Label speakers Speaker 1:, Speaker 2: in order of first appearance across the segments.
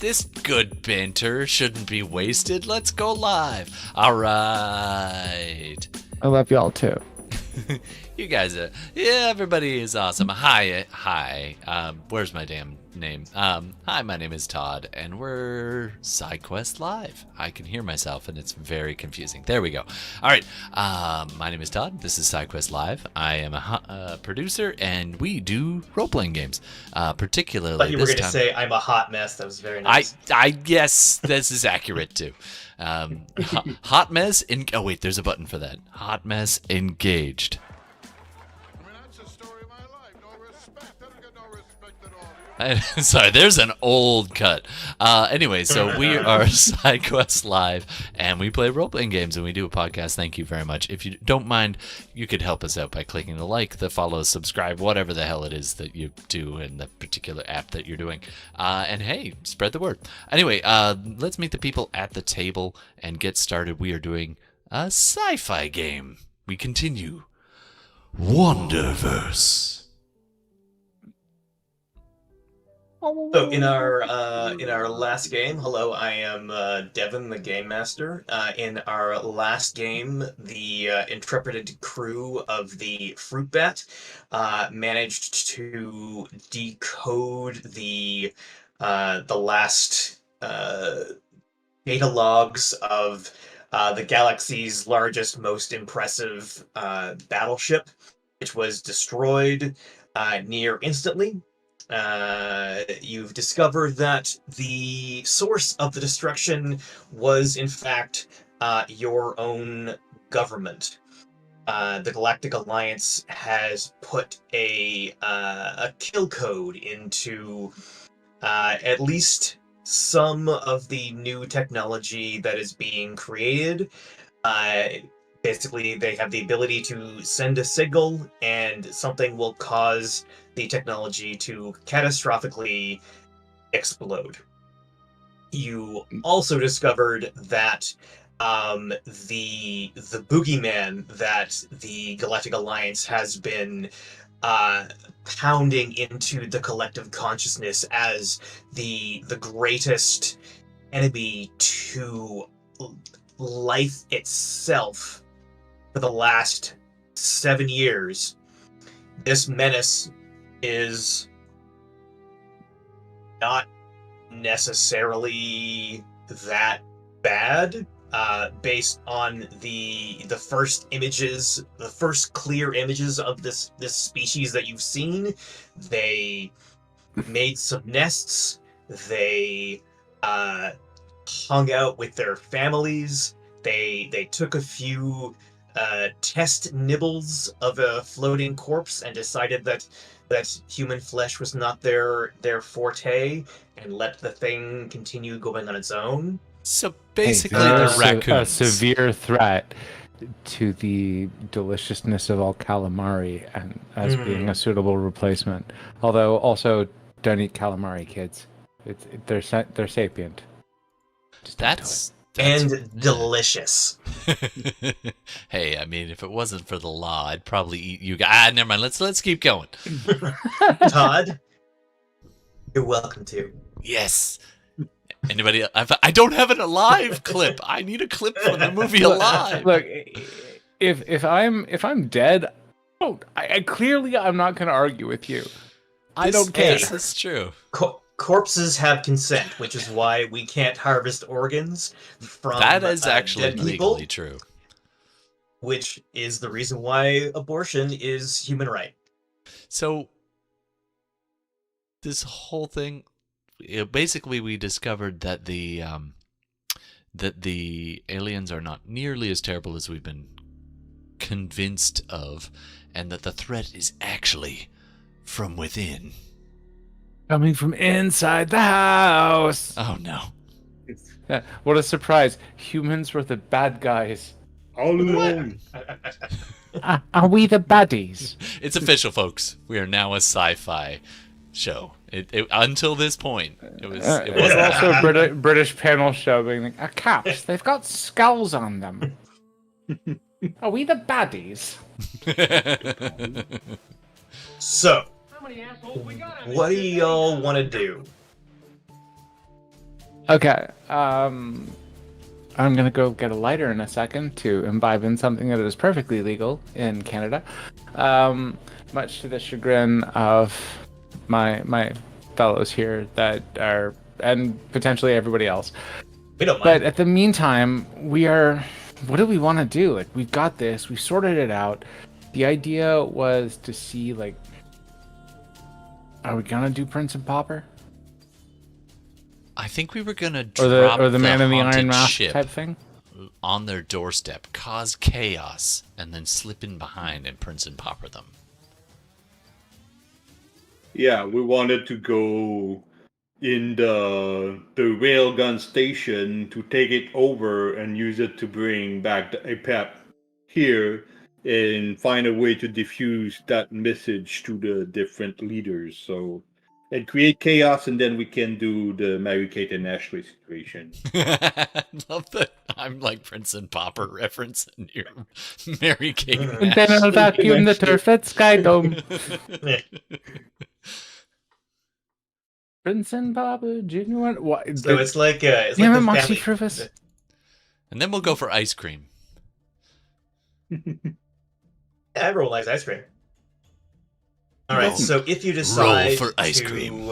Speaker 1: This good banter shouldn't be wasted. Let's go live. All right.
Speaker 2: I love y'all too.
Speaker 1: You guys are, yeah, everybody is awesome. Hi. Where's my damn name? Hi, my name is Todd, and we're SideQuestsLive. I can hear myself, and it's very confusing. There we go. All right. My name is Todd. This is SideQuestsLive. I am a producer, and we do role-playing games. Particularly,
Speaker 3: But you were going to say I'm a hot mess. That was very nice.
Speaker 1: I guess this is accurate too. Hot mess. Oh wait, there's a button for that. Hot mess engaged. Sorry, there's an old cut. Anyway, so we are SideQuestsLive, and we play role-playing games, and we do a podcast. Thank you very much. If you don't mind, you could help us out by clicking the like, the follow, subscribe, whatever the hell it is that you do in the particular app that you're doing. And hey, spread the word. Anyway, let's meet the people at the table and get started. We are doing a sci-fi game. We continue. Wanderverse.
Speaker 3: So in our last game, hello, I am Devin, the game master. In our last game, the intrepid crew of the Fruit Bat managed to decode the last data logs of the galaxy's largest, most impressive battleship, which was destroyed near instantly. You've discovered that the source of the destruction was, in fact, your own government. The Galactic Alliance has put a kill code into at least some of the new technology that is being created. Basically, they have the ability to send a signal, and something will cause the technology to catastrophically explode. You also discovered that the boogeyman that the Galactic Alliance has been pounding into the collective consciousness as the greatest enemy to life itself for the last 7 years. This menace is not necessarily that bad, based on the first images, the first clear images of this species that you've seen. They made some nests. They hung out with their families. They took a few test nibbles of a floating corpse and decided that human flesh was not their forte, and let the thing continue going on its own.
Speaker 1: So basically, the raccoons.
Speaker 2: A severe threat to the deliciousness of all calamari, and as being a suitable replacement. Although, also, don't eat calamari, kids. They're sapient.
Speaker 1: That's
Speaker 3: and delicious.
Speaker 1: Hey, I mean, if it wasn't for the law, I'd probably eat you guys. Never mind. Let's keep going.
Speaker 3: Todd, you're welcome to.
Speaker 1: Yes. Anybody? I don't have an Alive clip. I need a clip from the movie Alive.
Speaker 2: Look, if I'm dead, I'm not going to argue with you. I don't care.
Speaker 1: This is true.
Speaker 3: Corpses have consent, which is why we can't harvest organs from
Speaker 1: that is actually
Speaker 3: dead people,
Speaker 1: legally true.
Speaker 3: Which is the reason why abortion is human right.
Speaker 1: So this whole thing, basically, we discovered that the aliens are not nearly as terrible as we've been convinced of, and that the threat is actually from within.
Speaker 2: Coming from inside the house.
Speaker 1: Oh no.
Speaker 2: What a surprise. Humans were the bad guys.
Speaker 4: All alone.
Speaker 2: Are we the baddies?
Speaker 1: It's official, folks. We are now a sci-fi show. Until this point, it was
Speaker 2: also a British panel show being like, caps, they've got skulls on them. Are we the baddies?
Speaker 3: So, what do y'all want to do?
Speaker 2: Okay. I'm gonna go get a lighter in a second to imbibe in something that is perfectly legal in Canada, much to the chagrin of my fellows here that are, and potentially everybody else.
Speaker 3: We don't
Speaker 2: But
Speaker 3: mind.
Speaker 2: at the meantime, we are. What do we want to do? Like, we've got this. We sorted it out. The idea was to see, like, are we gonna do Prince and Pauper,
Speaker 1: I think we were gonna
Speaker 2: or
Speaker 1: drop
Speaker 2: the Man in the
Speaker 1: haunted
Speaker 2: Iron Mask
Speaker 1: ship
Speaker 2: type thing?
Speaker 1: on their doorstep, cause chaos, and then slip in behind and Prince and Pauper them.
Speaker 4: Yeah, we wanted to go in the railgun station to take it over and use it to bring back the APEP here and find a way to diffuse that message to the different leaders. So and create chaos, and then we can do the Mary Kate and Ashley situation.
Speaker 1: Love that I'm like Prince and Pauper reference and you're Mary Kate.
Speaker 2: And then I'll vacuum the turf at Skydome. Prince and Pauper, Junior. What?
Speaker 3: So it's like it's
Speaker 2: Damn
Speaker 3: like
Speaker 2: it,
Speaker 3: the
Speaker 2: Moxie
Speaker 3: family.
Speaker 2: Fruvis.
Speaker 1: And then we'll go for ice cream.
Speaker 3: Everyone likes ice cream. All
Speaker 1: Roll-
Speaker 3: right, so if you decide
Speaker 1: for ice
Speaker 3: to,
Speaker 1: cream.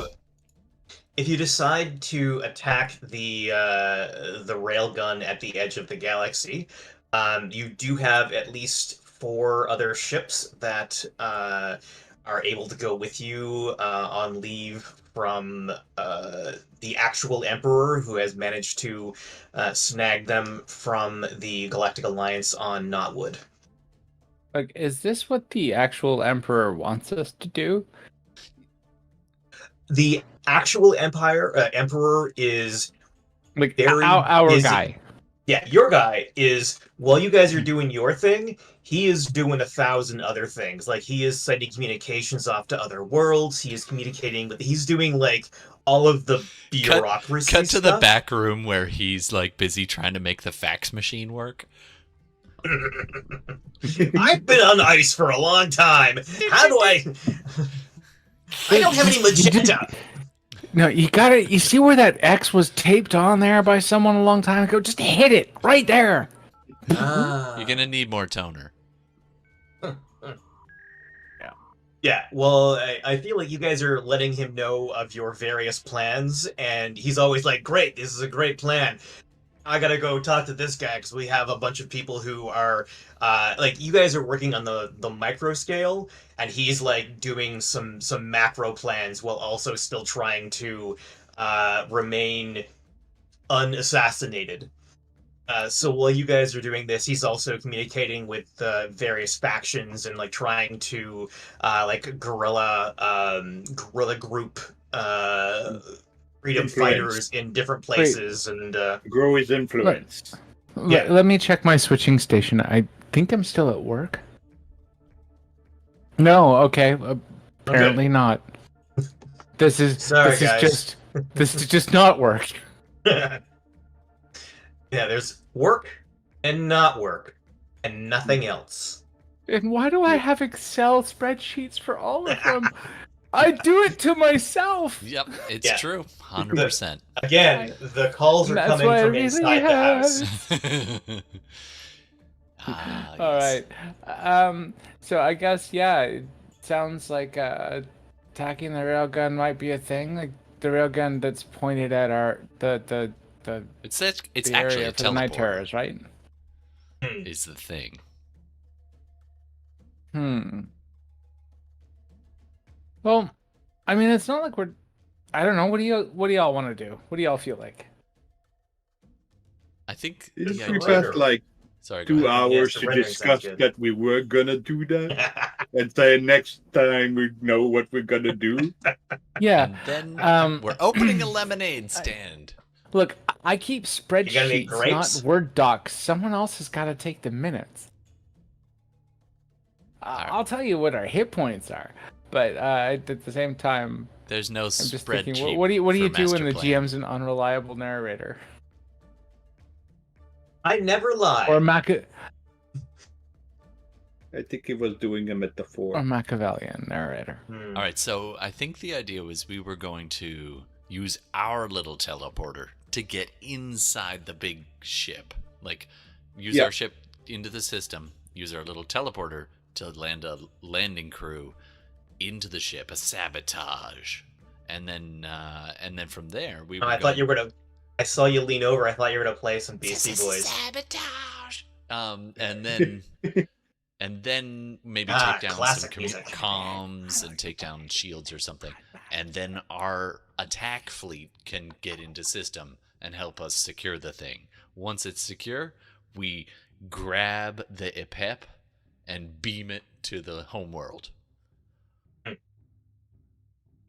Speaker 3: if you decide to attack the railgun at the edge of the galaxy, you do have at least 4 other ships that are able to go with you on leave from the actual Emperor, who has managed to snag them from the Galactic Alliance on Knotwood.
Speaker 2: Like, is this what the actual Emperor wants us to do?
Speaker 3: The actual Emperor is
Speaker 2: Like,
Speaker 3: very
Speaker 2: our
Speaker 3: busy.
Speaker 2: guy.
Speaker 3: Yeah, your guy is, while you guys are doing your thing, he is doing 1,000 other things. Like, he is sending communications off to other worlds, he is communicating with, he's doing, like, all of the bureaucracy
Speaker 1: Cut to the
Speaker 3: stuff.
Speaker 1: back room where he's like busy trying to make the fax machine work.
Speaker 3: I've been on ice for a long time. How do I... I don't have any magenta.
Speaker 2: No, you gotta. You see where that X was taped on there by someone a long time ago? Just hit it right there.
Speaker 1: You're gonna need more toner.
Speaker 3: Yeah, well, I feel like you guys are letting him know of your various plans, and he's always like, great, this is a great plan. I gotta go talk to this guy, because we have a bunch of people who are, like, you guys are working on the micro scale, and he's, like, doing some macro plans while also still trying to remain unassassinated. So while you guys are doing this, he's also communicating with various factions and like trying to like guerrilla group freedom
Speaker 4: Influence.
Speaker 3: fighters in different places and
Speaker 4: Grow his influence.
Speaker 3: Yeah.
Speaker 2: Let me check my switching station. I think I'm still at work. No, okay. Apparently not. This is
Speaker 3: Sorry,
Speaker 2: this
Speaker 3: guys.
Speaker 2: is just not work.
Speaker 3: Yeah, there's work and not work and nothing else.
Speaker 2: And why do I have Excel spreadsheets for all of them? I do it to myself.
Speaker 1: Yep, it's
Speaker 3: Yeah.
Speaker 1: true. 100%.
Speaker 3: Again, the calls are
Speaker 2: That's
Speaker 3: coming
Speaker 2: why I
Speaker 3: from
Speaker 2: really
Speaker 3: inside the
Speaker 2: have-
Speaker 3: house.
Speaker 2: All
Speaker 1: yes.
Speaker 2: right. So I guess it sounds like attacking the railgun might be a thing. Like the railgun that's pointed at our the
Speaker 1: It's
Speaker 2: the
Speaker 1: actually
Speaker 2: area
Speaker 1: a
Speaker 2: for the night
Speaker 1: teleporter
Speaker 2: terrors, right?
Speaker 1: is the thing.
Speaker 2: Well, I mean, it's not like we're. I don't know. What do y'all want to do? What do y'all feel like?
Speaker 1: I think
Speaker 4: If
Speaker 1: the
Speaker 4: we
Speaker 1: idea-
Speaker 4: passed like
Speaker 1: Sorry, go
Speaker 4: 2
Speaker 1: ahead.
Speaker 4: hours
Speaker 3: the
Speaker 4: to
Speaker 3: rendering
Speaker 4: discuss
Speaker 3: sounds good.
Speaker 4: that we were gonna do that, and say next time we know what we're gonna do.
Speaker 2: Yeah.
Speaker 1: And then
Speaker 2: Um,
Speaker 1: we're opening a lemonade stand.
Speaker 2: Look, I keep
Speaker 3: gonna make
Speaker 2: spreadsheets,
Speaker 3: grapes?
Speaker 2: not Word docs. Someone else has got to take the minutes.
Speaker 1: Alright.
Speaker 2: I'll tell you what our hit points are, but at the same time,
Speaker 1: There's no
Speaker 2: I'm just
Speaker 1: spreadsheet.
Speaker 2: thinking, what do you
Speaker 1: for
Speaker 2: do when
Speaker 1: master
Speaker 2: the
Speaker 1: plan.
Speaker 2: GM's an unreliable narrator
Speaker 3: I never lie.
Speaker 2: or
Speaker 4: I think he was doing a metaphor.
Speaker 2: Machiavellian narrator?
Speaker 1: All right, so I think the idea was we were going to use our little teleporter to get inside the big ship. Like, use
Speaker 4: Yeah.
Speaker 1: our ship into the system, use our little teleporter to land a landing crew into the ship, a sabotage. And then from there, we were
Speaker 3: I thought you were gonna. I saw you lean over. I thought you were gonna play some Beastie Boys.
Speaker 1: Sabotage. And then maybe take down some
Speaker 3: classic music.
Speaker 1: comms and take down shields or something. And then our attack fleet can get into system and help us secure the thing. Once it's secure, we grab the IPEP and beam it to the homeworld.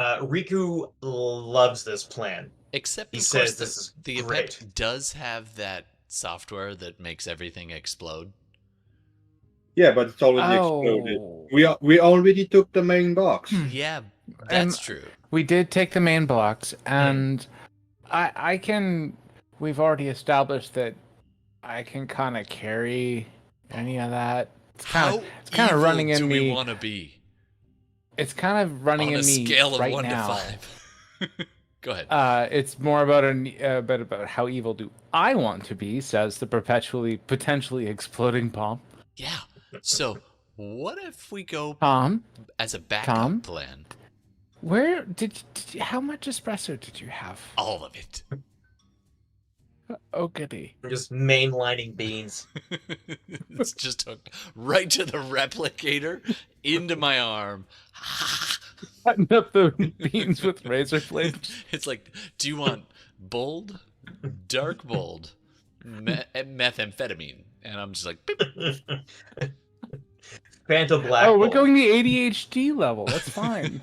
Speaker 3: Riku loves this plan.
Speaker 1: Except,
Speaker 3: He
Speaker 1: of
Speaker 3: says
Speaker 1: course,
Speaker 3: this is
Speaker 1: the
Speaker 3: great.
Speaker 1: IPEP does have that software that makes everything explode.
Speaker 4: Yeah, but it's already exploded.
Speaker 2: Oh.
Speaker 4: We already took the main box.
Speaker 1: Yeah, that's
Speaker 2: And
Speaker 1: true.
Speaker 2: we did take the main box, and I can. We've already established that I can kind of carry any of that. It's kind of running in
Speaker 1: do
Speaker 2: me.
Speaker 1: we want to be
Speaker 2: It's kind of running
Speaker 1: on
Speaker 2: in
Speaker 1: a
Speaker 2: me
Speaker 1: scale of
Speaker 2: right
Speaker 1: 1
Speaker 2: now.
Speaker 1: to 5? Go ahead.
Speaker 2: It's more about about how evil do I want to be, says the potentially exploding bomb.
Speaker 1: Yeah. So, what if we go
Speaker 2: Tom,
Speaker 1: as a backup
Speaker 2: Tom?
Speaker 1: plan?
Speaker 2: where did you, how much espresso did you have?
Speaker 1: All of it.
Speaker 2: Oh goody.
Speaker 3: We're just mainlining beans.
Speaker 1: It's just hooked right to the replicator, into my arm.
Speaker 2: Cutting up the beans with razor blades.
Speaker 1: It's like, do you want bold, dark bold, methamphetamine? And I'm just like, beep.
Speaker 3: Phantom Black.
Speaker 2: Oh, we're
Speaker 3: Bolt.
Speaker 2: going the ADHD level. That's fine.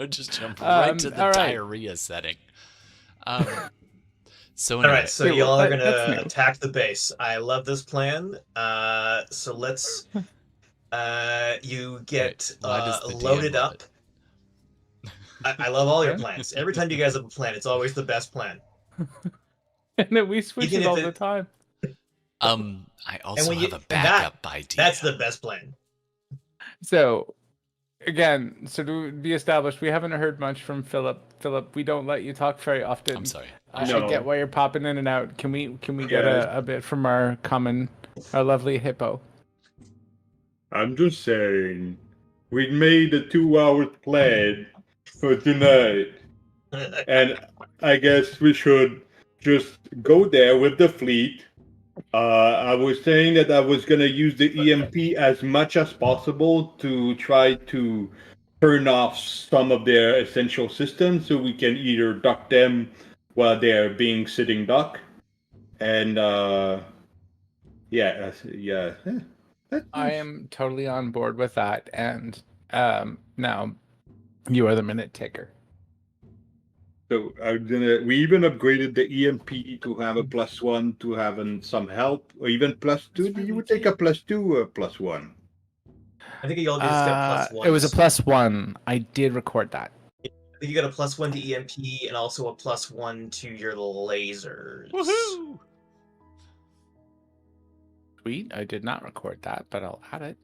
Speaker 1: Just jump right to the
Speaker 2: all right.
Speaker 1: diarrhea setting. So
Speaker 3: All
Speaker 1: anyway,
Speaker 3: right, so
Speaker 2: Yeah,
Speaker 3: y'all are
Speaker 2: that's
Speaker 3: gonna
Speaker 2: new.
Speaker 3: attack the base. I love this plan. So let's. You get
Speaker 1: Wait, why does the DM
Speaker 3: loaded
Speaker 1: love
Speaker 3: up. I love all your
Speaker 2: Okay.
Speaker 3: plans. Every time you guys have a plan, it's always the best plan.
Speaker 2: And then we switch
Speaker 3: Even
Speaker 2: it
Speaker 3: if
Speaker 2: all
Speaker 3: it-
Speaker 2: the time.
Speaker 1: I also
Speaker 3: when
Speaker 1: have
Speaker 3: you-
Speaker 1: a backup idea.
Speaker 3: That's the best plan.
Speaker 2: So, again, so to be established, we haven't heard much from Philip. Philip, we don't let you talk very often.
Speaker 1: I'm sorry.
Speaker 2: I
Speaker 4: No.
Speaker 2: get why you're popping in and out. Can we get
Speaker 4: Yes.
Speaker 2: a bit from our lovely hippo?
Speaker 4: I'm just saying, we made a 2-hour plan for tonight, and I guess we should just go there with the fleet. I was saying that I was gonna use the EMP as much as possible to try to turn off some of their essential systems, so we can either duck them while they're being sitting duck, and
Speaker 2: I am totally on board with that. And now you are the minute taker.
Speaker 4: So we even upgraded the EMP to have a +1 to having some help, or even +2. You would take a +2 or +1.
Speaker 3: I think y'all just got +1.
Speaker 2: It was a +1. I did record that.
Speaker 3: I think you got a +1 to EMP and also a +1 to your lasers.
Speaker 1: Woohoo!
Speaker 2: Sweet. I did not record that, but I'll add it.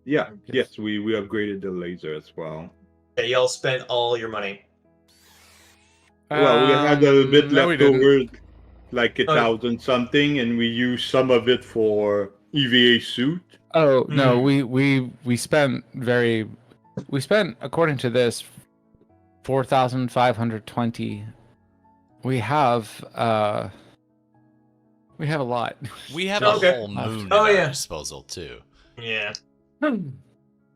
Speaker 4: Yeah,
Speaker 2: Yes.
Speaker 4: yes, we upgraded the laser as well.
Speaker 3: Yeah, y'all spent all your money.
Speaker 4: Well, we had a little bit
Speaker 2: no, we
Speaker 4: left
Speaker 2: didn't.
Speaker 4: over, like
Speaker 3: Oh.
Speaker 4: 1,000 something, and we used some of it for EVA suit.
Speaker 2: Oh no, we spent according to this 4,520. We have a lot.
Speaker 1: We have
Speaker 3: Okay.
Speaker 1: a whole moon
Speaker 3: Oh,
Speaker 1: at
Speaker 3: yeah.
Speaker 1: our disposal too.
Speaker 3: Yeah.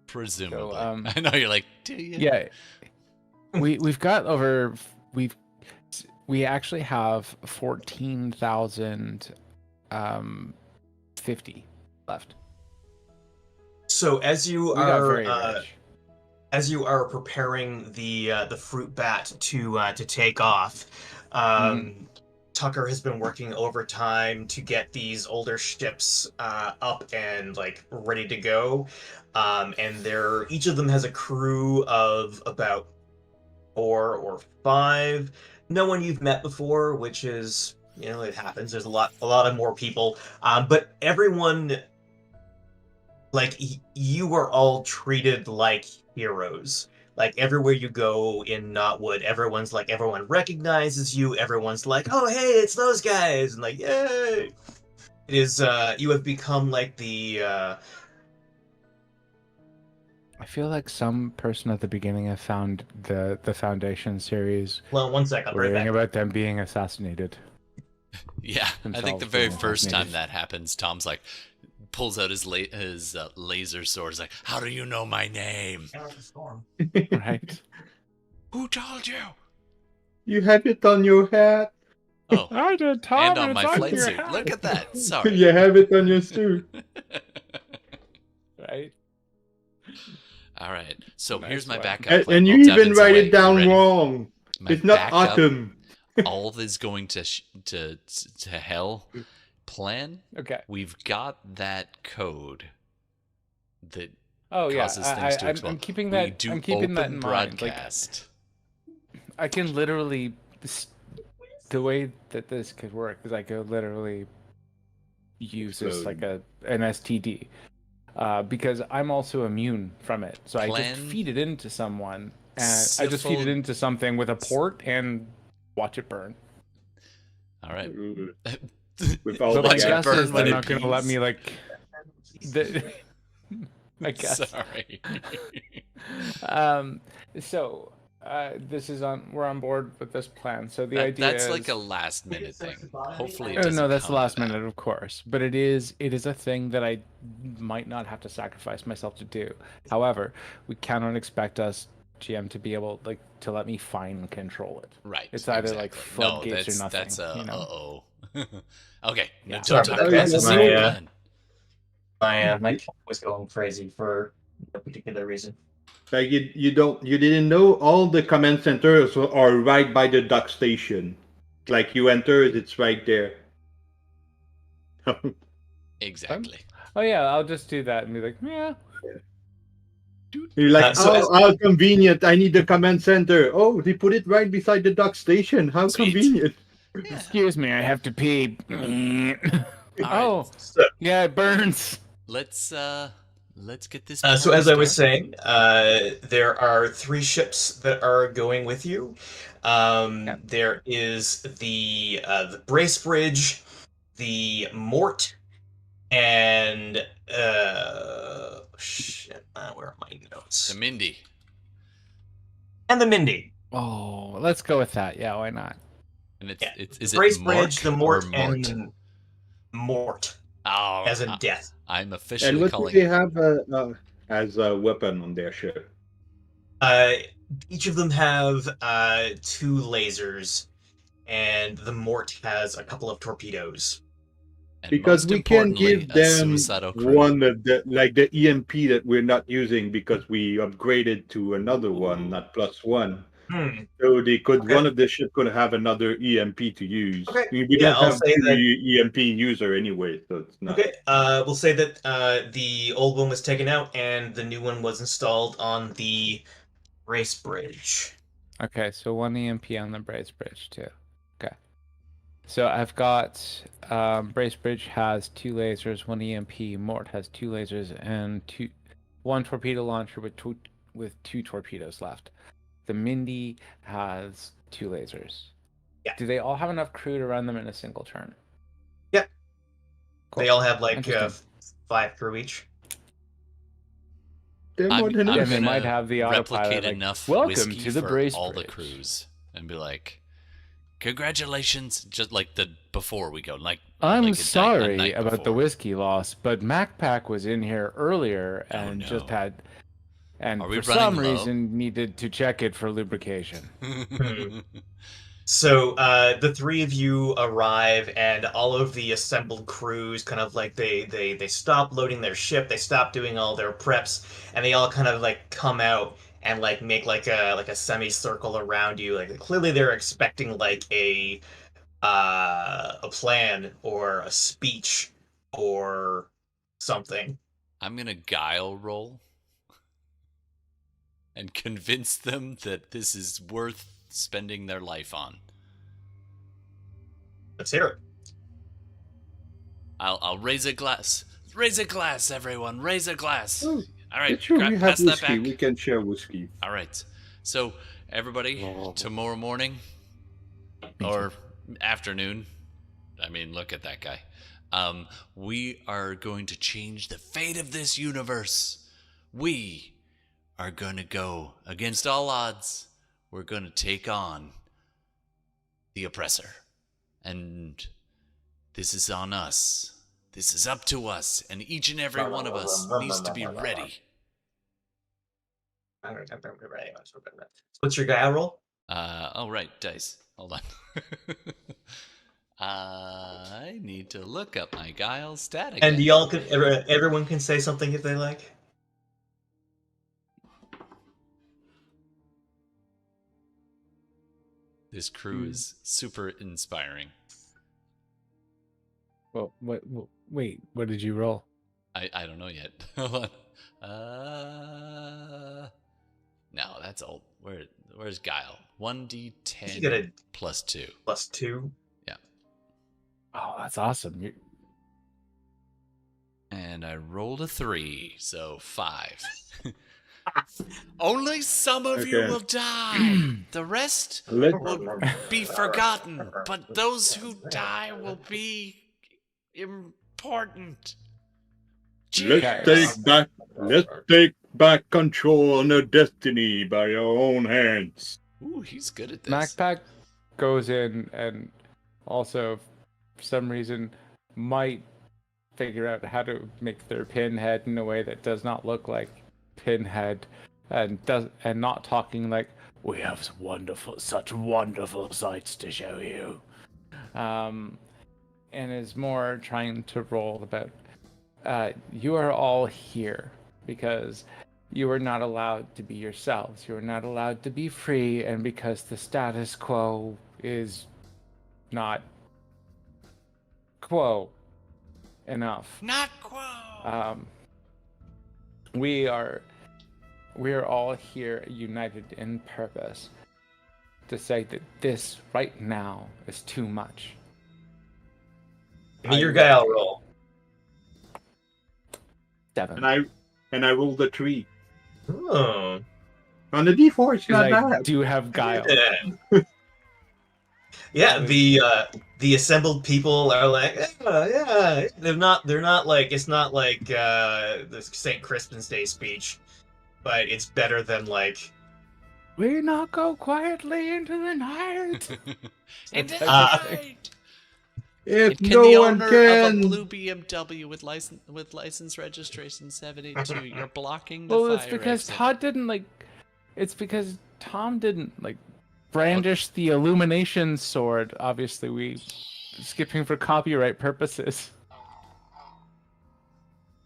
Speaker 1: Presumably.
Speaker 2: So,
Speaker 1: I know you're like, do you?
Speaker 2: Yeah. We've got over we actually have 14,050 left.
Speaker 3: So as you
Speaker 2: We got
Speaker 3: are
Speaker 2: very rich.
Speaker 3: as you are preparing the fruit bat to take off, Tucker has been working overtime to get these older ships up and like ready to go, and each of them has a crew of about 4 or 5. No one you've met before, which is, it happens. There's a lot of more people, but everyone. Like, you were all treated like heroes. Like everywhere you go in Knotwood, everyone recognizes you. Everyone's like, "Oh, hey, it's those guys!" And like, yay! It is. You have become like the.
Speaker 2: I feel like some person at the beginning have found the Foundation series
Speaker 3: Well, one sec. I'll be right
Speaker 2: worrying
Speaker 3: back.
Speaker 2: about them being assassinated.
Speaker 1: Yeah, I think
Speaker 2: Themselves
Speaker 1: the very
Speaker 2: being
Speaker 1: first time
Speaker 2: assassinated.
Speaker 1: that happens, Tom's like, pulls out his laser sword. He's like, "How do you know my name?
Speaker 2: Right?
Speaker 1: Who told you?"
Speaker 4: You have it on your hat.
Speaker 1: Oh,
Speaker 2: I did, Tom,
Speaker 1: and on
Speaker 2: it's
Speaker 1: my flight
Speaker 2: your
Speaker 1: suit.
Speaker 2: hat.
Speaker 1: Look at that. Sorry.
Speaker 4: You have it on your suit.
Speaker 2: Right?
Speaker 1: All right. So
Speaker 2: Nice
Speaker 1: here's my
Speaker 2: one.
Speaker 1: backup plan.
Speaker 4: And you
Speaker 1: while
Speaker 4: even
Speaker 1: Devin's
Speaker 4: write
Speaker 1: away.
Speaker 4: it down
Speaker 1: You ready?
Speaker 4: wrong.
Speaker 1: My
Speaker 4: It's not
Speaker 1: backup,
Speaker 4: autumn.
Speaker 1: all is going to hell plan.
Speaker 2: Okay.
Speaker 1: We've got that code that
Speaker 2: Oh yeah,
Speaker 1: causes things to explode.
Speaker 2: I'm keeping
Speaker 1: We
Speaker 2: that.
Speaker 1: do
Speaker 2: I'm keeping that
Speaker 1: open
Speaker 2: in mind. Like,
Speaker 1: broadcast.
Speaker 2: I can literally, the way that this could work is I could literally use this like an STD, because I'm also immune from it. So I just
Speaker 1: Plan
Speaker 2: feed it into someone, and I just feed it
Speaker 1: syphil-
Speaker 2: into something with a port and watch it burn.
Speaker 1: All right.
Speaker 4: With all
Speaker 2: But
Speaker 4: the
Speaker 2: my
Speaker 1: Watch it
Speaker 2: guess
Speaker 1: burn
Speaker 2: is
Speaker 1: when
Speaker 2: they're
Speaker 1: it
Speaker 2: not going to let
Speaker 1: pees.
Speaker 2: me like. I guess.
Speaker 1: Sorry.
Speaker 2: So this is on. We're on board with this plan. So the
Speaker 1: That-
Speaker 2: idea
Speaker 1: that's
Speaker 2: is.
Speaker 1: like a last minute thing. Hopefully, it
Speaker 2: Oh,
Speaker 1: doesn't
Speaker 2: no, that's the
Speaker 1: come to
Speaker 2: last
Speaker 1: that.
Speaker 2: minute, of course. But it is a thing that I might not have to sacrifice myself to do. However, we cannot expect us GM to be able to let me fine control it.
Speaker 1: Right.
Speaker 2: It's either like
Speaker 1: exactly. No,
Speaker 2: floodgates or nothing.
Speaker 1: that's
Speaker 2: you know?
Speaker 1: uh-oh. Okay.
Speaker 2: Yeah.
Speaker 1: No,
Speaker 3: Sorry
Speaker 1: to
Speaker 3: about
Speaker 1: the
Speaker 3: that,
Speaker 1: guys.
Speaker 3: guys.
Speaker 1: This is
Speaker 3: My,
Speaker 1: the plan.
Speaker 3: my cat was going crazy for no particular reason.
Speaker 4: Like you didn't know all the command centers are right by the dock station. Like you enter, it's right there.
Speaker 1: Exactly.
Speaker 2: Oh yeah, I'll just do that and be like, yeah.
Speaker 4: You're like,
Speaker 3: So as-
Speaker 4: how convenient! I need the command center. Oh, they put it right beside the dock station. How
Speaker 1: Sweet.
Speaker 4: convenient!
Speaker 2: Excuse me, I have to pee. Oh,
Speaker 3: So,
Speaker 2: yeah, it burns.
Speaker 1: Let's get this.
Speaker 3: so
Speaker 1: party
Speaker 3: as I was
Speaker 1: started.
Speaker 3: saying, there are 3 ships that are going with you. There is the Bracebridge, the Mort, and shit. Where are my notes?
Speaker 1: The Mindy.
Speaker 3: And the Mindy.
Speaker 2: Oh, let's go with that. Yeah, why not?
Speaker 1: And
Speaker 3: Yeah.
Speaker 1: is it
Speaker 3: Bracebridge, the
Speaker 1: Mork
Speaker 3: Mort,
Speaker 1: or Mort?
Speaker 3: and Mort,
Speaker 1: Oh,
Speaker 3: as in death.
Speaker 1: I'm
Speaker 4: And
Speaker 1: officially
Speaker 4: what do
Speaker 1: calling
Speaker 4: they
Speaker 1: it.
Speaker 4: have as a weapon on their ship?
Speaker 3: Each of them have 2 lasers, and the Mort has a couple of torpedoes.
Speaker 1: And
Speaker 4: Because
Speaker 1: most
Speaker 4: we can
Speaker 1: importantly,
Speaker 4: give
Speaker 1: a
Speaker 4: them
Speaker 1: suicidal crew.
Speaker 4: one of the EMP that we're not using because we upgraded to another one, not +1. So they could
Speaker 3: Okay.
Speaker 4: one of the ship could have another EMP to use.
Speaker 3: Okay.
Speaker 4: We
Speaker 3: Yeah,
Speaker 4: don't
Speaker 3: I'll
Speaker 4: have
Speaker 3: say
Speaker 4: two
Speaker 3: that-
Speaker 4: EMP user anyway, so it's not.
Speaker 3: Okay, we'll say that the old one was taken out and the new one was installed on the Bracebridge.
Speaker 2: Okay, so 1 EMP on the Bracebridge too. Okay. So I've got Bracebridge has 2 lasers, 1 EMP. Mort has 2 lasers and 1 torpedo launcher with 2 torpedoes left. The Mindy has 2 lasers.
Speaker 3: Yeah.
Speaker 2: Do they all have enough crew to run them in a single turn?
Speaker 3: Yep.
Speaker 2: Cool.
Speaker 3: They all have like
Speaker 2: Interesting.
Speaker 3: 5 crew each.
Speaker 4: They're more
Speaker 1: I'm
Speaker 4: than enough.
Speaker 2: And they
Speaker 1: gonna
Speaker 2: might have the autopilot,
Speaker 1: replicate
Speaker 2: like,
Speaker 1: enough
Speaker 2: "Welcome
Speaker 1: whiskey
Speaker 2: to the
Speaker 1: for all the
Speaker 2: Bracebridge."
Speaker 1: crews and be like, "Congratulations!" Just like the before we go, like
Speaker 2: I'm
Speaker 1: like a
Speaker 2: sorry
Speaker 1: night
Speaker 2: about the
Speaker 1: before.
Speaker 2: whiskey loss, but MacPack was in here earlier
Speaker 1: Oh,
Speaker 2: and
Speaker 1: no.
Speaker 2: just had, and
Speaker 1: Are we
Speaker 2: for
Speaker 1: running
Speaker 2: some
Speaker 1: low?
Speaker 2: reason needed to check it for lubrication.
Speaker 3: So the 3 of you arrive, and all of the assembled crews kind of like they stop loading their ship, they stop doing all their preps, and they all kind of like come out and like make like a semicircle around you. Like clearly they're expecting like a plan or a speech or something.
Speaker 1: I'm gonna guile roll and convince them that this is worth spending their life on.
Speaker 3: Let's hear it.
Speaker 1: I'll raise a glass. Raise a glass, everyone. Raise a glass. All right,
Speaker 4: Sure, we have
Speaker 1: pass that
Speaker 4: whiskey.
Speaker 1: back.
Speaker 4: We can share whiskey.
Speaker 1: All right. So, everybody, tomorrow morning or afternoon. I mean, look at that guy. We are going to change the fate of this universe. We are going to go against all odds. We're going to take on the oppressor. And this is on us. This is up to us. And each and every one of us needs to be ready.
Speaker 3: What's your guy roll?
Speaker 1: Oh, right. Dice. Hold on. I need to look up my guile stat again.
Speaker 3: And y'all can everyone can say something if they like.
Speaker 1: This crew is super inspiring.
Speaker 2: Well, wait, what did you roll?
Speaker 1: I don't know yet. Hold on. No, that's old. Where's guile? 1d10 plus 2.
Speaker 3: Plus 2.
Speaker 1: Yeah.
Speaker 2: Oh, that's awesome.
Speaker 1: And I rolled a 3, so 5. Only some of you will die. The rest will be forgotten. But those who die will be important.
Speaker 4: Let's take back control on our destiny by our own hands.
Speaker 1: Ooh, he's good at this.
Speaker 2: MacPack goes in and also, for some reason, might figure out how to make their pinhead in a way that does not look like Pinhead, and not talking like, we have such wonderful sights to show you, and is more trying to roll about, you are all here because you are not allowed to be yourselves. You are not allowed to be free, and because the status quo is not quo enough.
Speaker 1: Not quo.
Speaker 2: We are all here united in purpose to say that this right now is too much.
Speaker 3: Give me your guile roll.
Speaker 2: Devin.
Speaker 4: And I rolled a 3.
Speaker 3: Oh.
Speaker 4: On the D4, it's not
Speaker 2: I
Speaker 4: bad.
Speaker 2: do have guile.
Speaker 3: Yeah, the assembled people are like, yeah. They're not like, it's not like the St. Crispin's Day speech, but it's better than like,
Speaker 2: We not go quietly into the night.
Speaker 1: Into the night.
Speaker 4: If
Speaker 1: Can
Speaker 4: no
Speaker 1: the
Speaker 4: one
Speaker 1: owner
Speaker 4: can.
Speaker 1: of a blue BMW with license registration 782, you're blocking the
Speaker 2: Well,
Speaker 1: fire
Speaker 2: it's because
Speaker 1: exit.
Speaker 2: Todd didn't it's because Tom didn't brandish the illumination sword. Obviously, we skipping for copyright purposes.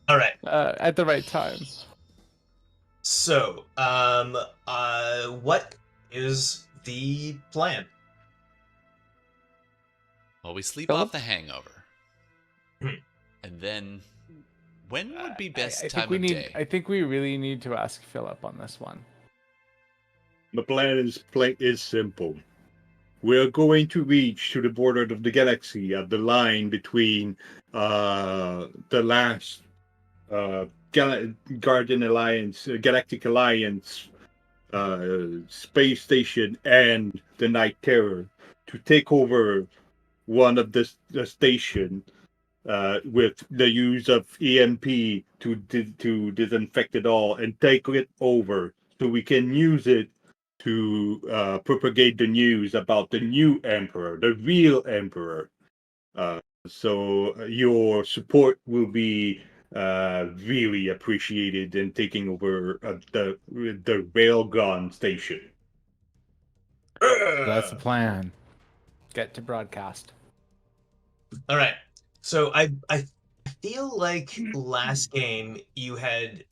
Speaker 3: all right.
Speaker 2: At the right time.
Speaker 3: So, what is the plan?
Speaker 1: Well, we sleep
Speaker 2: Philip?
Speaker 1: off the hangover. And then, when would be best
Speaker 2: I
Speaker 1: time
Speaker 2: think
Speaker 1: of day?
Speaker 2: I think we really need to ask Philip on this one.
Speaker 4: The plan is simple. We're going to reach to the border of the galaxy at the line between the last Guardian Alliance, Galactic Alliance space station and the Night Terror to take over one of the station with the use of EMP to disinfect it all and take it over so we can use it to propagate the news about the new emperor, the real emperor. So your support will be really appreciated in taking over the railgun station.
Speaker 2: That's the plan. Get to broadcast.
Speaker 3: All right. So I feel like last game you had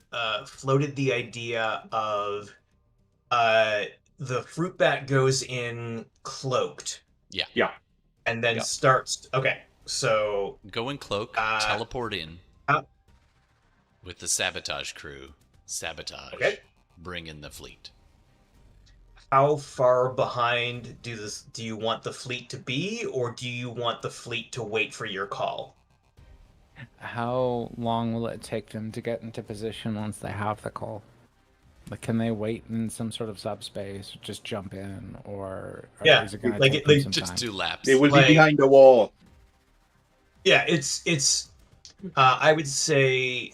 Speaker 3: floated the idea of the fruit bat goes in cloaked.
Speaker 1: Yeah.
Speaker 3: And then starts. Okay. So
Speaker 1: Go in cloak, teleport in with the sabotage crew. Sabotage.
Speaker 3: Okay.
Speaker 1: Bring in the fleet.
Speaker 3: how far behind do you want the fleet to be, or do you want the fleet to wait for your call?
Speaker 2: How long will it take them to get into position once they have the call? Like, can they wait in some sort of subspace, just jump in, or
Speaker 3: Yeah,
Speaker 2: is it going to
Speaker 3: like
Speaker 2: take
Speaker 3: it-
Speaker 2: them
Speaker 3: like,
Speaker 2: some
Speaker 1: Just
Speaker 2: time?
Speaker 1: 2 laps.
Speaker 4: They will
Speaker 3: Like-
Speaker 4: be behind the wall.
Speaker 3: Yeah, it's. I would say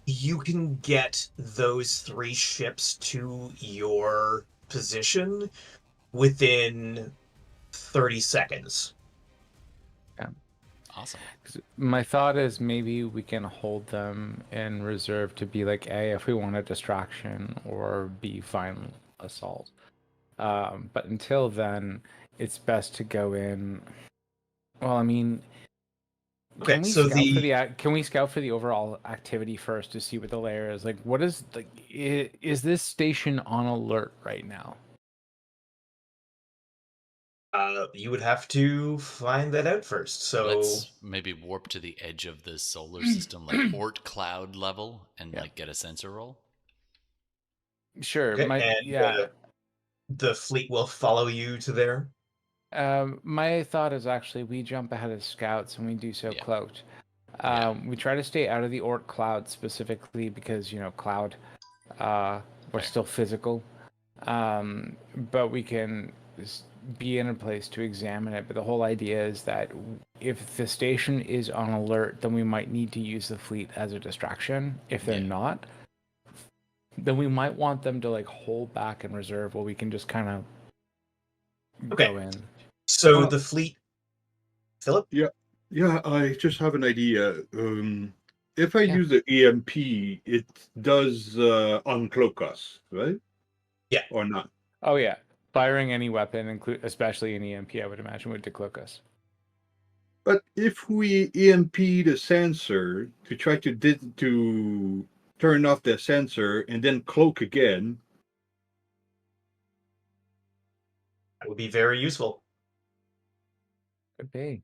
Speaker 3: you can get those 3 ships to your position within 30 seconds.
Speaker 1: Awesome.
Speaker 2: 'Cause my thought is maybe we can hold them in reserve to be like A, if we want a distraction, or B, final assault. But until then, it's best to go in. Well, I mean,
Speaker 3: Okay,
Speaker 2: can we
Speaker 3: so
Speaker 2: scout for can we scout for the overall activity first to see what the layer is? Like, what is like? Is this station on alert right now?
Speaker 3: You would have to find that out first. So
Speaker 1: Let's maybe warp to the edge of the solar system, like Oort cloud level, and
Speaker 2: Yeah.
Speaker 1: like get a sensor roll.
Speaker 2: Sure.
Speaker 3: okay, and the fleet will follow you to there.
Speaker 2: My thought is actually we jump ahead of scouts and we do so
Speaker 1: Yeah.
Speaker 2: cloaked.
Speaker 1: Yeah.
Speaker 2: We try to stay out of the Orc cloud specifically because, cloud, we're
Speaker 1: Fair.
Speaker 2: still physical. But we can be in a place to examine it. But the whole idea is that if the station is on alert, then we might need to use the fleet as a distraction. If they're
Speaker 1: Yeah.
Speaker 2: not, then we might want them to like hold back in reserve while we can just kind of
Speaker 3: Okay.
Speaker 2: go in.
Speaker 3: So
Speaker 4: Well-
Speaker 3: the fleet, Philip.
Speaker 4: Yeah, I just have an idea. If I
Speaker 2: Yeah.
Speaker 4: use the EMP, it does uncloak us, right?
Speaker 3: Yeah.
Speaker 4: Or not?
Speaker 2: Oh yeah, firing any weapon, especially an EMP, I would imagine would decloak us.
Speaker 4: But if we EMP the sensor to try to turn off the sensor and then cloak again,
Speaker 3: That would be very useful.
Speaker 2: Could be.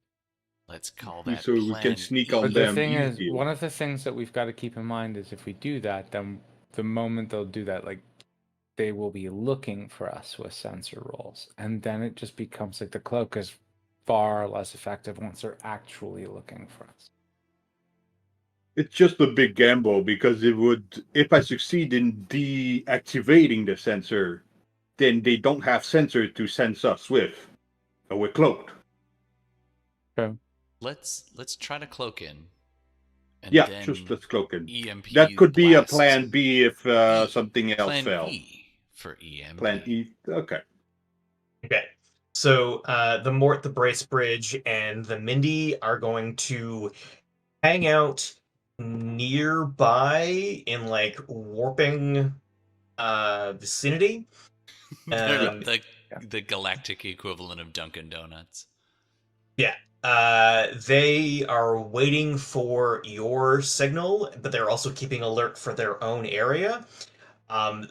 Speaker 1: Let's call that.
Speaker 4: so we can
Speaker 1: plan
Speaker 4: sneak
Speaker 1: E.
Speaker 4: on
Speaker 2: But the
Speaker 4: them
Speaker 2: thing is,
Speaker 4: easier.
Speaker 2: one of the things that we've got to keep in mind is if we do that, then the moment they'll do that, like they will be looking for us with sensor rolls, and then it just becomes like the cloak is far less effective once they're actually looking for us.
Speaker 4: It's just a big gamble because it would, if I succeed in deactivating the sensor, then they don't have sensor to sense us with. We're cloaked.
Speaker 1: Let's try to cloak in. And
Speaker 4: Yeah,
Speaker 1: then
Speaker 4: just let's cloak in.
Speaker 1: EMP.
Speaker 4: That could be a
Speaker 1: blast.
Speaker 4: plan B if
Speaker 1: E.
Speaker 4: something else
Speaker 1: Plan
Speaker 4: fell.
Speaker 1: E for EMP.
Speaker 4: Plan E. Okay.
Speaker 3: Okay. So the Mort, the Bracebridge, and the Mindy are going to hang out nearby in like warping vicinity.
Speaker 1: They're
Speaker 3: Um,
Speaker 1: the galactic equivalent of Dunkin' Donuts.
Speaker 3: Yeah. They are waiting for your signal, but they're also keeping alert for their own area.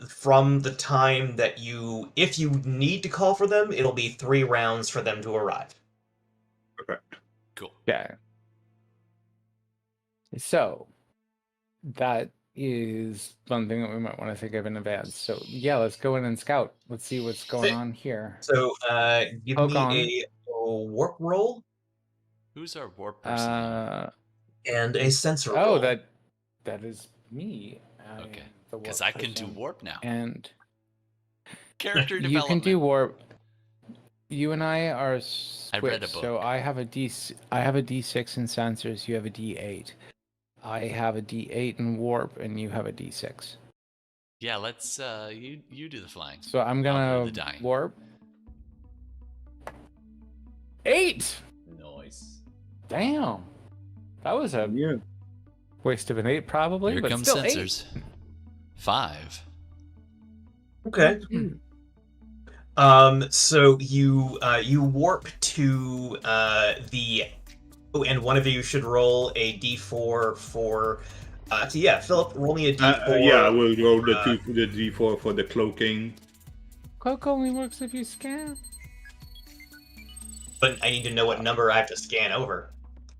Speaker 3: From the time that if you need to call for them, it'll be 3 rounds for them to arrive.
Speaker 1: Cool.
Speaker 2: Yeah. So that is one thing that we might want to think of in advance. So yeah, let's go in and scout. Let's see what's going on here.
Speaker 3: So, give
Speaker 2: Poke
Speaker 3: me
Speaker 2: on.
Speaker 3: a warp roll
Speaker 1: Who's our warp person?
Speaker 3: and a sensor roll.
Speaker 2: Oh, that is me. I
Speaker 1: Okay.
Speaker 2: am the
Speaker 1: Because
Speaker 2: warp
Speaker 1: I can do
Speaker 2: person.
Speaker 1: warp now.
Speaker 2: And
Speaker 1: Character
Speaker 2: you
Speaker 1: development.
Speaker 2: can do warp. You and I are
Speaker 1: I read a
Speaker 2: switched, so
Speaker 1: book.
Speaker 2: I have a D6 in sensors. You have a D8. I have a D8 in warp, and you have a D6.
Speaker 1: Yeah, let's you do the flying.
Speaker 2: So I'm
Speaker 1: I'll
Speaker 2: gonna
Speaker 1: do the dying.
Speaker 2: warp. 8.
Speaker 1: Nice.
Speaker 2: Damn, that was a
Speaker 4: Yeah.
Speaker 2: waste of an 8, probably.
Speaker 1: Here
Speaker 2: but
Speaker 1: comes
Speaker 2: still
Speaker 1: sensors.
Speaker 2: 8.
Speaker 1: 5.
Speaker 3: Okay. So you warp to the and one of you should roll a d4 for Philip, roll me a d4.
Speaker 4: Yeah, we'll roll the D4 for the cloaking.
Speaker 2: Cloak only works if you scan.
Speaker 3: But I need to know what number I have to scan over.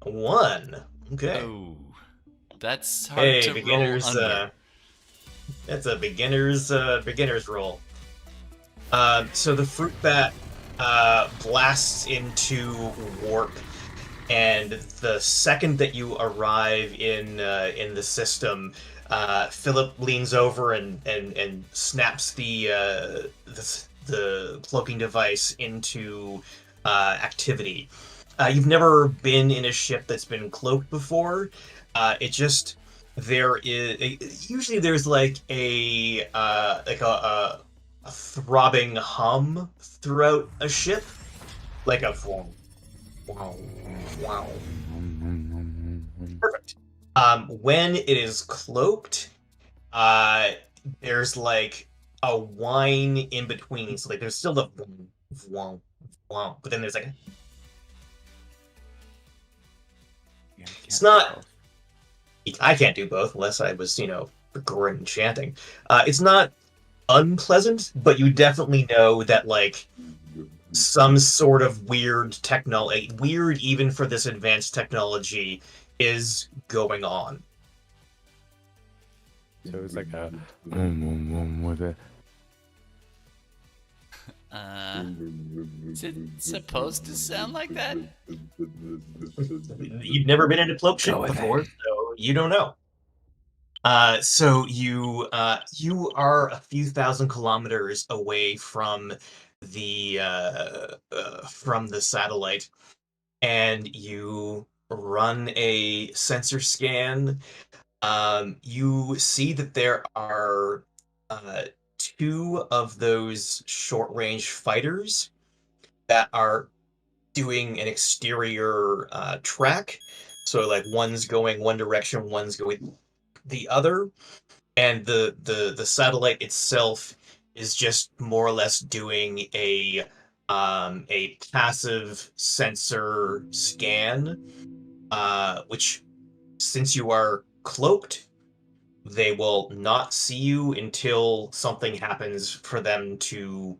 Speaker 3: 1. Okay.
Speaker 1: Oh, that's hard
Speaker 3: Hey,
Speaker 1: to
Speaker 3: beginners.
Speaker 1: roll under.
Speaker 3: That's a beginner's roll. So the fruit bat blasts into warp, and the second that you arrive in the system, Philip leans over and snaps the cloaking device into activity. You've never been in a ship that's been cloaked before. It just usually there's like a throbbing hum throughout a ship, like a wow, wow. Perfect. When it is cloaked, there's like a whine in between. So like there's still the wow, wow, but then there's like it's not. I can't do both unless I was, recording and chanting. It's not unpleasant, but you definitely know that like some sort of weird technology, weird even for this advanced technology, is going on.
Speaker 2: So it's like a with a.
Speaker 1: Is it supposed to sound like that?
Speaker 3: You've never been in a cloak ship before, so you don't know. So you are a few thousand kilometers away from the satellite, and you run a sensor scan. You see that there are two of those short-range fighters that are doing an exterior track. So like one's going one direction, one's going the other, and the satellite itself is just more or less doing a passive sensor scan, which, since you are cloaked, they will not see you until something happens for them to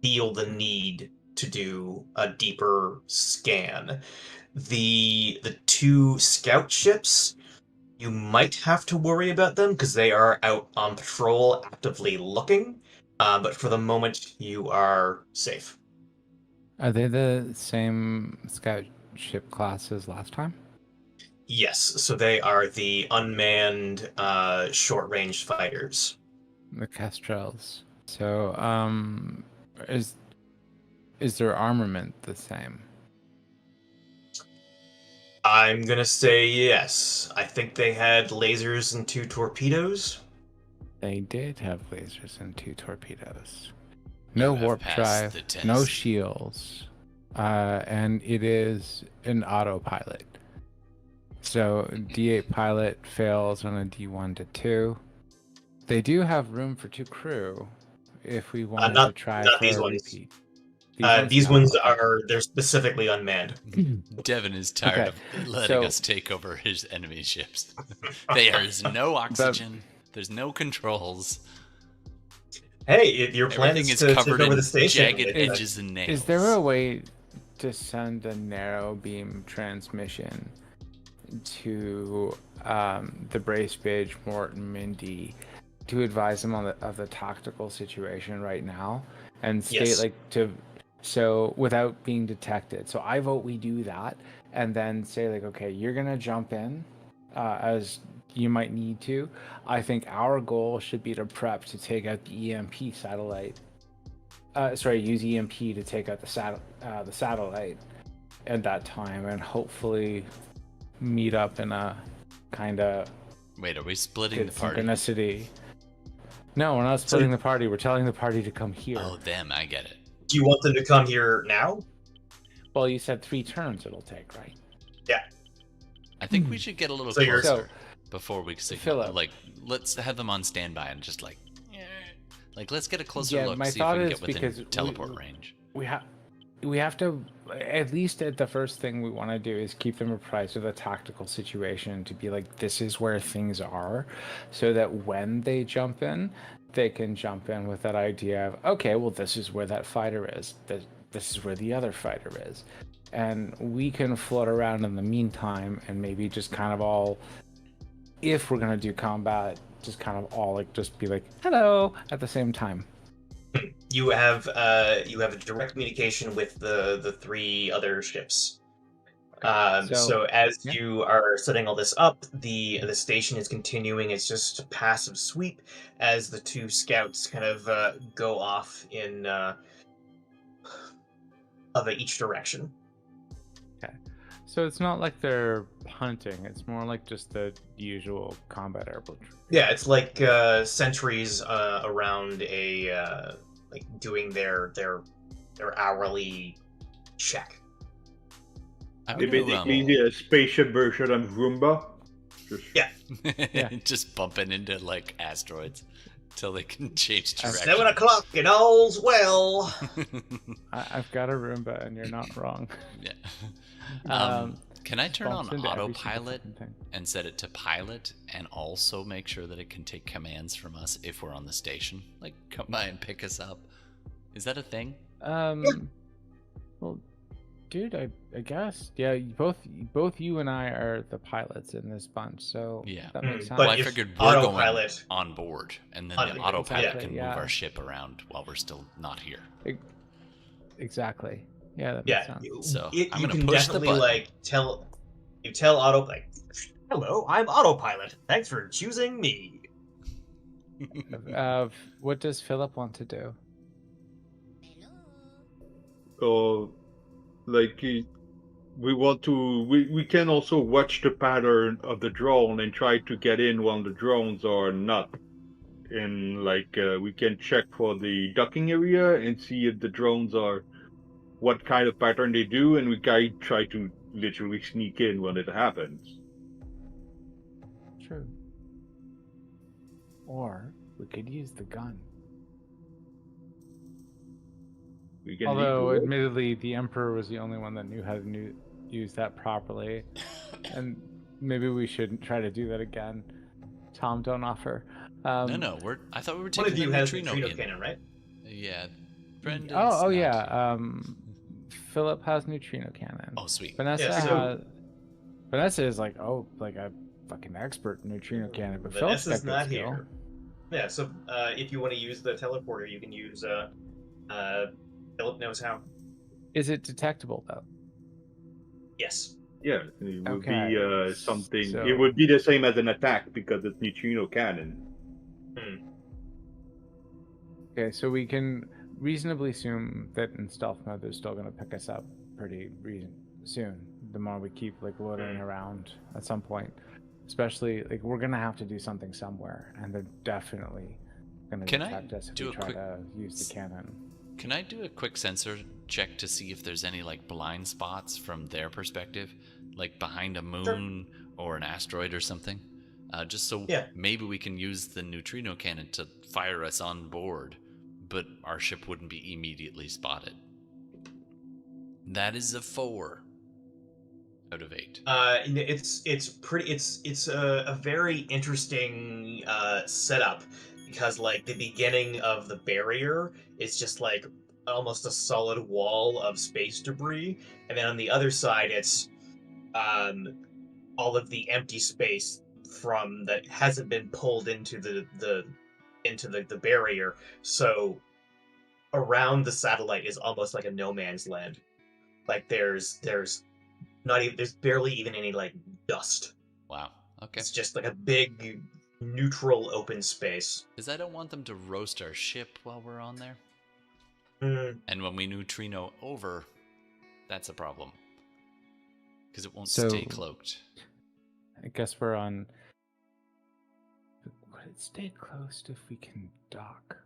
Speaker 3: feel the need to do a deeper scan. The two scout ships, you might have to worry about them because they are out on patrol actively looking, but for the moment you are safe.
Speaker 2: Are they the same scout ship class as last time?
Speaker 3: Yes, so they are the unmanned short-range fighters.
Speaker 2: The Kestrels. So, is their armament the same?
Speaker 3: I'm gonna say yes. I think they had lasers and 2 torpedoes.
Speaker 2: They did have lasers and 2 torpedoes. No
Speaker 1: You have
Speaker 2: warp
Speaker 1: passed
Speaker 2: drive,
Speaker 1: the test.
Speaker 2: no shields, and it is an autopilot. So D8 pilot fails on a D1 to 2. They do have room for 2 crew if we wanted to try
Speaker 3: not
Speaker 2: for
Speaker 3: these
Speaker 2: a
Speaker 3: ones.
Speaker 2: repeat.
Speaker 3: These ones they're specifically unmanned.
Speaker 1: Devin is tired of letting us take over his enemy ships. There's no oxygen. There's no controls.
Speaker 3: Hey, if your plan
Speaker 1: Everything
Speaker 3: is
Speaker 1: is
Speaker 3: to
Speaker 1: covered
Speaker 3: take over
Speaker 1: in
Speaker 3: the station,
Speaker 1: jagged edges and nails.
Speaker 2: Is there a way to send a narrow beam transmission to the Bracebridge, Morton, Mindy, to advise them of the tactical situation right now, and state so without being detected? So I vote we do that, and then say like, okay, you're gonna jump in as you might need to. I think our goal should be to prep to take out the EMP satellite. Use EMP to take out the satellite at that time, and hopefully meet up in a kind of.
Speaker 1: Wait, are we splitting the party?
Speaker 2: Synchronicity. No, we're not splitting the party. We're telling the party to come here.
Speaker 1: Oh, damn, I get it.
Speaker 3: Do you want them to come here now?
Speaker 2: Well, you said 3 turns it'll take, right?
Speaker 3: Yeah.
Speaker 1: I think we should get a little
Speaker 3: So you're-
Speaker 1: closer before we signal.
Speaker 2: Philip.
Speaker 1: Like, let's have them on standby and just like let's get a closer
Speaker 2: Yeah,
Speaker 1: look,
Speaker 2: my
Speaker 1: see if we
Speaker 2: thought
Speaker 1: can
Speaker 2: is
Speaker 1: get within
Speaker 2: because
Speaker 1: teleport range.
Speaker 2: We have to, at least at the first thing we want to do is keep them apprised of the tactical situation, to be like, this is where things are, so that when they jump in, they can jump in with that idea of, okay, well, this is where that fighter is. This is where the other fighter is. And we can float around in the meantime and maybe just kind of all, if we're going to do combat, just kind of all like just be like, hello, at the same time.
Speaker 3: You have a direct communication with the 3 other ships. So as
Speaker 2: yeah.
Speaker 3: you are setting all this up, the station is continuing its just passive sweep as the two scouts kind of go off in of each direction.
Speaker 2: Okay. So it's not like they're hunting. It's more like just the usual combat airborne.
Speaker 3: Yeah, it's like sentries around a like doing their hourly check.
Speaker 4: They basically did a spaceship version of Roomba.
Speaker 3: Yeah.
Speaker 1: Just bumping into like asteroids till they can change direction.
Speaker 3: 7 o'clock and all's well.
Speaker 2: I've got a Roomba, and you're not wrong.
Speaker 1: Yeah. Can I turn on
Speaker 2: bumps into every single
Speaker 1: autopilot
Speaker 2: fucking thing.
Speaker 1: and set it to pilot, and also make sure that it can take commands from us if we're on the station? Like, come by and pick us up. Is that a thing?
Speaker 2: Well, dude, I guess both you and I are the pilots in this bunch, so
Speaker 1: Yeah.
Speaker 2: that makes sense.
Speaker 3: But
Speaker 1: Well, I
Speaker 3: if
Speaker 1: figured we're going
Speaker 3: autopilot-
Speaker 1: on board, and then
Speaker 3: On-
Speaker 1: the autopilot
Speaker 2: exactly,
Speaker 1: can
Speaker 2: yeah.
Speaker 1: move our ship around while we're still not here.
Speaker 2: Exactly. Yeah, that makes
Speaker 3: Yeah,
Speaker 2: sense.
Speaker 1: So, I'm
Speaker 3: you
Speaker 1: gonna
Speaker 3: can
Speaker 1: push the
Speaker 3: definitely
Speaker 1: button.
Speaker 3: like tell auto like, "Hello, I'm autopilot. Thanks for choosing me."
Speaker 2: What does Philip want to do?
Speaker 4: Like we want to. We can also watch the pattern of the drone and try to get in when the drones are not. And like we can check for the docking area and see if the drones are what kind of pattern they do, and we can try to literally sneak in when it happens.
Speaker 2: True. Or we could use the gun.
Speaker 4: We can
Speaker 2: Although,
Speaker 4: leave the
Speaker 2: admittedly, the Emperor was the only one that knew how to use that properly. And maybe we shouldn't try to do that again. Tom, don't offer.
Speaker 1: No, I thought we were
Speaker 3: One
Speaker 1: taking
Speaker 3: of you
Speaker 1: the
Speaker 3: has the
Speaker 1: neutrino
Speaker 3: neutrino cannon, right?
Speaker 1: Yeah. Brendan's
Speaker 2: Oh,
Speaker 1: not
Speaker 2: yeah.
Speaker 1: here.
Speaker 2: Philip has neutrino cannon.
Speaker 1: Oh, sweet.
Speaker 2: Vanessa
Speaker 3: Yeah, so-
Speaker 2: has. Vanessa is like a fucking expert in neutrino cannon, but Philip's got
Speaker 3: Vanessa's
Speaker 2: good
Speaker 3: not
Speaker 2: skill.
Speaker 3: here. Yeah, so if you want to use the teleporter, you can use Philip knows how.
Speaker 2: Is it detectable though?
Speaker 3: Yes.
Speaker 4: Yeah, it would
Speaker 2: Okay,
Speaker 4: be something.
Speaker 2: so-
Speaker 4: It would be the same as an attack because it's neutrino cannon.
Speaker 2: Okay, so we can reasonably assume that in stealth mode they're still going to pick us up pretty soon. The more we keep like loitering around at some point, especially like we're going to have to do something somewhere, and they're definitely going to
Speaker 1: Can I
Speaker 2: detect us if
Speaker 1: do
Speaker 2: we
Speaker 1: a
Speaker 2: try
Speaker 1: quick-
Speaker 2: to use the cannon.
Speaker 1: Can I do a quick sensor check to see if there's any like blind spots from their perspective, like behind a moon or an asteroid or something? Just so maybe we can use the neutrino cannon to fire us on board, but our ship wouldn't be immediately spotted. That is a 4 out of 8.
Speaker 3: It's a very interesting setup because like the beginning of the barrier is just like almost a solid wall of space debris, and then on the other side it's all of the empty space from that hasn't been pulled into the barrier. So around the satellite is almost like a no man's land. Like there's barely even any like dust.
Speaker 1: Wow. Okay.
Speaker 3: It's just like a big neutral open space.
Speaker 1: Because I don't want them to roast our ship while we're on there.
Speaker 3: Mm.
Speaker 1: And when we neutrino over, that's a problem. Because it won't
Speaker 2: So-
Speaker 1: stay cloaked.
Speaker 2: I guess we're on. Would it stay closed if we can dock?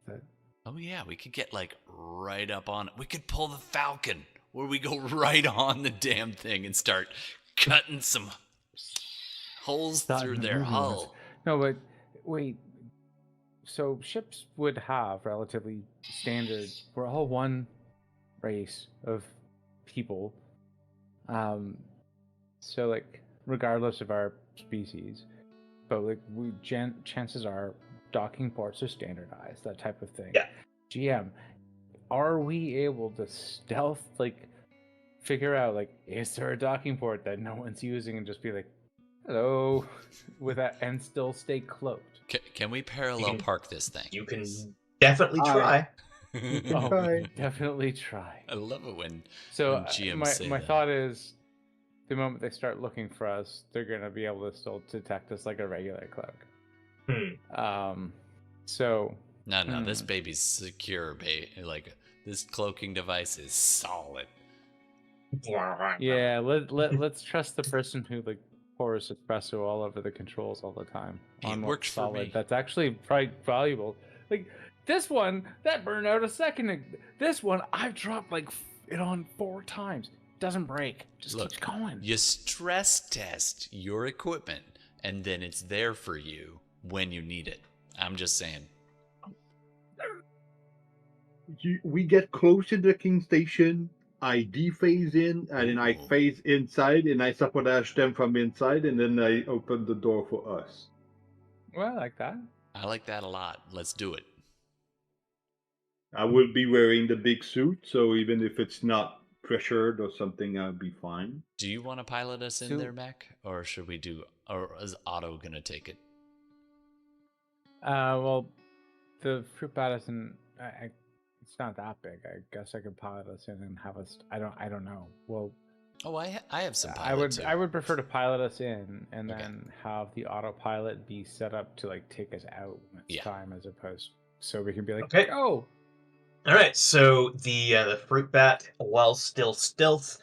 Speaker 2: That
Speaker 1: Oh yeah, we could get like right up on it. We could pull the Falcon, where we go right on the damn thing and start cutting some holes
Speaker 2: Not
Speaker 1: through
Speaker 2: in the
Speaker 1: their
Speaker 2: movie
Speaker 1: hull.
Speaker 2: No, but wait. So ships would have relatively standard. We're all one race of people. So like, regardless of our species, but like chances are docking ports are standardized, that type of thing.
Speaker 3: Yeah.
Speaker 2: GM, are we able to stealth figure out is there a docking port that no one's using and just be like, hello, with that and still stay cloaked?
Speaker 1: Can we parallel
Speaker 3: can-
Speaker 1: park this thing?
Speaker 3: You can definitely try.
Speaker 2: Oh, definitely try.
Speaker 1: I love it when
Speaker 2: So
Speaker 1: GMs
Speaker 2: my
Speaker 1: say
Speaker 2: my
Speaker 1: that.
Speaker 2: thought is the moment they start looking for us, they're gonna be able to still detect us like a regular cloak. So
Speaker 1: No, this baby's secure, like this cloaking device is solid.
Speaker 2: yeah, let's trust the person who like pours espresso all over the controls all the time on what's
Speaker 1: works for me.
Speaker 2: solid. That's actually quite valuable. Like this one that burned out a second. This one I've dropped like it on 4 times. Doesn't break. Just keeps going.
Speaker 1: You stress test your equipment, and then it's there for you when you need it. I'm just saying.
Speaker 4: We get close to the king station. I dephase in, and then I phase inside, and I sabotage them from inside, and then I open the door for us.
Speaker 2: Well, I like that.
Speaker 1: I like that a lot. Let's do it.
Speaker 4: I will be wearing the big suit, so even if it's not pressured or something, I'll be fine.
Speaker 1: Do you want to pilot us in there, Mac? Or should we do, or is Otto going to take it?
Speaker 2: Well, the fruit bat isn't. It's not that big. I guess I could pilot us in and have us. I don't know. Well,
Speaker 1: I have some pilot
Speaker 2: I would prefer to pilot us in and then have the autopilot be set up to like take us out when it's time, as opposed so we can be like,
Speaker 3: okay,
Speaker 2: oh.
Speaker 3: All right. So the fruit bat, while still stealth,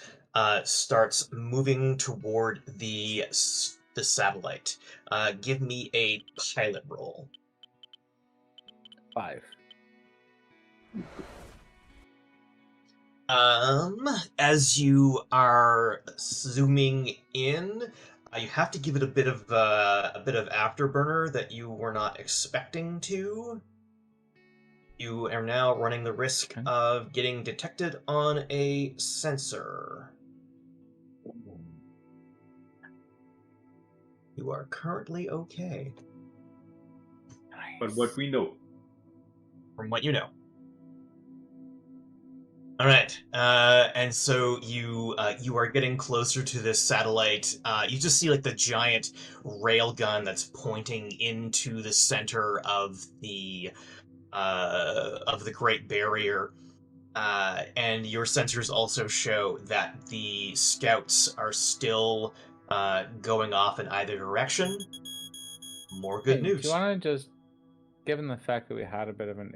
Speaker 3: starts moving toward the satellite. Give me a pilot roll.
Speaker 2: 5.
Speaker 3: As you are zooming in, you have to give it a bit of afterburner that you were not expecting to. You are now running the risk of getting detected on a sensor. You are currently okay.
Speaker 2: Nice.
Speaker 4: But what we know.
Speaker 3: From what you know. All right, and so you are getting closer to this satellite. You just see like the giant railgun that's pointing into the center of the Great Barrier, and your sensors also show that the scouts are still going off in either direction. More good news.
Speaker 2: Do you want to just, given the fact that we had a bit of an,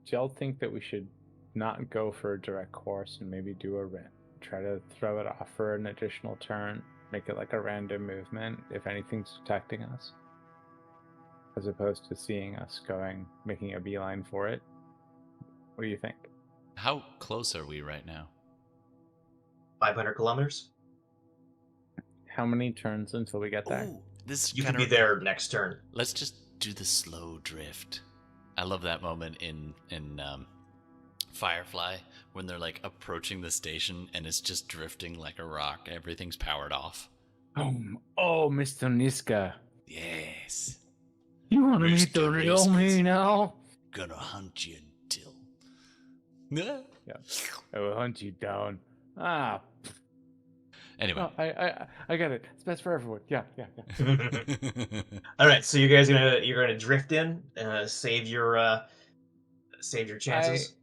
Speaker 2: do y'all think that we should not go for a direct course and maybe do try to throw it off for an additional turn, make it like a random movement if anything's detecting us, as opposed to seeing us making a beeline for it? What do you think?
Speaker 1: How close are we right now?
Speaker 3: 500 kilometers.
Speaker 2: How many turns until we get there?
Speaker 1: Ooh,
Speaker 3: You could be there next turn.
Speaker 1: Let's just do the slow drift. I love that moment in Firefly when they're like approaching the station and it's just drifting like a rock. Everything's powered off.
Speaker 2: Oh, Mr. Niska.
Speaker 1: Yes.
Speaker 2: You want to meet the real me now?
Speaker 1: Gonna hunt you until.
Speaker 2: Yeah. I will hunt you down. Ah.
Speaker 1: Anyway.
Speaker 2: Oh, I get it. It's best for everyone. Yeah.
Speaker 3: All right, so you guys you're gonna drift in, save your chances.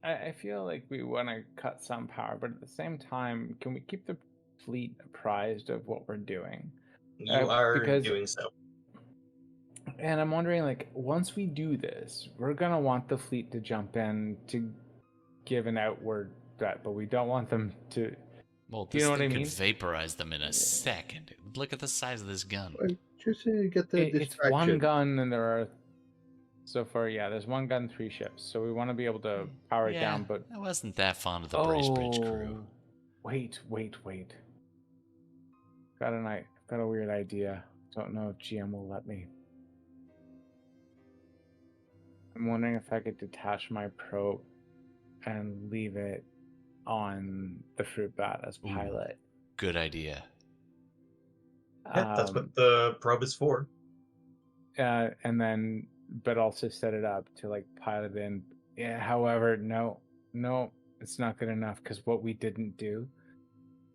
Speaker 2: I feel like we want to cut some power, but at the same time, can we keep the fleet apprised of what we're doing?
Speaker 3: You are doing so.
Speaker 2: And I'm wondering, like, once we do this, we're gonna want the fleet to jump in to give an outward threat, but we don't want them to.
Speaker 1: Well, this
Speaker 2: you know what I
Speaker 1: thing
Speaker 2: mean?
Speaker 1: could vaporize them in a second. Look at the size of this gun.
Speaker 4: Just get the distraction.
Speaker 2: It's one gun, and there are. So far, there's one gun, 3 ships. So we want to be able to power it down, but
Speaker 1: I wasn't that fond of the Bracebridge crew.
Speaker 2: Wait. Got a weird idea. Don't know if GM will let me. I'm wondering if I could detach my probe and leave it on the fruit bat as pilot.
Speaker 1: Good idea.
Speaker 3: Yeah, that's what the probe is for.
Speaker 2: And then, but also set it up to like pilot in. Yeah. However, no, it's not good enough because what we didn't do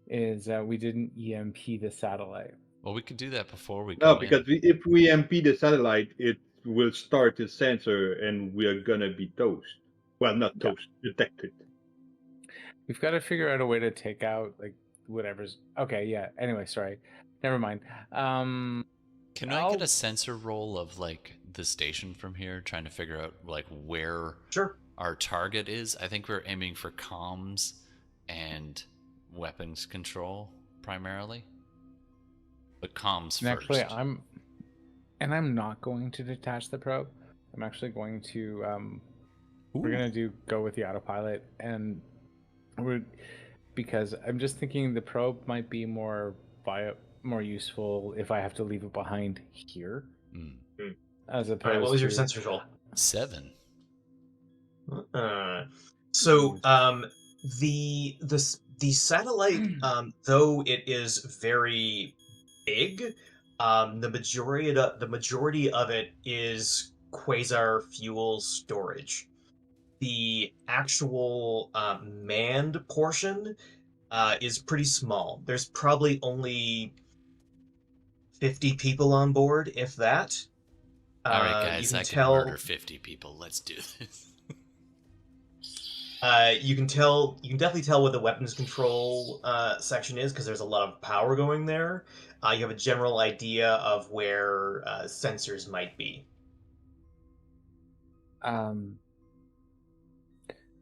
Speaker 2: is we didn't EMP the satellite.
Speaker 1: Well, we could do that before we
Speaker 4: No,
Speaker 1: go
Speaker 4: because if we EMP the satellite, it will start the sensor and we are gonna be toast. Well, not toast, detected.
Speaker 2: We've got to figure out a way to take out like whatever's okay. Yeah. Anyway, sorry. Never mind.
Speaker 1: Can I get a sensor roll of like the station from here, trying to figure out like where
Speaker 3: Sure.
Speaker 1: our target is? I think we're aiming for comms and weapons control primarily. But comms
Speaker 2: And
Speaker 1: first.
Speaker 2: actually, I'm not going to detach the probe. I'm actually going to we're gonna go with the autopilot, and because I'm just thinking the probe might be more useful if I have to leave it behind here, as opposed.
Speaker 3: All right, what was your
Speaker 2: to...
Speaker 3: sensors roll?
Speaker 1: 7.
Speaker 3: So the satellite, though it is very big, the majority of it is quasar fuel storage. The actual manned portion is pretty small. There's probably only 50 people on board, if that.
Speaker 1: All right, guys, I can murder 50 people. Let's do this.
Speaker 3: You can definitely tell what the weapons control section is, because there's a lot of power going there. You have a general idea of where sensors might be.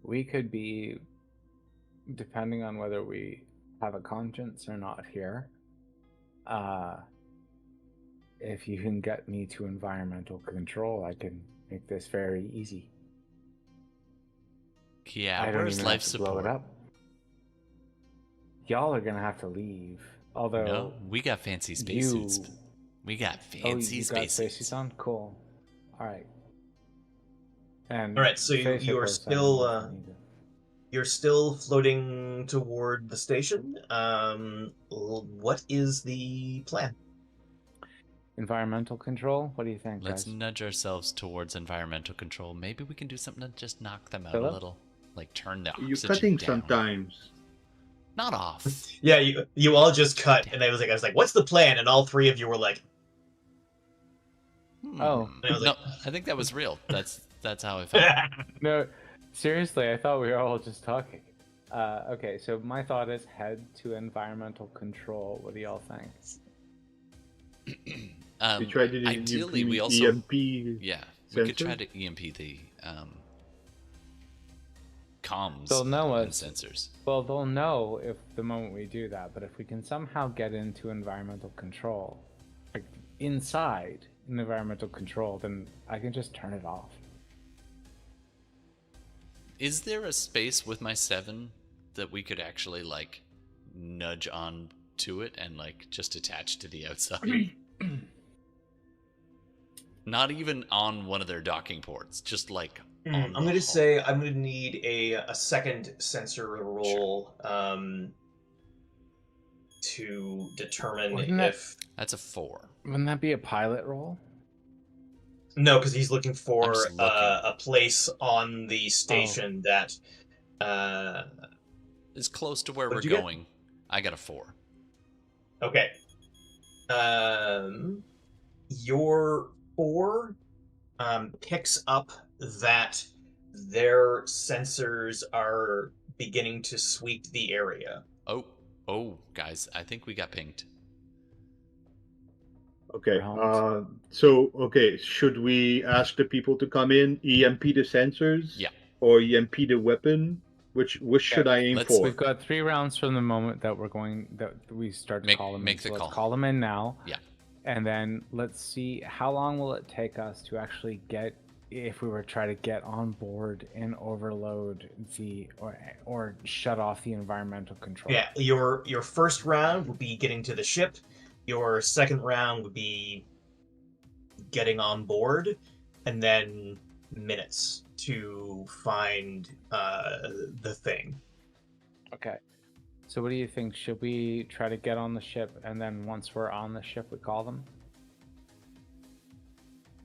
Speaker 2: We could be, depending on whether we have a conscience or not here, if you can get me to environmental control, I can make this very easy.
Speaker 1: Yeah,
Speaker 2: I don't
Speaker 1: where's
Speaker 2: even
Speaker 1: life
Speaker 2: have to blow
Speaker 1: support?
Speaker 2: it up. Y'all are gonna have to leave. Although
Speaker 1: No, we got fancy spacesuits. We got fancy
Speaker 2: you got
Speaker 1: spacesuits.
Speaker 2: spacesuits on? Cool. All right. And
Speaker 3: All right, so you are still you're still floating toward the station. What is the plan?
Speaker 2: Environmental control? What do you think,
Speaker 1: Let's
Speaker 2: guys?
Speaker 1: nudge ourselves towards environmental control. Maybe we can do something to just knock them out
Speaker 2: Philip?
Speaker 1: a little. Like turn the
Speaker 4: You're
Speaker 1: oxygen
Speaker 4: cutting
Speaker 1: down.
Speaker 4: sometimes.
Speaker 1: Not off.
Speaker 3: Yeah, you all just cut, and I was like, what's the plan? And all three of you were like,
Speaker 2: Oh.
Speaker 3: and I was
Speaker 1: No,
Speaker 3: like,
Speaker 1: I think that was real. That's how I felt.
Speaker 2: No, seriously, I thought we were all just talking. Okay, so my thought is head to environmental control. What do y'all think?
Speaker 4: You try to
Speaker 1: ideally, we also
Speaker 4: EMP.
Speaker 1: yeah, we could try
Speaker 4: sensor?
Speaker 1: to EMP the comms
Speaker 2: They'll know
Speaker 1: and
Speaker 2: us.
Speaker 1: sensors.
Speaker 2: Well, they'll know if the moment we do that, but if we can somehow get into environmental control, like inside in environmental control, then I can just turn it off.
Speaker 1: Is there a space with my 7 that we could actually like nudge on to it and like just attach to the outside? Not even on one of their docking ports, just like on
Speaker 3: I'm
Speaker 1: the
Speaker 3: going to
Speaker 1: hull.
Speaker 3: say I'm going to need a second sensor roll to determine
Speaker 2: Wouldn't that-
Speaker 3: if...
Speaker 1: That's a 4.
Speaker 2: Wouldn't that be a pilot roll?
Speaker 3: No, because he's looking for
Speaker 1: I'm just looking.
Speaker 3: a place on the station that...
Speaker 1: It's close to where
Speaker 3: What
Speaker 1: we're
Speaker 3: did you get?
Speaker 1: going. I got a 4.
Speaker 3: Okay. Your 4 picks up that their sensors are beginning to sweep the area.
Speaker 1: Oh, guys, I think we got pinged.
Speaker 4: Okay.
Speaker 2: Rounds.
Speaker 4: Okay. Should we ask the people to come in, EMP the sensors?
Speaker 1: Yeah.
Speaker 4: Or EMP the weapon? Which should I aim for?
Speaker 2: We've got 3 rounds from the moment that we start to call them
Speaker 1: Make
Speaker 2: in.
Speaker 1: the
Speaker 2: So
Speaker 1: call.
Speaker 2: let's call them in now.
Speaker 1: Yeah.
Speaker 2: And then let's see how long will it take us to actually get, if we were to try to get on board and overload the or shut off the environmental control.
Speaker 3: Yeah, your first round would be getting to the ship. Your second round would be getting on board, and then minutes to find the thing.
Speaker 2: Okay. So what do you think? Should we try to get on the ship, and then once we're on the ship, we call them?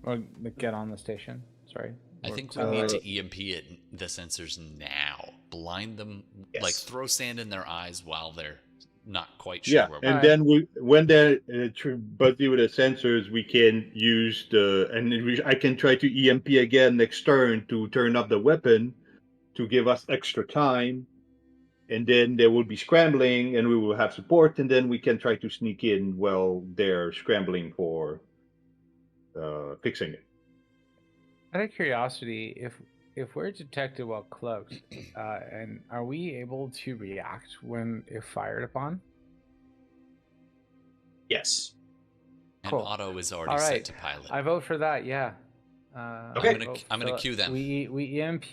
Speaker 2: Or get on the station? Sorry.
Speaker 1: I think we need to EMP it, the sensors now. Blind them,
Speaker 3: Yes.
Speaker 1: like throw sand in their eyes while they're not quite sure where we're
Speaker 4: and then when they're busy with the sensors, we can use I can try to EMP again next turn to turn up the weapon to give us extra time. and then there will be scrambling, and we will have support, and then we can try to sneak in while they're scrambling for fixing it.
Speaker 2: Out of curiosity, if we're detected while cloaked, and are we able to react if fired upon?
Speaker 3: Yes.
Speaker 1: And
Speaker 2: Cool.
Speaker 1: auto is already
Speaker 2: All
Speaker 1: set
Speaker 2: right.
Speaker 1: to pilot.
Speaker 2: I vote for that. Yeah.
Speaker 3: Okay.
Speaker 1: I'm gonna queue them.
Speaker 2: We EMP,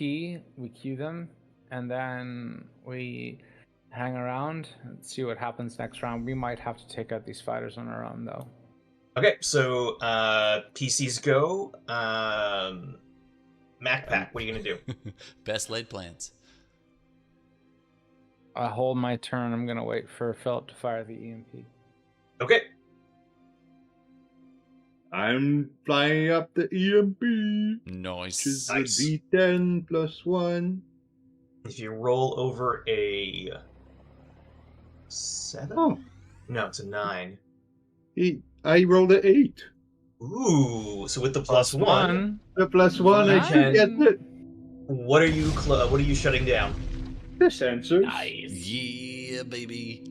Speaker 2: we queue them, and then we hang around and see what happens next round. We might have to take out these fighters on our own, though.
Speaker 3: Okay, so PCs go. MacPack, what are you gonna do?
Speaker 1: Best laid plans.
Speaker 2: I hold my turn. I'm gonna wait for Philip to fire the EMP.
Speaker 3: Okay.
Speaker 4: I'm flying up the EMP, which is
Speaker 1: Nice.
Speaker 4: a D10 plus 1.
Speaker 3: If you roll over a 7?
Speaker 4: Oh,
Speaker 3: No, it's a 9.
Speaker 4: I rolled an 8.
Speaker 3: Ooh, so with the plus one,
Speaker 4: The plus 1, I should get it.
Speaker 3: what are you shutting down?
Speaker 4: The sensors.
Speaker 1: Yeah, baby.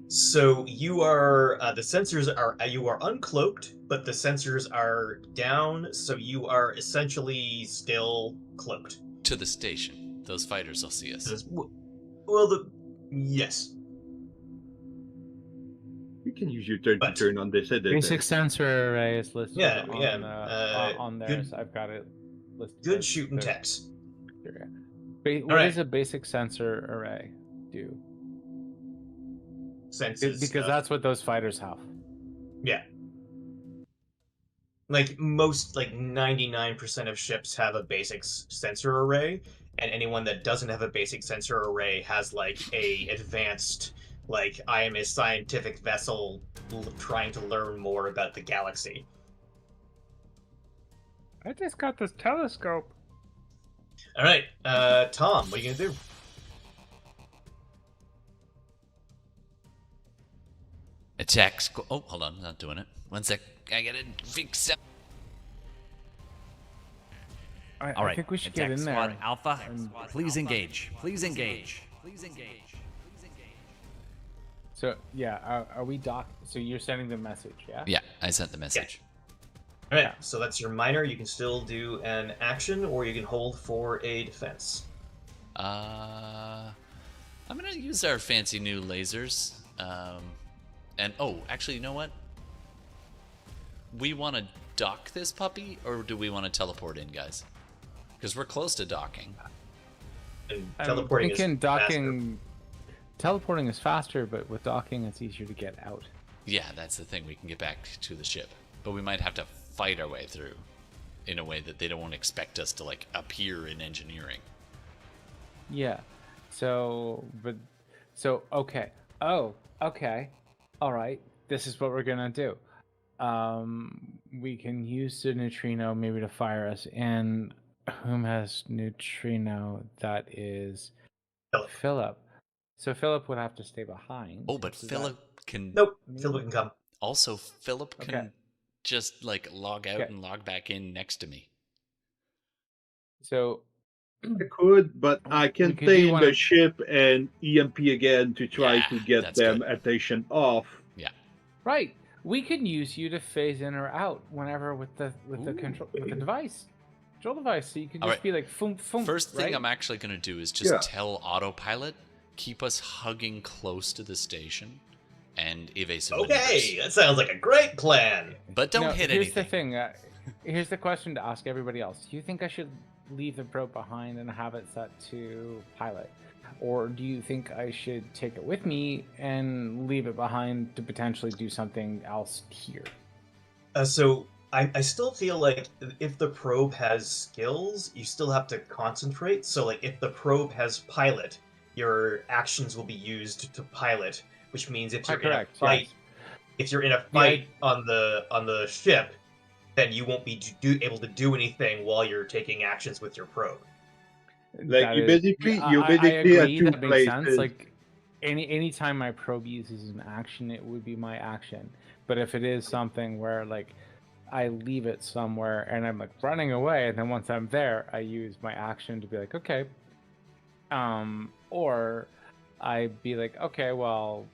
Speaker 3: So you are the sensors are you are uncloaked, but the sensors are down, so you are essentially still cloaked.
Speaker 1: To the station. Those fighters will see us.
Speaker 3: Well, yes.
Speaker 4: You can use your turn
Speaker 3: But-
Speaker 4: to turn on this.
Speaker 2: Basic sensor array is listed
Speaker 3: Good-
Speaker 2: on there, so I've got it listed.
Speaker 3: Good
Speaker 2: as
Speaker 3: shooting
Speaker 2: the
Speaker 3: text.
Speaker 2: criteria. What
Speaker 3: Alright.
Speaker 2: does a basic sensor array do?
Speaker 3: Senses
Speaker 2: Because
Speaker 3: stuff.
Speaker 2: that's what those fighters have.
Speaker 3: Yeah. Like most, like 99% of ships have a basic sensor array, and anyone that doesn't have a basic sensor array has like a advanced, like I am a scientific vessel trying to learn more about the galaxy.
Speaker 2: I just got this telescope.
Speaker 3: All right, Tom, what are you gonna do?
Speaker 1: Attack. Oh, hold on. Not doing it. One sec. I gotta fix it.
Speaker 2: I
Speaker 5: All right,
Speaker 2: think we should
Speaker 5: attack
Speaker 2: get in
Speaker 5: squad
Speaker 2: there.
Speaker 5: Alpha.
Speaker 2: and-
Speaker 5: Please engage. Please engage.
Speaker 2: So yeah, are we dock? So you're sending the message, yeah?
Speaker 1: Yeah, I sent the message.
Speaker 3: All right, so that's your minor. You can still do an action, or you can hold for a defense.
Speaker 1: I'm gonna use our fancy new lasers. And oh, actually, you know what? We want to dock this puppy, or do we want to teleport in, guys? Because we're close to docking.
Speaker 3: And
Speaker 2: I'm
Speaker 3: teleporting
Speaker 2: thinking
Speaker 3: is
Speaker 2: docking. Teleporting is faster, but with docking, it's easier to get out.
Speaker 1: Yeah, that's the thing. We can get back to the ship, but we might have to fight our way through in a way that they don't want to expect us to like appear in engineering.
Speaker 2: Yeah. So okay. Oh, okay. All right. This is what we're gonna do. We can use the neutrino maybe to fire us. And whom has neutrino? That is
Speaker 3: Philip.
Speaker 2: Philip. So Philip would have to stay behind.
Speaker 1: Oh, but
Speaker 2: Is that-
Speaker 1: Philip can.
Speaker 3: Nope, Philip can come.
Speaker 1: Also, Philip can
Speaker 2: Okay.
Speaker 1: just like log out
Speaker 2: Okay.
Speaker 1: and log back in next to me.
Speaker 2: So
Speaker 4: I could, but I can
Speaker 2: We could
Speaker 4: stay
Speaker 2: do
Speaker 4: in
Speaker 2: one
Speaker 4: the
Speaker 2: of-
Speaker 4: ship and EMP again to try
Speaker 1: Yeah,
Speaker 4: to get
Speaker 1: that's
Speaker 4: them
Speaker 1: good.
Speaker 4: attention off.
Speaker 1: Yeah.
Speaker 2: right, we can use you to phase in or out whenever with the device, control device. So you can
Speaker 1: All
Speaker 2: just
Speaker 1: right.
Speaker 2: be like, foom, foom.
Speaker 1: First thing
Speaker 2: right?
Speaker 1: I'm actually going to do is just
Speaker 4: Yeah.
Speaker 1: tell autopilot, keep us hugging close to the station and evasive
Speaker 3: Okay,
Speaker 1: maneuvers.
Speaker 3: that sounds like a great plan.
Speaker 1: But don't
Speaker 2: No,
Speaker 1: hit
Speaker 2: here's
Speaker 1: anything.
Speaker 2: the thing. Here's the question to ask everybody else. Do you think I should leave the probe behind and have it set to pilot? Or do you think I should take it with me and leave it behind to potentially do something else here?
Speaker 3: So I still feel like if the probe has skills, you still have to concentrate. So like if the probe has pilot, your actions will be used to pilot, which means if you're
Speaker 2: Correct,
Speaker 3: in a fight,
Speaker 2: yes.
Speaker 3: if you're in a fight on the ship, then you won't be able to do anything while you're taking actions with your probe.
Speaker 4: Like
Speaker 2: That
Speaker 4: you
Speaker 2: is-
Speaker 4: basically,
Speaker 2: I-
Speaker 4: you
Speaker 2: I
Speaker 4: basically have
Speaker 2: agree,
Speaker 4: two
Speaker 2: that makes sense.
Speaker 4: places.
Speaker 2: Like anytime my probe uses an action, it would be my action. But if it is something where like I leave it somewhere and I'm like running away, and then once I'm there, I use my action to be like, okay, or I'd be like, okay, well,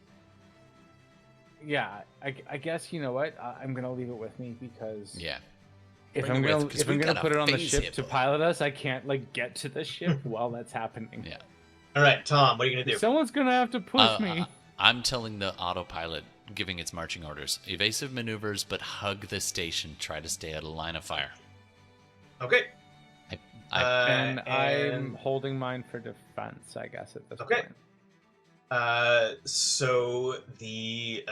Speaker 2: yeah, I guess you know what? I'm gonna leave it with me because
Speaker 1: Yeah.
Speaker 2: if
Speaker 1: Bring
Speaker 2: I'm
Speaker 1: it
Speaker 2: gonna
Speaker 1: with, 'cause
Speaker 2: if I'm
Speaker 1: we've
Speaker 2: gonna
Speaker 1: got
Speaker 2: put
Speaker 1: a
Speaker 2: it on the
Speaker 1: phase
Speaker 2: ship
Speaker 1: hit,
Speaker 2: to
Speaker 1: boy.
Speaker 2: pilot us, I can't like get to the ship while that's happening.
Speaker 1: Yeah.
Speaker 3: All right, Tom, what are you gonna do?
Speaker 2: Someone's gonna have to push me.
Speaker 1: I'm telling the autopilot, giving its marching orders: evasive maneuvers, but hug the station. Try to stay out of line of fire.
Speaker 3: Okay.
Speaker 2: And I'm holding mine for defense, I guess, at this
Speaker 3: Okay.
Speaker 2: point.
Speaker 3: So the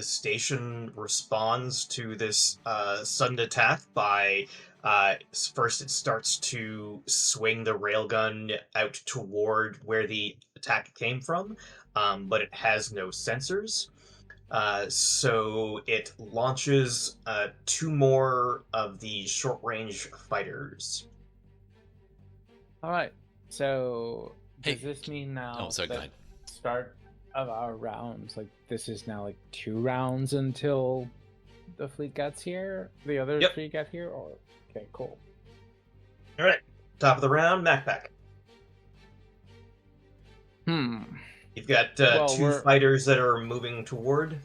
Speaker 3: station responds to this sudden attack by first it starts to swing the railgun out toward where the attack came from, but it has no sensors. So it launches 2 more of the short-range fighters.
Speaker 2: All right. So
Speaker 1: Hey.
Speaker 2: does this mean now
Speaker 1: Oh, sorry, go
Speaker 2: that
Speaker 1: ahead.
Speaker 2: start of our rounds, like this is now like 2 rounds until the fleet gets here, the other
Speaker 3: Yep.
Speaker 2: 3 get here, or okay, cool.
Speaker 3: All right, top of the round, MacPack. You've got
Speaker 2: Well,
Speaker 3: 2 fighters that are moving toward.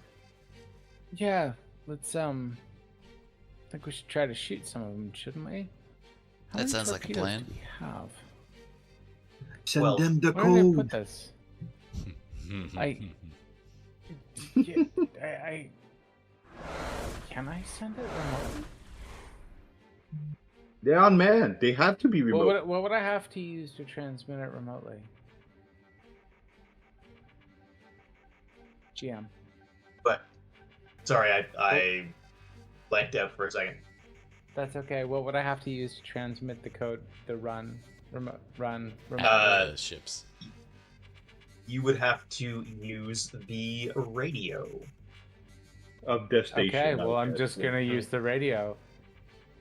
Speaker 2: Yeah, let's I think we should try to shoot some of them, shouldn't we? How
Speaker 1: That
Speaker 2: many
Speaker 1: sounds like a
Speaker 2: torpedoes
Speaker 1: plan.
Speaker 2: do we have?
Speaker 6: Send
Speaker 3: Well,
Speaker 6: them the
Speaker 2: Where did I put
Speaker 6: code.
Speaker 2: this?
Speaker 1: Mm-hmm.
Speaker 2: I can I send it remotely?
Speaker 4: They're unmanned. They have to be remote.
Speaker 2: What would I have to use to transmit it remotely? GM.
Speaker 3: But sorry, I blanked out for a second.
Speaker 2: That's okay. What would I have to use to transmit the code, the run, remote?
Speaker 1: Ships.
Speaker 3: You would have to use the radio.
Speaker 4: Of the station.
Speaker 2: Okay, well, I'm
Speaker 4: guess.
Speaker 2: just gonna use the radio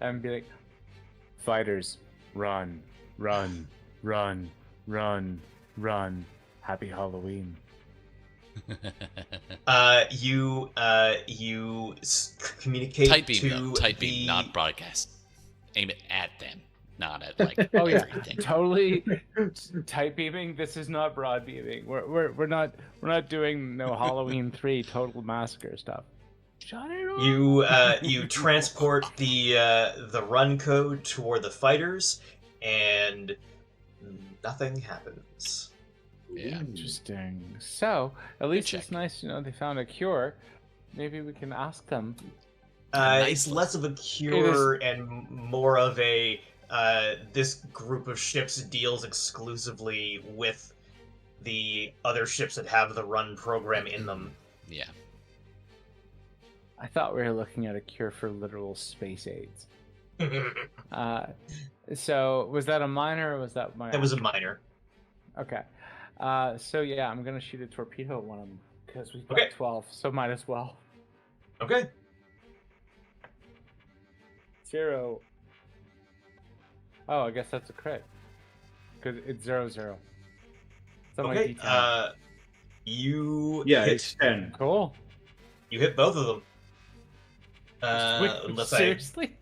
Speaker 2: and be like, fighters, run, run, run, run, run. Happy Halloween.
Speaker 3: You communicate
Speaker 1: Tight beam,
Speaker 3: to
Speaker 1: though. Tight
Speaker 3: the...
Speaker 1: beam, not broadcast. Aim it at them, not at like
Speaker 2: Oh yeah,
Speaker 1: everything.
Speaker 2: totally tight beaming. This is not broad beaming. We're not doing no Halloween 3 total massacre stuff. Shut it off.
Speaker 3: You transport the run code toward the fighters, and nothing happens.
Speaker 1: Yeah.
Speaker 2: Interesting. So at least
Speaker 1: check.
Speaker 2: it's nice to know they found a cure. Maybe we can ask them.
Speaker 3: It's less of a cure and more of a this group of ships deals exclusively with the other ships that have the run program in them.
Speaker 1: Yeah.
Speaker 2: I thought we were looking at a cure for literal space AIDS. So was that a minor or was that my?
Speaker 3: That was a minor.
Speaker 2: Okay. So yeah, I'm gonna shoot a torpedo at one of them because we've got
Speaker 3: Okay.
Speaker 2: 12, so might as well.
Speaker 3: Okay.
Speaker 2: 0. Oh, I guess that's a crit. Because it's 0-0. It's on my
Speaker 3: Okay.
Speaker 2: D10.
Speaker 3: You
Speaker 4: Yeah,
Speaker 3: hit,
Speaker 4: it's 10.
Speaker 2: Cool.
Speaker 3: you hit both of them.
Speaker 2: Wait,
Speaker 3: Unless I
Speaker 2: seriously?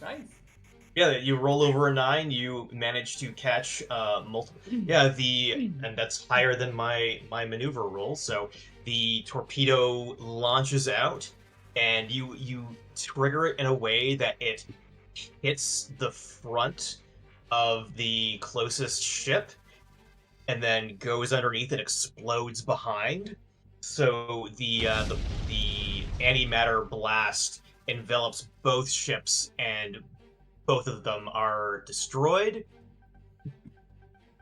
Speaker 2: Nice.
Speaker 3: Yeah, you roll over a 9. You manage to catch multiple. Yeah, and that's higher than my maneuver roll. So the torpedo launches out, and you trigger it in a way that it hits the front of the closest ship, and then goes underneath and explodes behind. So the antimatter blast envelops both ships, and both of them are destroyed.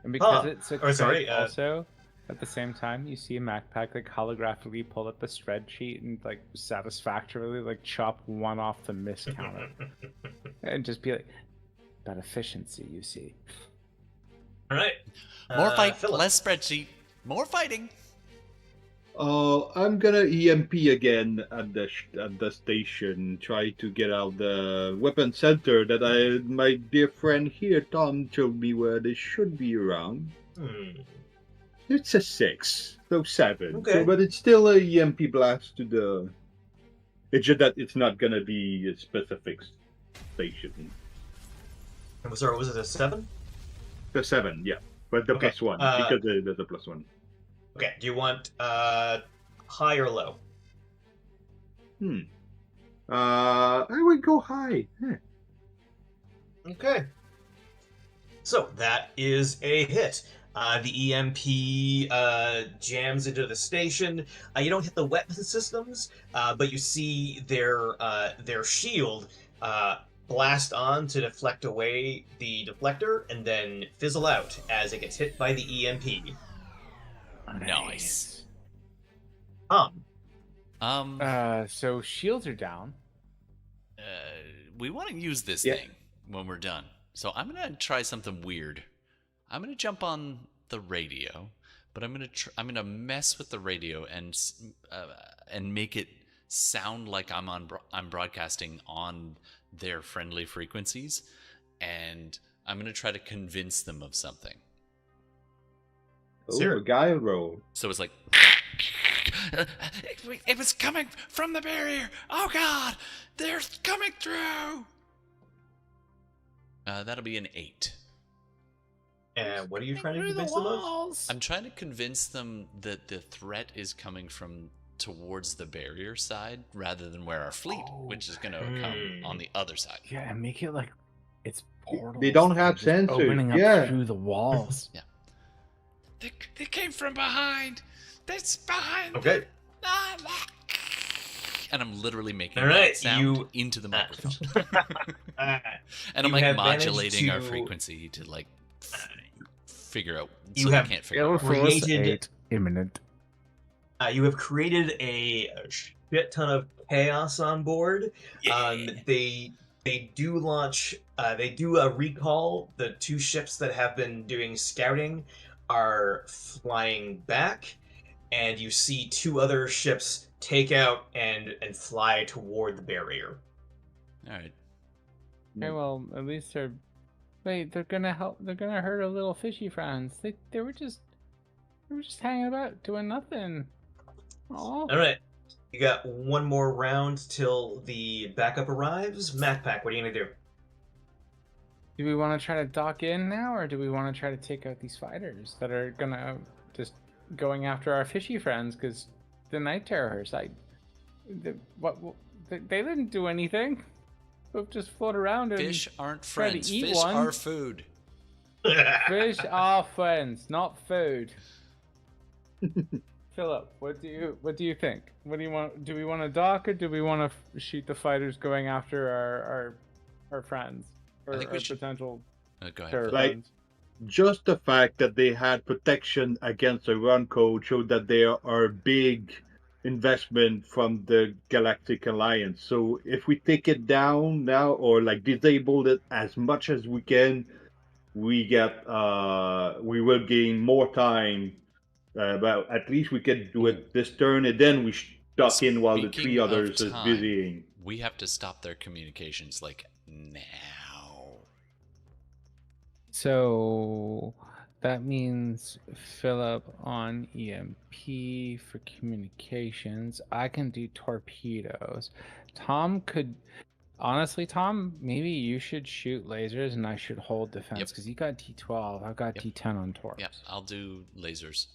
Speaker 2: And because
Speaker 3: Huh.
Speaker 2: it's a
Speaker 3: Or,
Speaker 2: crit
Speaker 3: sorry,
Speaker 2: also, at the same time, you see a MacPack like holographically pull up a spreadsheet and like satisfactorily like chop one off the miss counter. And just be like, that efficiency, you see.
Speaker 3: All right.
Speaker 1: More fight,
Speaker 3: Philip.
Speaker 1: less spreadsheet, more fighting.
Speaker 4: I'm gonna EMP again at the station. Try to get out the weapon center that my dear friend here, Tom, showed me where they should be around. It's a 6, so 7.
Speaker 3: Okay.
Speaker 4: So, but it's still a EMP blast to the. It's just that it's not gonna be a specific station.
Speaker 3: Sorry, was it a 7?
Speaker 4: The 7, yeah. But the
Speaker 3: Okay,
Speaker 4: +1, because there's a +1.
Speaker 3: Okay, do you want high or low?
Speaker 4: I would go high.
Speaker 3: Okay. So that is a hit. The EMP jams into the station. You don't hit the weapon systems, but you see their shield blast on to deflect away the deflector, and then fizzle out as it gets hit by the EMP.
Speaker 1: Nice.
Speaker 2: So shields are down.
Speaker 1: We want to use this
Speaker 4: Yeah.
Speaker 1: thing when we're done. So I'm gonna try something weird. I'm gonna jump on the radio, but I'm gonna mess with the radio and make it sound like I'm broadcasting on their friendly frequencies, and I'm gonna try to convince them of something.
Speaker 4: Oh, a guile roll.
Speaker 1: So it's like, it was coming from the barrier. Oh God, they're coming through. That'll be an 8.
Speaker 3: And what are you trying to convince them of?
Speaker 1: I'm trying to convince them that the threat is coming from towards the barrier side rather than where our fleet, which is going to come on the other side.
Speaker 2: Yeah, and make it like it's portals.
Speaker 4: They don't have
Speaker 2: They're just
Speaker 4: sensors,
Speaker 2: opening up
Speaker 4: yeah.
Speaker 2: through the walls.
Speaker 1: Yeah. They came from behind. That's behind.
Speaker 3: Okay.
Speaker 1: And I'm literally making
Speaker 3: All right,
Speaker 1: that sound into the microphone. And I'm
Speaker 3: You
Speaker 1: like
Speaker 3: have managed
Speaker 1: modulating our
Speaker 3: to-
Speaker 1: frequency to like figure out.
Speaker 3: You
Speaker 1: so they
Speaker 3: have
Speaker 1: can't figure out.
Speaker 3: created-
Speaker 2: Imminent.
Speaker 3: You have created a shit ton of chaos on board. They do launch. They do a recall. The 2 ships that have been doing scouting are flying back, and you see 2 other ships take out and fly toward the barrier.
Speaker 1: All right.
Speaker 2: Okay, well, at least they're. Wait, they're gonna help. They're gonna hurt our little fishy friends. They were just hanging about doing nothing. Aw.
Speaker 3: All right, you got one more round till the backup arrives. MacPack, what are you gonna do?
Speaker 2: Do we want to try to dock in now, or do we want to try to take out these fighters that are gonna just going after our fishy friends? Because the night terrors, they didn't do anything. They'll just float around and
Speaker 1: Fish aren't
Speaker 2: try to
Speaker 1: friends.
Speaker 2: eat
Speaker 1: Fish
Speaker 2: one.
Speaker 1: are food.
Speaker 2: Fish are friends, not food. Philip, what do you think? What do you want? Do we want to dock, or do we want to shoot the fighters going after our friends or
Speaker 1: I think we
Speaker 2: our
Speaker 1: should-
Speaker 2: potential
Speaker 1: Go ahead.
Speaker 2: terror
Speaker 1: Phil.
Speaker 4: Like-
Speaker 2: friends?
Speaker 4: Just the fact that they had protection against the run code showed that they are a big investment from the Galactic Alliance. So if we take it down now or like disable it as much as we can, we will gain more time. But at least we can do it this turn, and then we duck in while the 3
Speaker 1: Speaking of
Speaker 4: others is
Speaker 1: time,
Speaker 4: busying.
Speaker 1: We have to stop their communications like now.
Speaker 2: So that means Philip on EMP for communications. I can do torpedoes. Tom could. Honestly, Tom, maybe you should shoot lasers and I should hold defense
Speaker 1: Yep.
Speaker 2: because you got T12. I've got
Speaker 1: Yep.
Speaker 2: T10 on torps.
Speaker 1: Yeah, I'll do lasers.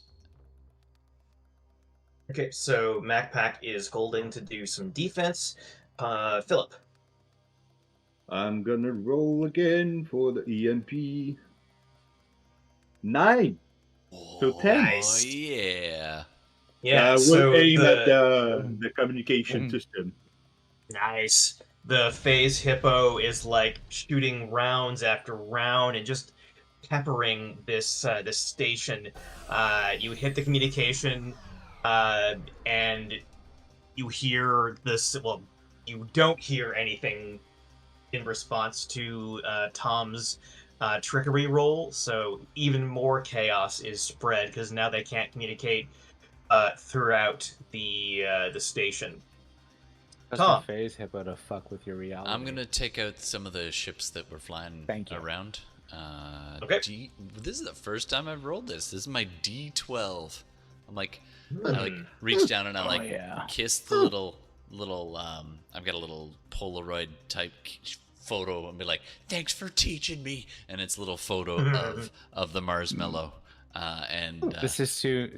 Speaker 3: Okay, so MacPack is holding to do some defense. Philip.
Speaker 4: I'm gonna roll again for the EMP. 9. So 10.
Speaker 3: Nice.
Speaker 1: Oh yeah.
Speaker 3: Yeah,
Speaker 4: We'll
Speaker 3: so
Speaker 4: aim at the communication system.
Speaker 3: Nice. The phase hippo is like shooting rounds after round and just peppering this station. You hit the communication, and you hear this. Well, you don't hear anything in response to Tom's trickery roll. So even more chaos is spread because now they can't communicate throughout the station.
Speaker 2: That's
Speaker 3: Tom.
Speaker 2: the phase hippo to fuck with your reality.
Speaker 1: I'm gonna take out some of the ships that were flying
Speaker 2: Thank you.
Speaker 1: around.
Speaker 3: Okay.
Speaker 1: This is the first time I've rolled this. This is my D12. I'm like, I like reach down and I like
Speaker 2: yeah.
Speaker 1: kiss the little I've got a little Polaroid type photo and be like, "Thanks for teaching me," and it's a little photo of the marshmallow.
Speaker 2: This is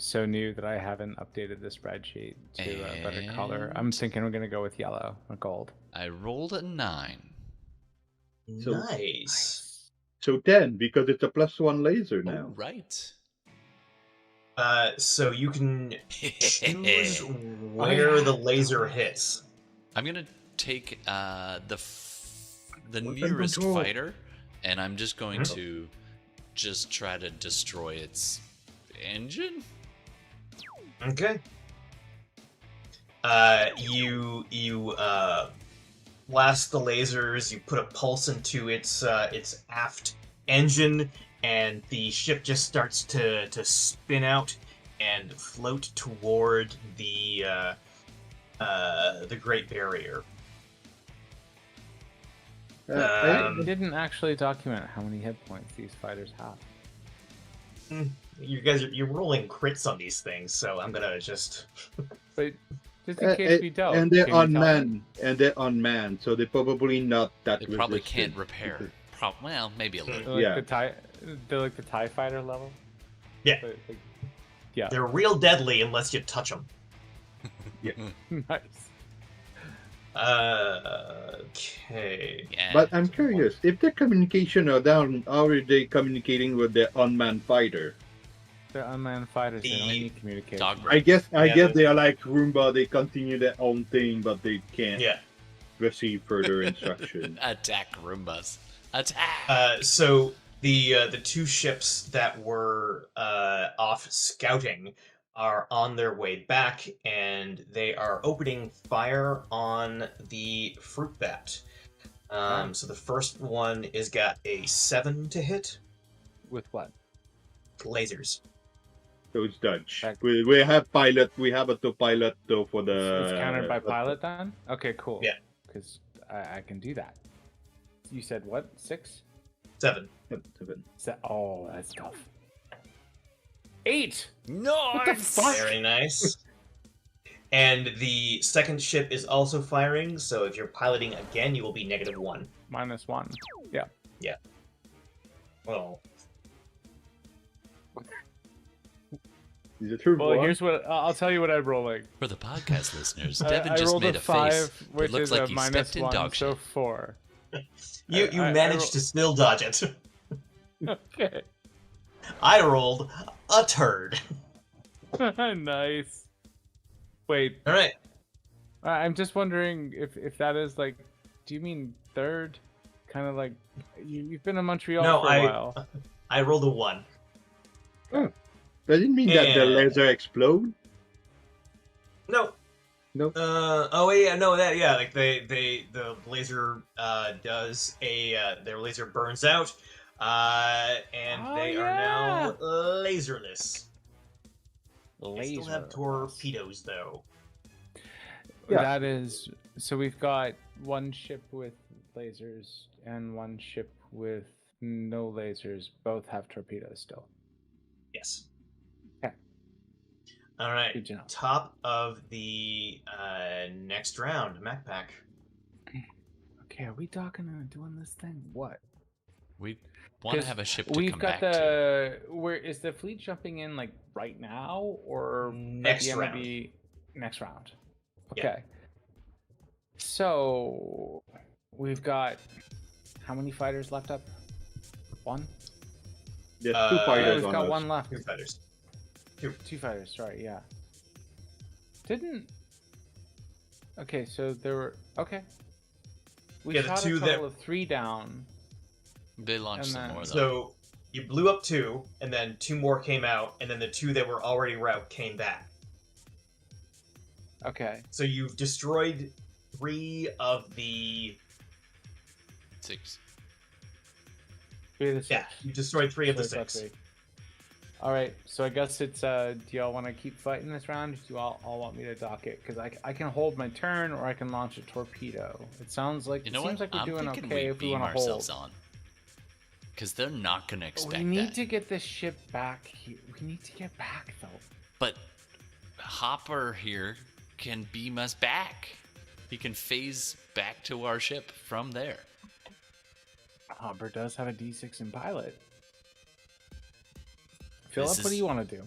Speaker 2: so new that I haven't updated the spreadsheet to a better color. I'm thinking we're gonna go with yellow or gold.
Speaker 1: I rolled a 9.
Speaker 4: So-
Speaker 3: Nice.
Speaker 4: So 10, because it's a +1 laser
Speaker 1: Oh,
Speaker 4: now.
Speaker 1: right.
Speaker 3: So you can choose where the laser hits.
Speaker 1: I'm gonna take the
Speaker 4: Weapon
Speaker 1: nearest
Speaker 4: control.
Speaker 1: fighter, and I'm just going to just try to destroy its engine.
Speaker 3: Okay. You blast the lasers. You put a pulse into its aft engine, and the ship just starts to spin out and float toward the Great Barrier.
Speaker 2: I didn't actually document how many hit points these fighters have.
Speaker 3: You guys you're rolling crits on these things, so I'm gonna just.
Speaker 2: But just in case we don't,
Speaker 4: and they're
Speaker 2: can you tell me?
Speaker 4: unmanned, so they're probably not that.
Speaker 1: They probably
Speaker 4: resistant.
Speaker 1: can't repair. Well, maybe a little.
Speaker 2: They're
Speaker 4: Yeah.
Speaker 2: they're like the TIE fighter level.
Speaker 3: Yeah.
Speaker 2: Like, yeah.
Speaker 3: They're real deadly unless you touch them.
Speaker 2: Nice.
Speaker 3: Okay.
Speaker 1: Yeah.
Speaker 4: But I'm curious, if their communication are down, how are they communicating with their unmanned fighter?
Speaker 2: They're unmanned fighters. They don't
Speaker 3: The
Speaker 2: need communication.
Speaker 1: Dog
Speaker 4: I guess
Speaker 3: Yeah.
Speaker 4: they are like Roomba. They continue their own thing, but they can't
Speaker 3: Yeah.
Speaker 4: receive further instruction.
Speaker 1: Attack Roombas. Attack!
Speaker 3: So the two ships that were off scouting are on their way back, and they are opening fire on the fruit bat. So the first one is got a 7 to hit.
Speaker 2: With what?
Speaker 3: Lasers.
Speaker 4: So it's Dutch.
Speaker 2: Right.
Speaker 4: We have pilot. We have a pilot though for the.
Speaker 2: It's countered by pilot then? Okay, cool.
Speaker 3: Yeah.
Speaker 2: Because I can do that. You said what? 6?
Speaker 3: 7.
Speaker 2: Oh, that's tough. 8!
Speaker 1: No!
Speaker 2: What the fuck?
Speaker 3: Very nice. And the second ship is also firing, so if you're piloting again, you will be -1.
Speaker 2: -1. Yeah.
Speaker 3: Well,
Speaker 4: Is it true?
Speaker 2: Well, here's what I'll tell you what I'm rolling.
Speaker 1: For the podcast listeners,
Speaker 2: I
Speaker 1: Devin just
Speaker 2: rolled
Speaker 1: made
Speaker 2: a
Speaker 1: a
Speaker 2: 5,
Speaker 1: face.
Speaker 2: which
Speaker 1: It looks
Speaker 2: is
Speaker 1: like
Speaker 2: a
Speaker 1: he
Speaker 2: -1,
Speaker 1: stepped in dog
Speaker 2: so
Speaker 1: shit.
Speaker 2: 4.
Speaker 3: you
Speaker 2: I
Speaker 3: managed to still dodge it.
Speaker 2: Okay.
Speaker 3: I rolled a turd.
Speaker 2: Nice. Wait,
Speaker 3: All right.
Speaker 2: I'm just wondering if that is like, do you mean third? Kind of like, you've been in Montreal
Speaker 3: No,
Speaker 2: for a while.
Speaker 3: I rolled a 1.
Speaker 4: Does it mean that the
Speaker 3: And-
Speaker 4: laser explode?
Speaker 3: No.
Speaker 4: No.
Speaker 3: Oh yeah, no, that yeah, like the laser does their laser burns out, and
Speaker 2: Oh,
Speaker 3: they are now laserless. They still have
Speaker 2: Laser.
Speaker 3: torpedoes though.
Speaker 4: Yeah.
Speaker 2: That is, so we've got one ship with lasers and one ship with no lasers. Both have torpedoes still.
Speaker 3: Yes.
Speaker 2: Okay.
Speaker 3: All right.
Speaker 2: Good to know.
Speaker 3: Top of the next round, MacPack.
Speaker 2: Okay, are we talking and doing this thing? What?
Speaker 1: We want to
Speaker 2: 'Cause
Speaker 1: have a ship to
Speaker 2: we've
Speaker 1: come
Speaker 2: got
Speaker 1: back to.
Speaker 2: where is the fleet jumping in, like right now or
Speaker 3: Next
Speaker 2: at the end of
Speaker 3: round.
Speaker 2: the next round?
Speaker 3: Yeah.
Speaker 2: Okay. So we've got how many fighters left up? 1?
Speaker 4: There's two
Speaker 3: Uh,
Speaker 2: Oh,
Speaker 4: fighters
Speaker 2: we've
Speaker 4: on
Speaker 2: got
Speaker 4: us.
Speaker 2: 1 left.
Speaker 3: Two fighters.
Speaker 2: 2 fighters, sorry, yeah. Didn't. Okay, so there were. Okay. We
Speaker 3: Yeah, the
Speaker 2: shot
Speaker 3: two
Speaker 2: a
Speaker 3: that-
Speaker 2: total of 3 down.
Speaker 1: They launched
Speaker 2: and
Speaker 1: some
Speaker 2: then-
Speaker 1: more, though.
Speaker 3: So you blew up 2, and then 2 more came out, and then the 2 that were already out came back.
Speaker 2: Okay.
Speaker 3: So you've destroyed 3 of the
Speaker 1: 6.
Speaker 2: 3 of the 6.
Speaker 3: yeah. You destroyed 3 of the
Speaker 2: So it's
Speaker 3: 6.
Speaker 2: got 3. All right, so I guess it's. Do y'all want to keep fighting this round? Do you all want me to dock it? Because I can hold my turn, or I can launch a torpedo. It sounds like
Speaker 1: You know
Speaker 2: it seems
Speaker 1: what?
Speaker 2: like we're
Speaker 1: I'm
Speaker 2: doing
Speaker 1: thinking
Speaker 2: okay
Speaker 1: we
Speaker 2: if we
Speaker 1: beam
Speaker 2: want to
Speaker 1: ourselves
Speaker 2: hold.
Speaker 1: on. Because they're not going to expect
Speaker 2: We need
Speaker 1: that.
Speaker 2: to get this ship back here. We need to get back though.
Speaker 1: But Hopper here can beam us back. He can phase back to our ship from there.
Speaker 2: Hopper does have a D6 in pilot. Philip,
Speaker 1: This
Speaker 2: what do
Speaker 1: is-
Speaker 2: you want to do?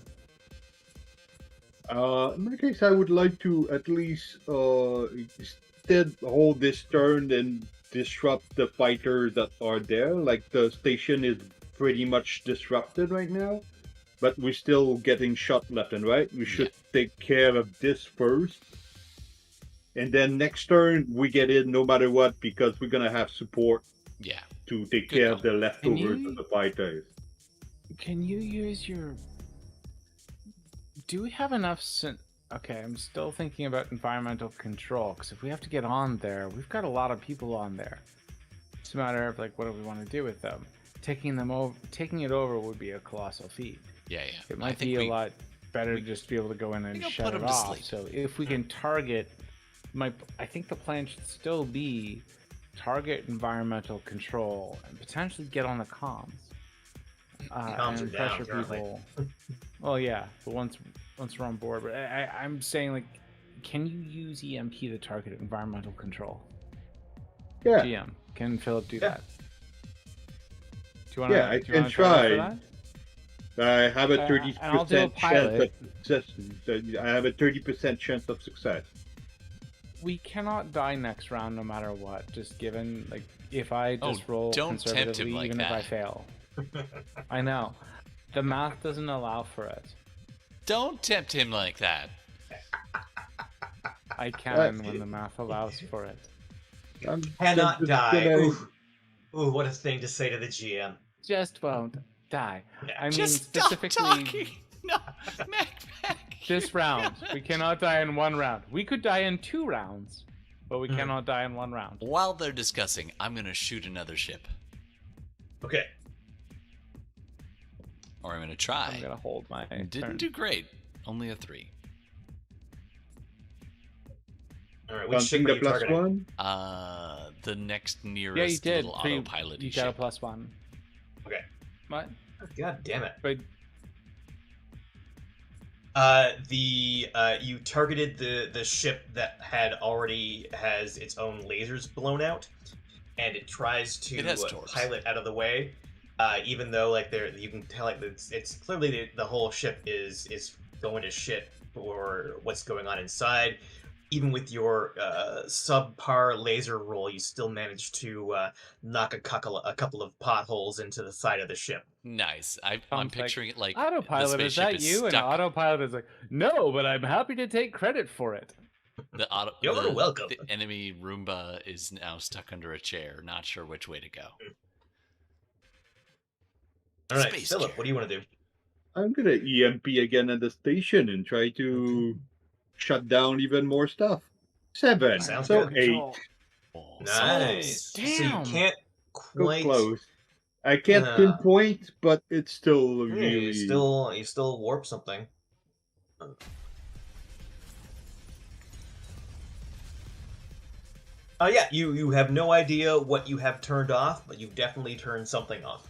Speaker 4: In my case, I would like to at least instead hold this turn and disrupt the fighters that are there. Like the station is pretty much disrupted right now, but we're still getting shot left and right. We should take care of this first, and then next turn we get in no matter what because we're gonna have support
Speaker 1: Yeah.
Speaker 4: to take
Speaker 1: Good
Speaker 4: care
Speaker 1: call.
Speaker 4: of the leftovers
Speaker 2: you-
Speaker 4: of the fighters.
Speaker 2: Can you use your... Do we have enough... Okay, I'm still thinking about environmental control, because if we have to get on there, we've got a lot of people on there. It's a matter of, like, what do we want to do with them? Taking it over would be a colossal feat.
Speaker 1: Yeah.
Speaker 2: It
Speaker 1: I
Speaker 2: might
Speaker 1: think
Speaker 2: be a lot better to just be able to go in and
Speaker 1: we can
Speaker 2: shut
Speaker 1: put
Speaker 2: it
Speaker 1: 'em to
Speaker 2: off.
Speaker 1: sleep.
Speaker 2: So if we can target... I think the plan should still be target environmental control and potentially get on the comms.
Speaker 3: Comms are
Speaker 2: and
Speaker 3: down
Speaker 2: pressure
Speaker 3: currently.
Speaker 2: people. Well, yeah, but once we're on board. But I'm saying, like, can you use EMP to target environmental control?
Speaker 4: Yeah,
Speaker 2: GM, can Philip do
Speaker 3: Yeah.
Speaker 2: that? Do you want to?
Speaker 4: Yeah, I can try. I have a
Speaker 2: and I'll do a
Speaker 4: 30% chance
Speaker 2: pilot.
Speaker 4: of success. I have a 30% chance of success.
Speaker 2: We cannot die next round, no matter what. Just given, like, if I just roll
Speaker 1: don't tempt him
Speaker 2: conservatively,
Speaker 1: like
Speaker 2: even if I
Speaker 1: that.
Speaker 2: fail. I know, the math doesn't allow for it.
Speaker 1: Don't tempt him like that.
Speaker 2: I can when the math allows for it.
Speaker 4: I'm
Speaker 3: Cannot
Speaker 4: just
Speaker 3: die.
Speaker 4: gonna-
Speaker 3: Ooh, what a thing to say to the GM.
Speaker 2: Just won't die.
Speaker 3: Yeah.
Speaker 2: I mean,
Speaker 1: Just stop
Speaker 2: specifically
Speaker 1: talking. No, Mac.
Speaker 2: this round. We cannot die in one round. We could die in 2 rounds, but we
Speaker 3: Hmm.
Speaker 2: cannot die in 1 round.
Speaker 1: While they're discussing, I'm gonna shoot another ship,
Speaker 3: Okay.
Speaker 1: or I'm gonna try.
Speaker 2: I'm gonna hold my
Speaker 1: Didn't
Speaker 2: turn.
Speaker 1: do great. Only a 3.
Speaker 3: All right. Which
Speaker 4: Something
Speaker 3: ship are
Speaker 4: the
Speaker 3: you
Speaker 4: plus
Speaker 3: targeting?
Speaker 4: one.
Speaker 1: The next
Speaker 2: Yeah, you
Speaker 1: nearest
Speaker 2: did.
Speaker 1: little
Speaker 2: So you-
Speaker 1: autopilot
Speaker 2: You got a
Speaker 1: ship.
Speaker 2: +1.
Speaker 3: Okay.
Speaker 2: What?
Speaker 3: God damn it.
Speaker 2: But
Speaker 3: You targeted the ship that has its own lasers blown out, and it tries to
Speaker 1: It has torps.
Speaker 3: pilot out of the way. Even though you can tell like it's clearly the whole ship is going to shit for what's going on inside. Even with your subpar laser roll, you still managed to knock a couple of potholes into the side of the ship.
Speaker 1: Nice. I'm
Speaker 2: Tom's like,
Speaker 1: picturing it like
Speaker 2: autopilot,
Speaker 1: the
Speaker 2: is
Speaker 1: spaceship
Speaker 2: that you? And
Speaker 1: stuck.
Speaker 2: autopilot is like, no, but I'm happy to take credit for it.
Speaker 3: You're welcome.
Speaker 1: The enemy Roomba is now stuck under a chair, not sure which way to go.
Speaker 3: All right,
Speaker 1: Space
Speaker 3: Philip,
Speaker 1: chair.
Speaker 3: what do you want to do?
Speaker 4: I'm gonna EMP again at the station and try to shut down even more stuff. 7.
Speaker 3: Sounds
Speaker 4: so
Speaker 3: good.
Speaker 4: 8.
Speaker 1: Oh,
Speaker 3: Nice. So you
Speaker 2: damn.
Speaker 3: can't
Speaker 4: So
Speaker 3: quite.
Speaker 4: close. I can't pinpoint, but it's still
Speaker 3: Yeah,
Speaker 4: really.
Speaker 3: you still warp something. Yeah, you have no idea what you have turned off, but you've definitely turned something off.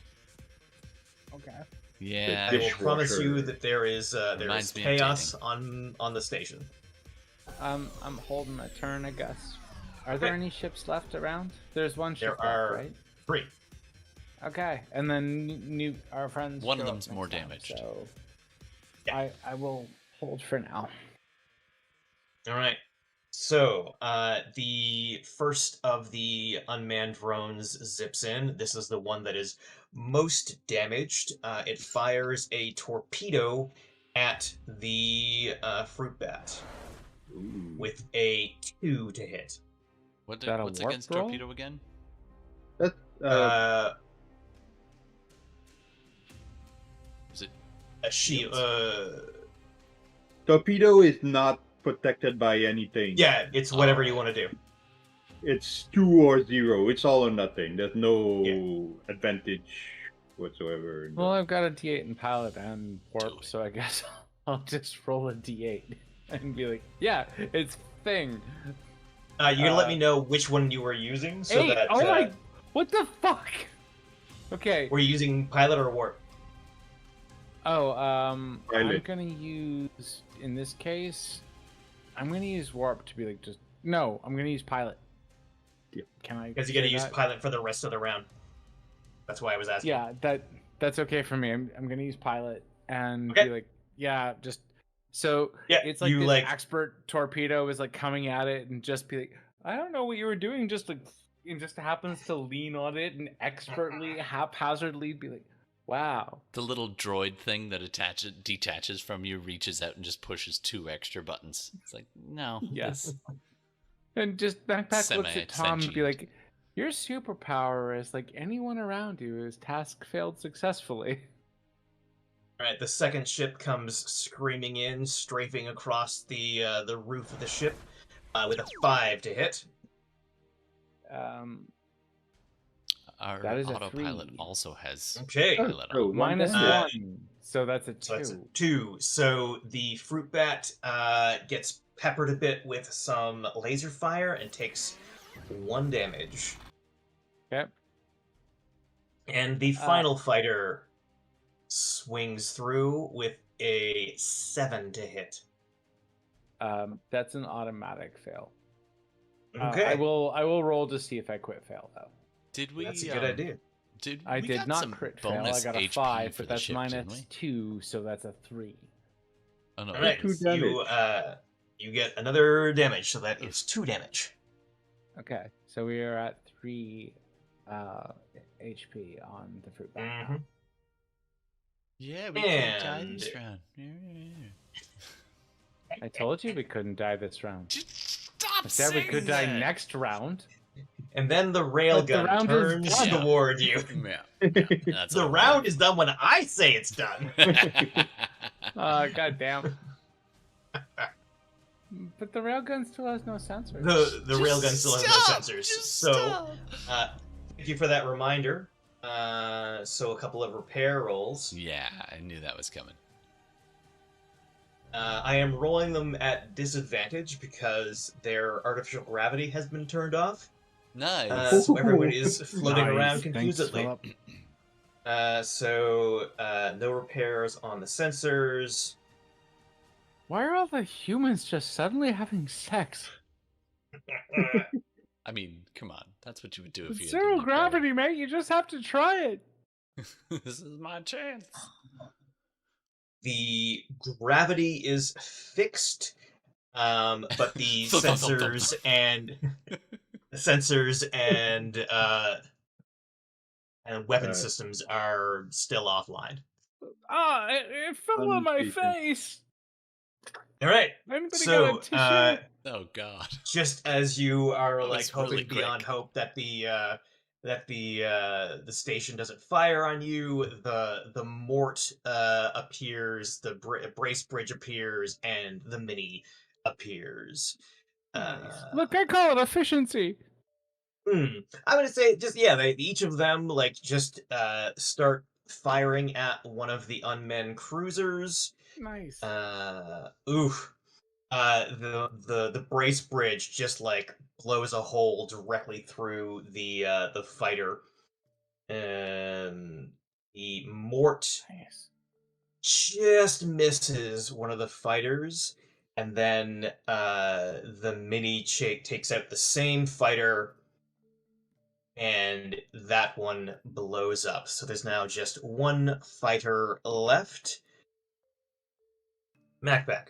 Speaker 2: Okay.
Speaker 1: Yeah.
Speaker 3: I will
Speaker 4: Dishwasher.
Speaker 3: promise you that there is
Speaker 1: Reminds me of
Speaker 3: chaos on the station.
Speaker 2: I'm holding my turn, I guess. Are there any ships left around? There's one ship
Speaker 3: There are
Speaker 2: left, right?
Speaker 3: 3.
Speaker 2: Okay, and then our friends.
Speaker 1: One of
Speaker 2: show up
Speaker 1: them's
Speaker 2: next
Speaker 1: more
Speaker 2: time,
Speaker 1: damaged.
Speaker 2: So
Speaker 3: Yeah.
Speaker 2: I will hold for now.
Speaker 3: All right. So, the first of the unmanned drones zips in. This is the one that is most damaged. It fires a torpedo at the fruit bat
Speaker 4: Ooh.
Speaker 3: with a 2 to hit.
Speaker 1: What's
Speaker 2: that a
Speaker 1: against
Speaker 2: warp roll?
Speaker 1: torpedo again?
Speaker 4: That's,
Speaker 1: Is it?
Speaker 3: A shield.
Speaker 4: torpedo is not protected by anything.
Speaker 3: Yeah, it's whatever you
Speaker 1: Alright.
Speaker 3: want to do.
Speaker 4: It's 2 or 0. It's all or nothing. There's no
Speaker 3: Yeah.
Speaker 4: advantage whatsoever.
Speaker 2: Well, I've got a D8 in pilot and
Speaker 1: Do
Speaker 2: warp,
Speaker 1: it.
Speaker 2: so I guess I'll just roll a D8 and be like, yeah, it's thing.
Speaker 3: You're gonna let me know which one you were using, so
Speaker 2: 8!
Speaker 3: that
Speaker 2: Oh my! What the fuck? Okay.
Speaker 3: were you using pilot or warp?
Speaker 2: Oh, I'm
Speaker 4: Pilot.
Speaker 2: gonna use, in this case, I'm gonna use warp to be like just, no, I'm gonna use pilot.
Speaker 4: Yeah.
Speaker 2: Can I?
Speaker 3: Because you're gonna
Speaker 2: do
Speaker 3: use
Speaker 2: that?
Speaker 3: pilot for the rest of the round. That's why I was asking.
Speaker 2: Yeah, that's okay for me. I'm gonna use pilot and
Speaker 3: Okay.
Speaker 2: be like, yeah, just so
Speaker 3: Yeah,
Speaker 2: it's like
Speaker 3: you,
Speaker 2: this
Speaker 3: like-
Speaker 2: expert torpedo is like coming at it and just be like, I don't know what you were doing, just like it just happens to lean on it and expertly, haphazardly be like, wow.
Speaker 1: The little droid thing that detaches from you reaches out and just pushes 2 extra buttons. It's like, no.
Speaker 2: Yes. And just Backpack looks at Tom and be like, your superpower is like anyone around you whose task failed successfully.
Speaker 3: All right, the second ship comes screaming in, strafing across the roof of the ship with a 5 to hit.
Speaker 1: Our
Speaker 2: that is a
Speaker 1: autopilot
Speaker 2: 3.
Speaker 1: also has
Speaker 3: Okay.
Speaker 1: pilot
Speaker 4: Oh,
Speaker 1: on.
Speaker 2: Minus
Speaker 3: Uh,
Speaker 2: 1. So that's a 2.
Speaker 3: So that's a 2. So the fruit bat gets peppered a bit with some laser fire and takes 1 damage.
Speaker 2: Yep.
Speaker 3: And the final fighter swings through with a 7 to hit.
Speaker 2: That's an automatic fail.
Speaker 3: Okay.
Speaker 2: I will roll to see if I quit fail though.
Speaker 1: Did we?
Speaker 3: That's a good idea.
Speaker 2: I
Speaker 1: we
Speaker 2: did
Speaker 1: got
Speaker 2: not
Speaker 1: some
Speaker 2: crit fail. I
Speaker 1: bonus
Speaker 2: got a
Speaker 1: HP
Speaker 2: 5,
Speaker 1: for
Speaker 2: but
Speaker 1: the
Speaker 2: that's
Speaker 1: ship, didn't
Speaker 2: minus
Speaker 1: we?
Speaker 2: 2, so that's a 3.
Speaker 1: Oh no,
Speaker 3: All right,
Speaker 1: it is.
Speaker 3: you get another damage, so that is 2 damage.
Speaker 2: Okay, so we are at 3 HP on the fruit bat.
Speaker 3: Mhm.
Speaker 1: Yeah, we can't die
Speaker 3: And-
Speaker 1: this round.
Speaker 2: I told you we couldn't die this round.
Speaker 1: Just stop
Speaker 2: I said we
Speaker 1: saying
Speaker 2: could die
Speaker 1: that.
Speaker 2: next round.
Speaker 3: And then the
Speaker 2: But the
Speaker 3: railgun
Speaker 2: round is
Speaker 3: turns
Speaker 2: done.
Speaker 3: toward you.
Speaker 1: Yeah, that's
Speaker 3: The
Speaker 1: what
Speaker 3: round is done when I say it's done.
Speaker 2: God damn. But the railgun still has no sensors.
Speaker 3: The railgun still has no sensors.
Speaker 1: Just
Speaker 3: So,
Speaker 1: stop.
Speaker 3: thank you for that reminder. So a couple of repair rolls.
Speaker 1: Yeah, I knew that was coming.
Speaker 3: I am rolling them at disadvantage because their artificial gravity has been turned off.
Speaker 1: Nice.
Speaker 3: So everyone is floating
Speaker 2: Nice.
Speaker 3: around
Speaker 2: Thanks,
Speaker 3: confusedly.
Speaker 2: Philip.
Speaker 3: So no repairs on the sensors.
Speaker 2: Why are all the humans just suddenly having sex?
Speaker 1: I mean, come on. That's what you would do if you had
Speaker 2: Zero
Speaker 1: to
Speaker 2: gravity, mate. You just have to try it.
Speaker 1: This is my chance.
Speaker 3: The gravity is fixed, but the sensors and weapon systems are still offline.
Speaker 2: Ah, it fell on my face.
Speaker 3: All right.
Speaker 2: Anybody
Speaker 3: So,
Speaker 2: got a tissue?
Speaker 1: Oh God.
Speaker 3: just as you are
Speaker 1: That
Speaker 3: like
Speaker 1: was
Speaker 3: hoping
Speaker 1: really
Speaker 3: beyond
Speaker 1: quick.
Speaker 3: hope that the station doesn't fire on you, the Mort appears, the brace bridge appears, and the Mini appears.
Speaker 2: Nice. Look, I call it efficiency.
Speaker 3: I'm gonna say just they each of them like just start firing at one of the unmanned cruisers.
Speaker 2: Nice.
Speaker 3: Oof. The brace bridge just like blows a hole directly through the fighter. The Mort
Speaker 2: Nice.
Speaker 3: just misses one of the fighters, and then the Mini takes out the same fighter, and that one blows up. So there's now just one fighter left. Macbeth.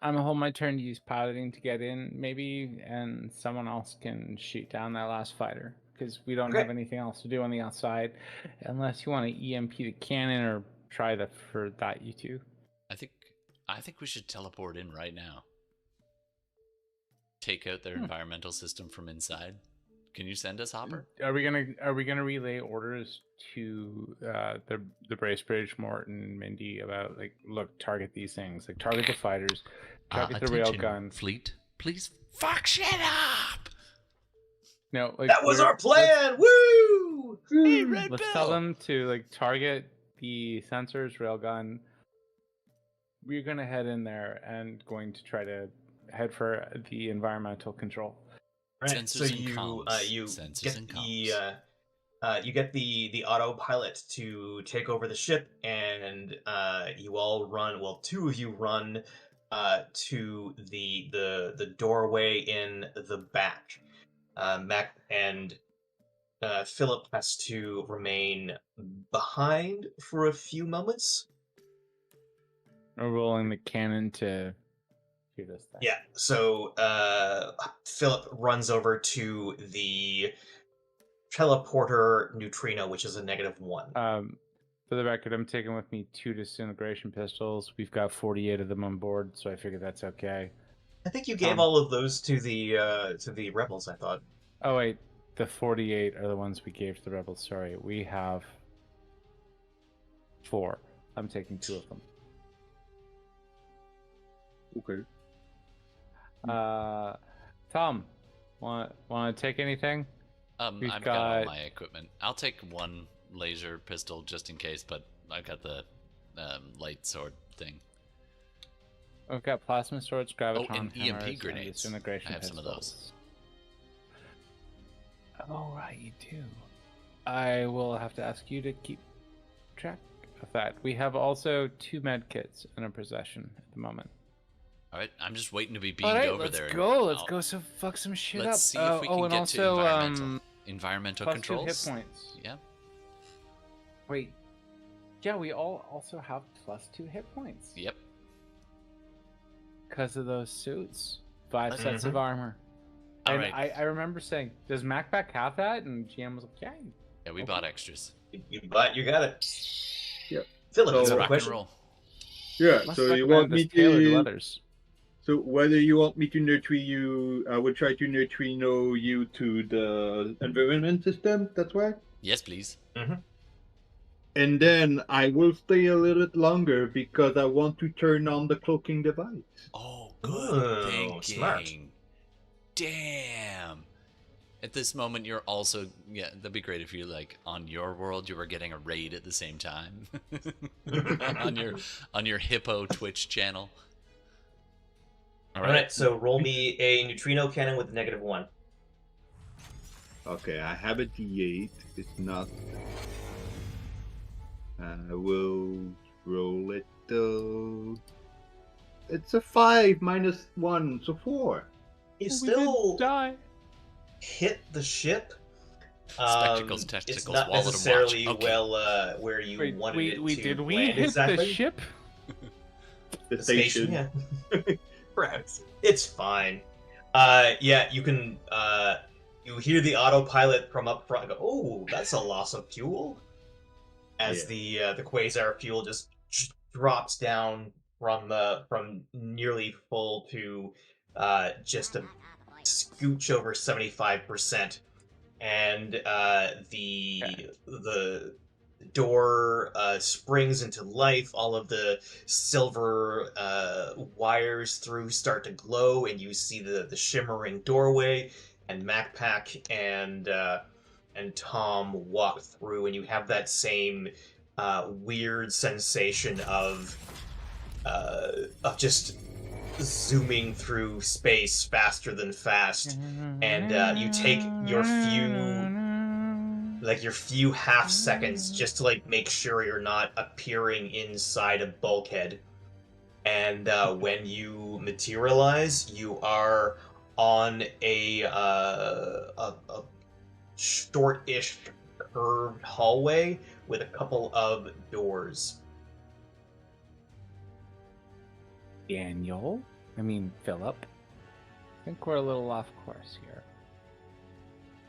Speaker 2: I'm gonna hold my turn to use piloting to get in, maybe, and someone else can shoot down that last fighter because we don't have anything else to do on the outside, unless you want to EMP the cannon or try for that. You two.
Speaker 1: I think we should teleport in right now. Take out their environmental system from inside. Can you send us, Hopper?
Speaker 2: Are we gonna relay orders to the brace bridge, Morton, Mindy about like, look, target these things, like target the fighters, target the rail
Speaker 1: Attention,
Speaker 2: gun.
Speaker 1: Fleet, please fuck shit up.
Speaker 2: No, like
Speaker 3: That was our plan! Woo!
Speaker 1: Hey, Red
Speaker 2: Let's
Speaker 1: Bill.
Speaker 2: tell them to like target the sensors, railgun. We're gonna head in there and going to try to head for the environmental control.
Speaker 3: Right.
Speaker 1: Sensors
Speaker 3: So
Speaker 1: and
Speaker 3: you
Speaker 1: comms.
Speaker 3: you
Speaker 1: Sensors
Speaker 3: get
Speaker 1: and
Speaker 3: you get the autopilot to take over the ship, and you all run. Well, two of you run to the doorway in the back. Mac and Philip has to remain behind for a few moments.
Speaker 2: We're rolling the cannon to shoot us there.
Speaker 3: Yeah, so Philip runs over to the teleporter neutrino, which is a -1.
Speaker 2: For the record, I'm taking with me 2 disintegration pistols. We've got 48 of them on board, so I figure that's okay.
Speaker 3: I think you gave all of those to the rebels, I thought.
Speaker 2: Oh wait, the 48 are the ones we gave to the rebels. Sorry, we have 4. I'm taking 2 of them.
Speaker 4: Okay.
Speaker 2: Tom, want to take anything?
Speaker 1: I've got all my equipment. I'll take 1 laser pistol just in case, but I've got the light sword thing.
Speaker 2: We've got plasma swords, gravitron
Speaker 1: and EMP
Speaker 2: hammers,
Speaker 1: grenades.
Speaker 2: and disintegration
Speaker 1: I have some of those.
Speaker 2: pistols. Oh, right, you do. I will have to ask you to keep track of that. We have also 2 med kits in our possession at the moment.
Speaker 1: All right, I'm just waiting to be beamed
Speaker 2: All right,
Speaker 1: over
Speaker 2: let's
Speaker 1: there.
Speaker 2: go. Let's go. So fuck some shit up.
Speaker 1: Let's see if we can
Speaker 2: and
Speaker 1: get
Speaker 2: also,
Speaker 1: to environmental
Speaker 2: plus
Speaker 1: controls.
Speaker 2: 2 hit points.
Speaker 1: Yeah.
Speaker 2: Wait. Yeah, we all also have +2 hit points.
Speaker 1: Yep.
Speaker 2: Because of those suits. 5
Speaker 1: Mhm.
Speaker 2: sets of armor.
Speaker 1: All
Speaker 2: And
Speaker 1: right.
Speaker 2: I remember saying, does MacBack have that? And GM was like, yeah.
Speaker 1: Yeah, we
Speaker 2: Okay.
Speaker 1: bought extras.
Speaker 3: You got it.
Speaker 4: Yep.
Speaker 3: Philip,
Speaker 4: So-
Speaker 3: is there a
Speaker 1: Rock and
Speaker 3: question?
Speaker 1: roll.
Speaker 4: Yeah.
Speaker 2: Must
Speaker 4: So you
Speaker 2: recommend
Speaker 4: want me
Speaker 2: this tailored
Speaker 4: to?
Speaker 2: others.
Speaker 4: So whether you want me to neutrino you, I will try to neutrino you to the environment system. That's right.
Speaker 1: Yes, please.
Speaker 4: And then I will stay a little bit longer because I want to turn on the cloaking device.
Speaker 1: Oh, good
Speaker 3: Oh,
Speaker 1: thinking.
Speaker 3: smart.
Speaker 1: Damn. At this moment, you're also that'd be great if you on your world you were getting a raid at the same time on your hippo Twitch channel.
Speaker 3: All right, so roll me a neutrino cannon with -1.
Speaker 4: Okay, I have a D8. It's not. I will roll it though. It's a 5 -1, so 4.
Speaker 3: You
Speaker 2: We
Speaker 3: still
Speaker 2: didn't die.
Speaker 3: hit the ship.
Speaker 1: Spectacles,
Speaker 3: It's
Speaker 1: testicles,
Speaker 3: not
Speaker 1: wallet, and watch.
Speaker 3: necessarily
Speaker 1: Okay.
Speaker 3: where you
Speaker 2: Wait,
Speaker 3: wanted it to
Speaker 2: did we
Speaker 3: land
Speaker 2: hit
Speaker 3: exactly.
Speaker 2: the ship?
Speaker 4: The
Speaker 3: Station,
Speaker 4: station.
Speaker 3: yeah. Perhaps. It's fine. Yeah, you can. You hear the autopilot from up front go, "Oh, that's a loss of fuel." As the quasar fuel just drops down from nearly full to just a scooch over 75%, and the door springs into life. All of the silver wires through start to glow, and you see the shimmering doorway. And MacPack and Tom walk through, and you have that same weird sensation of just zooming through space faster than fast, and you take your few half seconds just to make sure you're not appearing inside a bulkhead. And when you materialize, you are on a short-ish curved hallway with a couple of doors.
Speaker 2: Philip? I think we're a little off course here.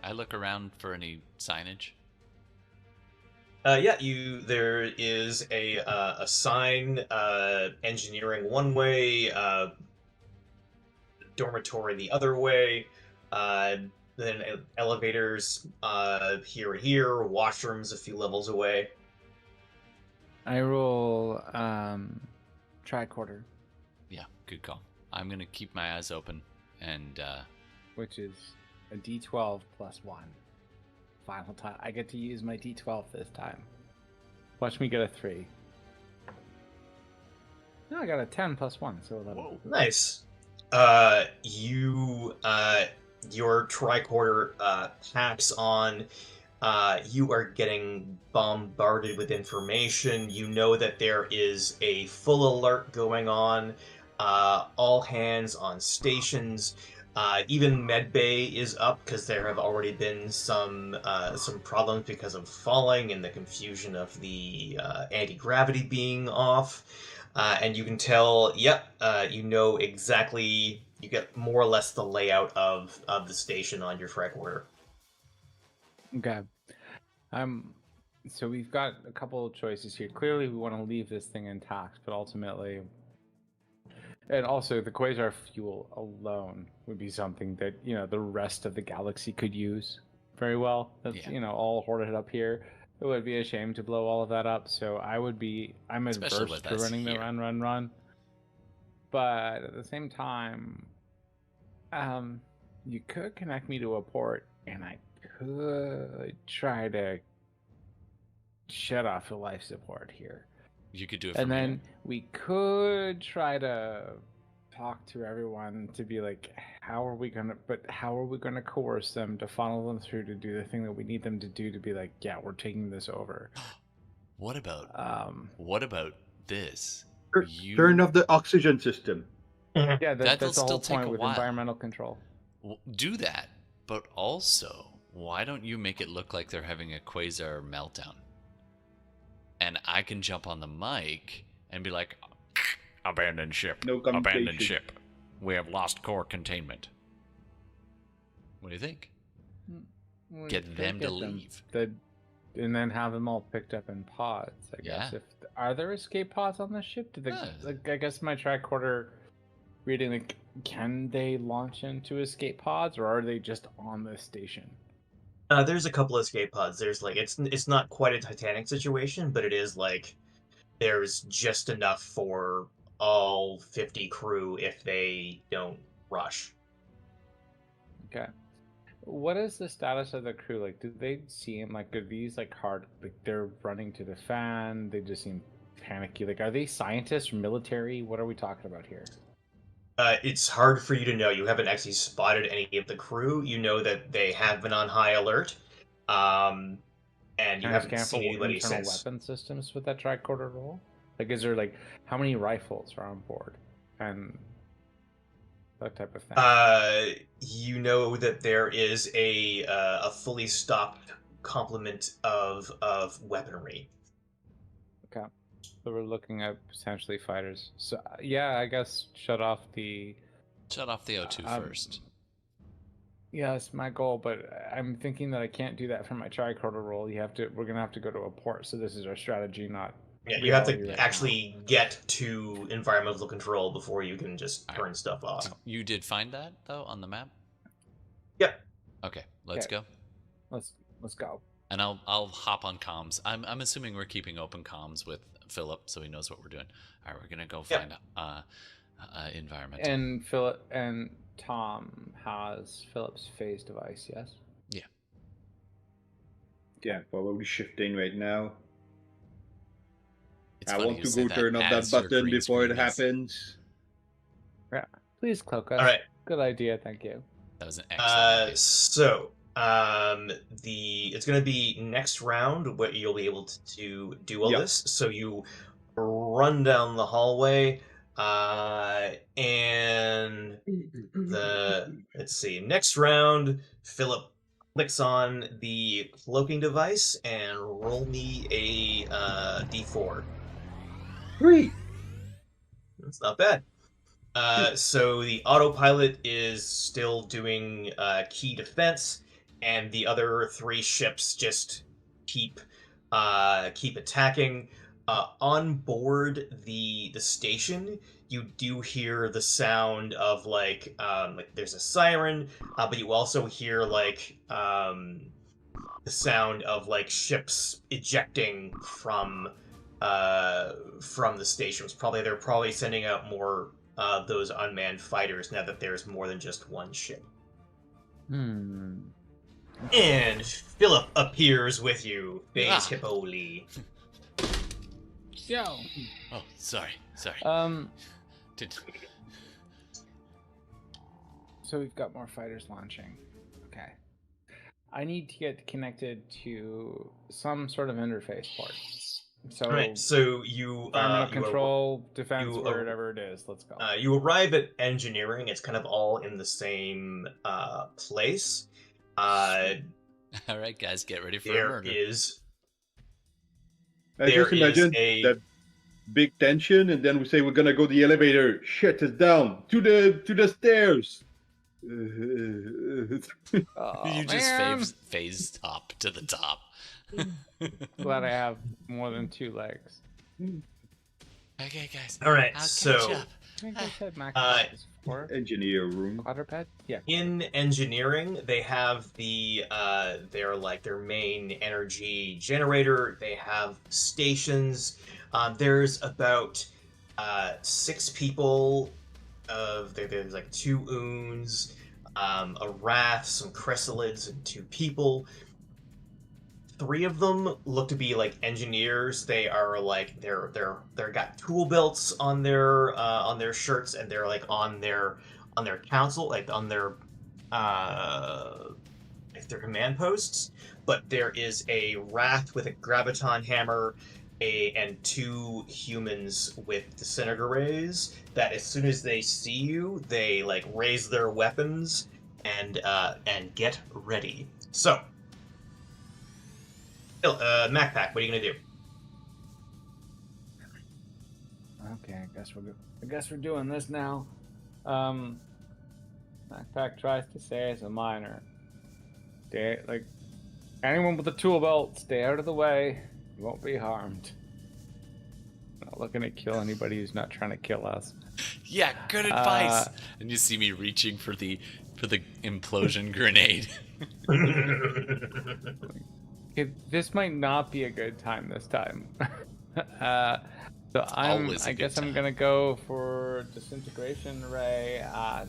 Speaker 1: I look around for any signage.
Speaker 3: There is a sign, engineering one way, dormitory the other way, then elevators here and here, washrooms a few levels away.
Speaker 2: I roll tricorder,
Speaker 1: Yeah, good call. I'm gonna keep my eyes open and
Speaker 2: which is a D12 +1. Final time. I get to use my D12 this time. Watch me get a 3. No, I got a 10 +1, so 11.
Speaker 3: Whoa, nice. Your tricorder packs on. You are getting bombarded with information. You know that there is a full alert going on. all hands on stations. Even medbay is up because there have already been some problems because of falling and the confusion of the anti-gravity being off. And you can tell, yep, you know exactly, you get more or less the layout of the station on your frag order.
Speaker 2: Okay. So we've got a couple of choices here. Clearly, we want to leave this thing intact, but ultimately, and also the quasar fuel alone would be something that the rest of the galaxy could use very well. That's all hoarded up here. It would be a shame to blow all of that up. So I'm adverse to running the run. But at the same time, you could connect me to a port, and I could try to shut off the life support here.
Speaker 1: You could do it
Speaker 2: and then we could try to talk to everyone to be like, how are we gonna coerce them to funnel them through to do the thing that we need them to do, to be like, yeah, we're taking this over.
Speaker 1: What about this?
Speaker 4: Turn off the oxygen system.
Speaker 2: Yeah, that's the whole point with environmental control.
Speaker 1: Do that, but also, why don't you make it look like they're having a quasar meltdown? And I can jump on the mic and be like, abandoned ship.
Speaker 4: No communication.
Speaker 1: Abandoned ship. We have lost core containment. What do you think? Get them to leave.
Speaker 2: And then have them all picked up in pods, I guess. Are there escape pods on the ship? I guess my tricorder reading, like, can they launch into escape pods, or are they just on the station?
Speaker 3: There's a couple of escape pods. There's like it's not quite a Titanic situation, but it is like there's just enough for all 50 crew if they don't rush.
Speaker 2: Okay. What is the status of the crew? Like, do they seem like, are these like hard, like they're running to the fan? They just seem panicky. Like, are they scientists or military? What are we talking about here?
Speaker 3: It's hard for you to know. You haven't actually spotted any of the crew. You know that they have been on high alert, and you haven't seen anybody
Speaker 2: internal
Speaker 3: since.
Speaker 2: Weapon systems with that tricorder roll? Like, is there like how many rifles are on board and that type of thing?
Speaker 3: You know that there is a fully stocked complement of weaponry.
Speaker 2: Okay. So we're looking at potentially fighters. So yeah, I guess shut off the
Speaker 1: O2 first.
Speaker 2: Yeah, it's my goal, but I'm thinking that I can't do that for my tricorder roll. We're gonna have to go to a port. So this is our strategy, not.
Speaker 3: Yeah, you have to actually get to environmental control before you can just turn stuff off.
Speaker 1: You did find that though on the map?
Speaker 3: Yep.
Speaker 1: Okay, let's go.
Speaker 2: Let's go.
Speaker 1: And I'll hop on comms. I'm assuming we're keeping open comms with Philip, so he knows what we're doing. All right, we're gonna go find environmental.
Speaker 2: And Philip and Tom has Philip's phase device. Yes.
Speaker 1: Yeah.
Speaker 4: Yeah, probably shifting right now.
Speaker 1: It's
Speaker 4: I
Speaker 1: funny
Speaker 4: want
Speaker 1: you
Speaker 4: to
Speaker 1: say
Speaker 4: go turn off that
Speaker 1: as your
Speaker 4: button
Speaker 1: green
Speaker 4: before it
Speaker 1: screen is-
Speaker 4: happens.
Speaker 2: Yeah. Please, Cloak us.
Speaker 3: All right.
Speaker 2: Good idea. Thank you.
Speaker 1: That was an excellent idea.
Speaker 3: So it's going to be next round what you'll be able to do all this. So you run down the hallway, and let's see. Next round, Philip clicks on the cloaking device and roll me a D4.
Speaker 4: 3.
Speaker 3: That's not bad. So the autopilot is still doing key defense, and the other 3 ships just keep attacking. On board the station, you do hear the sound of like there's a siren, but you also hear like the sound of like ships ejecting from the stations. They're probably sending out more those unmanned fighters now that there's more than just one ship.
Speaker 2: And
Speaker 3: And Philip appears with you, Phase Hippoli.
Speaker 2: Yo.
Speaker 1: Oh, sorry.
Speaker 2: So we've got more fighters launching. Okay. I need to get connected to some sort of interface port. So,
Speaker 3: All right, so you
Speaker 2: environmental
Speaker 3: you
Speaker 2: control, defense,
Speaker 3: you
Speaker 2: whatever it is. Let's go.
Speaker 3: you arrive at engineering. It's kind of all in the same place.
Speaker 1: All right, guys, get ready for a
Speaker 3: There
Speaker 1: murder.
Speaker 3: is
Speaker 4: I
Speaker 3: There
Speaker 4: just
Speaker 3: is
Speaker 4: imagine
Speaker 3: a-
Speaker 4: that big tension, and then we say we're gonna go the elevator. Shit, it's down to the stairs.
Speaker 2: Oh,
Speaker 1: You just
Speaker 2: man.
Speaker 1: phase top to the top.
Speaker 2: Glad I have more than 2 legs.
Speaker 1: Okay, guys.
Speaker 3: all right.
Speaker 1: I'll catch
Speaker 3: So
Speaker 1: up.
Speaker 2: I think I said max is 4
Speaker 4: Engineer room.
Speaker 2: quadruped. Yeah.
Speaker 3: in engineering, they have their main energy generator. They have stations. There's about 6 people. There's like 2 Oons, a Wrath, some Chrysalids, and 2 people. 3 of them look to be like engineers. They are like they're got tool belts on their shirts, and they're like on their council, like on their command posts. But there is a Wrath with a graviton hammer, and 2 humans with disintegrates that as soon as they see you, they like raise their weapons and get ready. So, MacPack, what are you gonna do?
Speaker 2: Okay, I guess we're doing this now. Backpack tries to say as a minor. Anyone with a tool belt, stay out of the way. You won't be harmed. Not looking to kill anybody who's not trying to kill us.
Speaker 1: Yeah, good advice. And you see me reaching for the implosion grenade.
Speaker 2: Okay, this might not be a good time this time. So
Speaker 1: always a
Speaker 2: I
Speaker 1: good
Speaker 2: guess I'm
Speaker 1: time.
Speaker 2: gonna go for disintegration ray at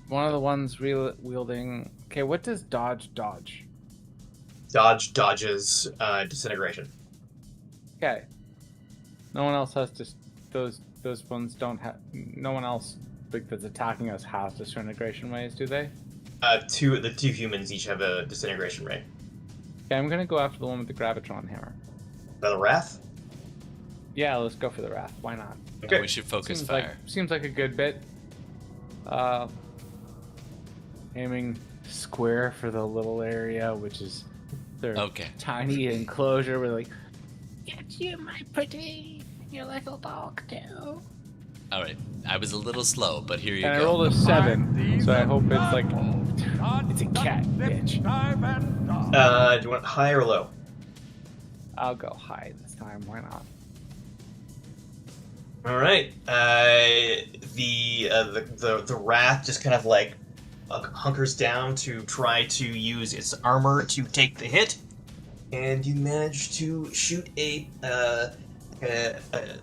Speaker 2: one of the ones wielding. Okay, what does dodge?
Speaker 3: Dodges disintegration.
Speaker 2: Okay. No one else has those ones don't have. No one else that's attacking us has disintegration rays, do they?
Speaker 3: The 2 humans each have a disintegration ray.
Speaker 2: Okay, I'm gonna go after the one with the gravitron hammer.
Speaker 3: The Wrath?
Speaker 2: Yeah, let's go for the wrath. Why not?
Speaker 3: Okay.
Speaker 1: We should focus
Speaker 2: Seems
Speaker 1: fire.
Speaker 2: seems like a good bit. Aiming square for the little area, which is their
Speaker 1: Okay.
Speaker 2: tiny enclosure. We're like, get you, my pretty, your little dog too.
Speaker 1: All right. I was a little slow, but here you
Speaker 2: And I
Speaker 1: go.
Speaker 2: rolled a 7, so I hope it's like it's a cat, bitch.
Speaker 3: Do you want high or low?
Speaker 2: I'll go high this time. Why not?
Speaker 3: All right. The Wrath just kind of like hunkers down to try to use its armor to take the hit, and you manage to shoot a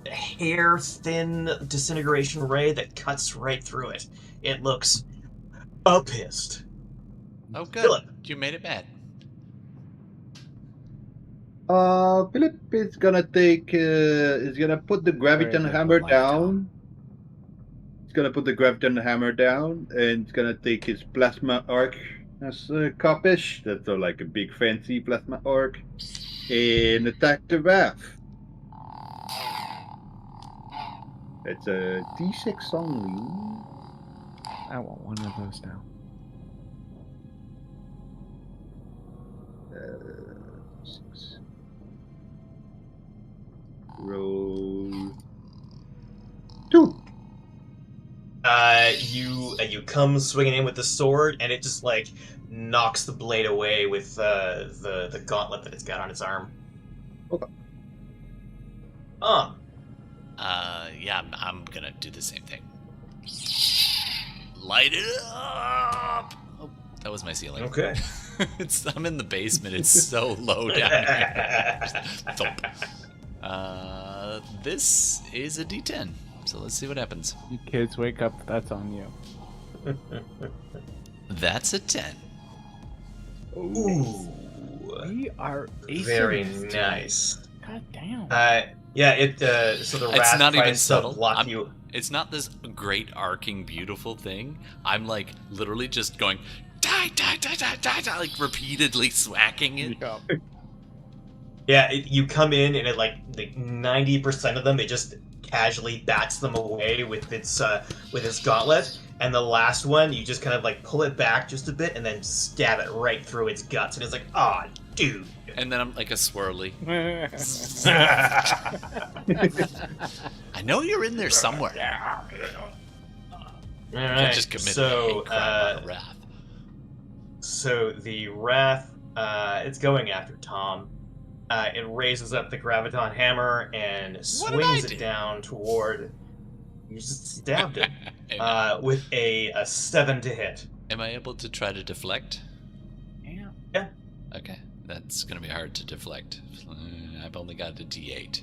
Speaker 3: hair-thin disintegration ray that cuts right through it. It looks pissed.
Speaker 1: Oh, good.
Speaker 3: Philip.
Speaker 1: You made it bad.
Speaker 4: Philip is gonna is gonna put the graviton
Speaker 2: Very
Speaker 4: hammer
Speaker 2: good
Speaker 4: down. He's gonna put the graviton hammer down, and he's gonna take his plasma arc as copish. That's like a big fancy plasma arc, and attack the Wrath. It's a D6 only.
Speaker 2: I want one of those now.
Speaker 4: 6. Roll 2.
Speaker 3: You come swinging in with the sword, and it just like knocks the blade away with the gauntlet that it's got on its arm.
Speaker 4: Okay.
Speaker 1: Yeah, I'm gonna do the same thing. Light it up. Oh, that was my ceiling.
Speaker 3: Okay.
Speaker 1: I'm in the basement. It's so low down here. Thump. This is a D10. So let's see what happens.
Speaker 2: You kids, wake up. That's on you.
Speaker 1: That's a 10.
Speaker 3: Ooh.
Speaker 2: We are acing
Speaker 3: Very
Speaker 2: this today.
Speaker 3: nice.
Speaker 2: God damn.
Speaker 3: Yeah, it so the
Speaker 1: It's
Speaker 3: Wrath
Speaker 1: not even
Speaker 3: tries to
Speaker 1: subtle.
Speaker 3: block you.
Speaker 1: It's not this great arcing beautiful thing. I'm like literally just going die, die, die, die, die, die, like repeatedly swacking it.
Speaker 2: Yeah.
Speaker 3: Yeah, you come in and it like 90% of them, it just casually bats them away with its gauntlet, and the last one you just kind of like pull it back just a bit and then stab it right through its guts, and it's like, ah, oh, dude.
Speaker 1: And then I'm like a swirly. I know you're in there somewhere.
Speaker 3: All right,
Speaker 1: Just committed
Speaker 3: so
Speaker 1: a crime on a wrath.
Speaker 3: so the wrath, it's going after Tom. It raises up the graviton hammer and swings it down toward. You just stabbed it with a 7 to hit.
Speaker 1: Am I able to try to deflect?
Speaker 3: Yeah.
Speaker 1: Okay, that's gonna be hard to deflect. I've only got a D8.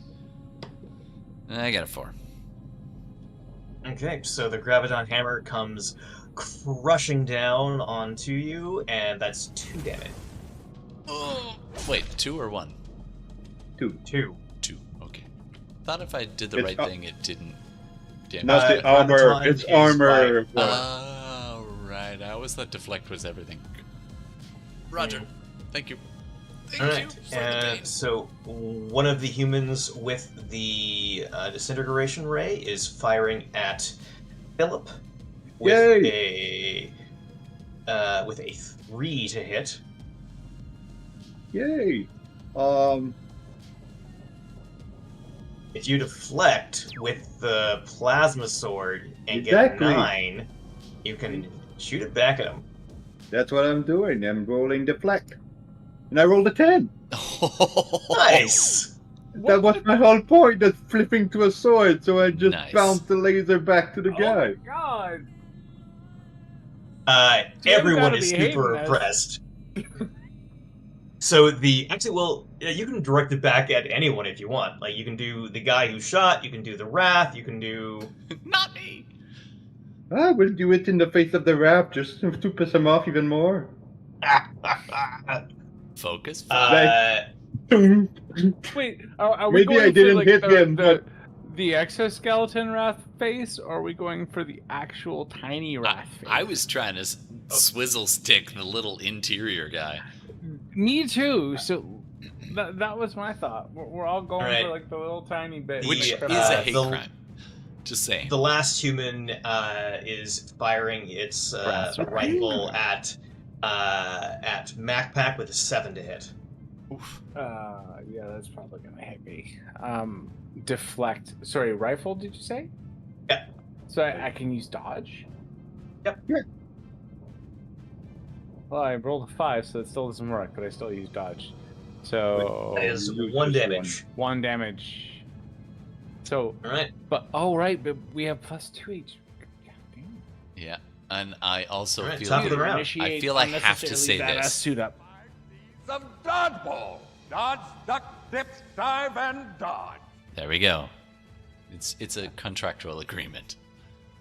Speaker 1: I got a 4.
Speaker 3: Okay, so the graviton hammer comes crushing down onto you, and that's 2 damage.
Speaker 1: Oh, wait, 2 or 1?
Speaker 3: 2.
Speaker 1: 2. Okay. Thought if I did the right thing, it didn't.
Speaker 4: Not the armor. It's armor.
Speaker 1: Oh, right. I always thought deflect was everything. Roger. Thank you. Thank you for the pain.
Speaker 3: So one of the humans with the disintegration ray is firing at Philip with a 3 to hit.
Speaker 4: Yay!
Speaker 3: If you deflect with the plasma sword and get a 9, you can shoot it back at him.
Speaker 4: That's what I'm doing. I'm rolling deflect. And I rolled a 10.
Speaker 3: Nice!
Speaker 4: That was my whole point, that's flipping to a sword, so I just bounced the laser back to the guy.
Speaker 2: Oh my god!
Speaker 3: Everyone is super impressed. So you can direct it back at anyone if you want. Like, you can do the guy who shot, you can do the wrath, you can do...
Speaker 1: Not me!
Speaker 4: I will do it in the face of the wrath, just to piss him off even more.
Speaker 1: Focus.
Speaker 2: Wait, are we
Speaker 4: Maybe
Speaker 2: going
Speaker 4: I didn't
Speaker 2: for, like,
Speaker 4: hit him, but...
Speaker 2: the exoskeleton wrath face, or are we going for the actual tiny wrath face?
Speaker 1: I was trying to swizzle stick the little interior guy.
Speaker 2: Me too. So that was my thought. We're all going for like the little tiny bit,
Speaker 1: which is a hate crime. Just saying.
Speaker 3: The last human is firing its rifle at MacPack with a 7 to hit.
Speaker 1: Oof.
Speaker 2: Yeah, that's probably gonna hit me. Deflect. Sorry, rifle. Did you say?
Speaker 3: Yeah.
Speaker 2: So I can use dodge.
Speaker 3: Yep.
Speaker 4: Yeah.
Speaker 2: Well, I rolled a 5, so it still doesn't work, but I still use dodge. So
Speaker 3: that is 1 damage.
Speaker 2: 1 damage. So.
Speaker 3: All right.
Speaker 2: But but we have +2 each. God damn.
Speaker 1: Yeah, and I also feel
Speaker 3: top of the round.
Speaker 1: I feel I have to say this.
Speaker 2: Suit up.
Speaker 5: Some dodgeball. Dodge, duck, dips, dive, and dodge.
Speaker 1: There we go. It's a contractual agreement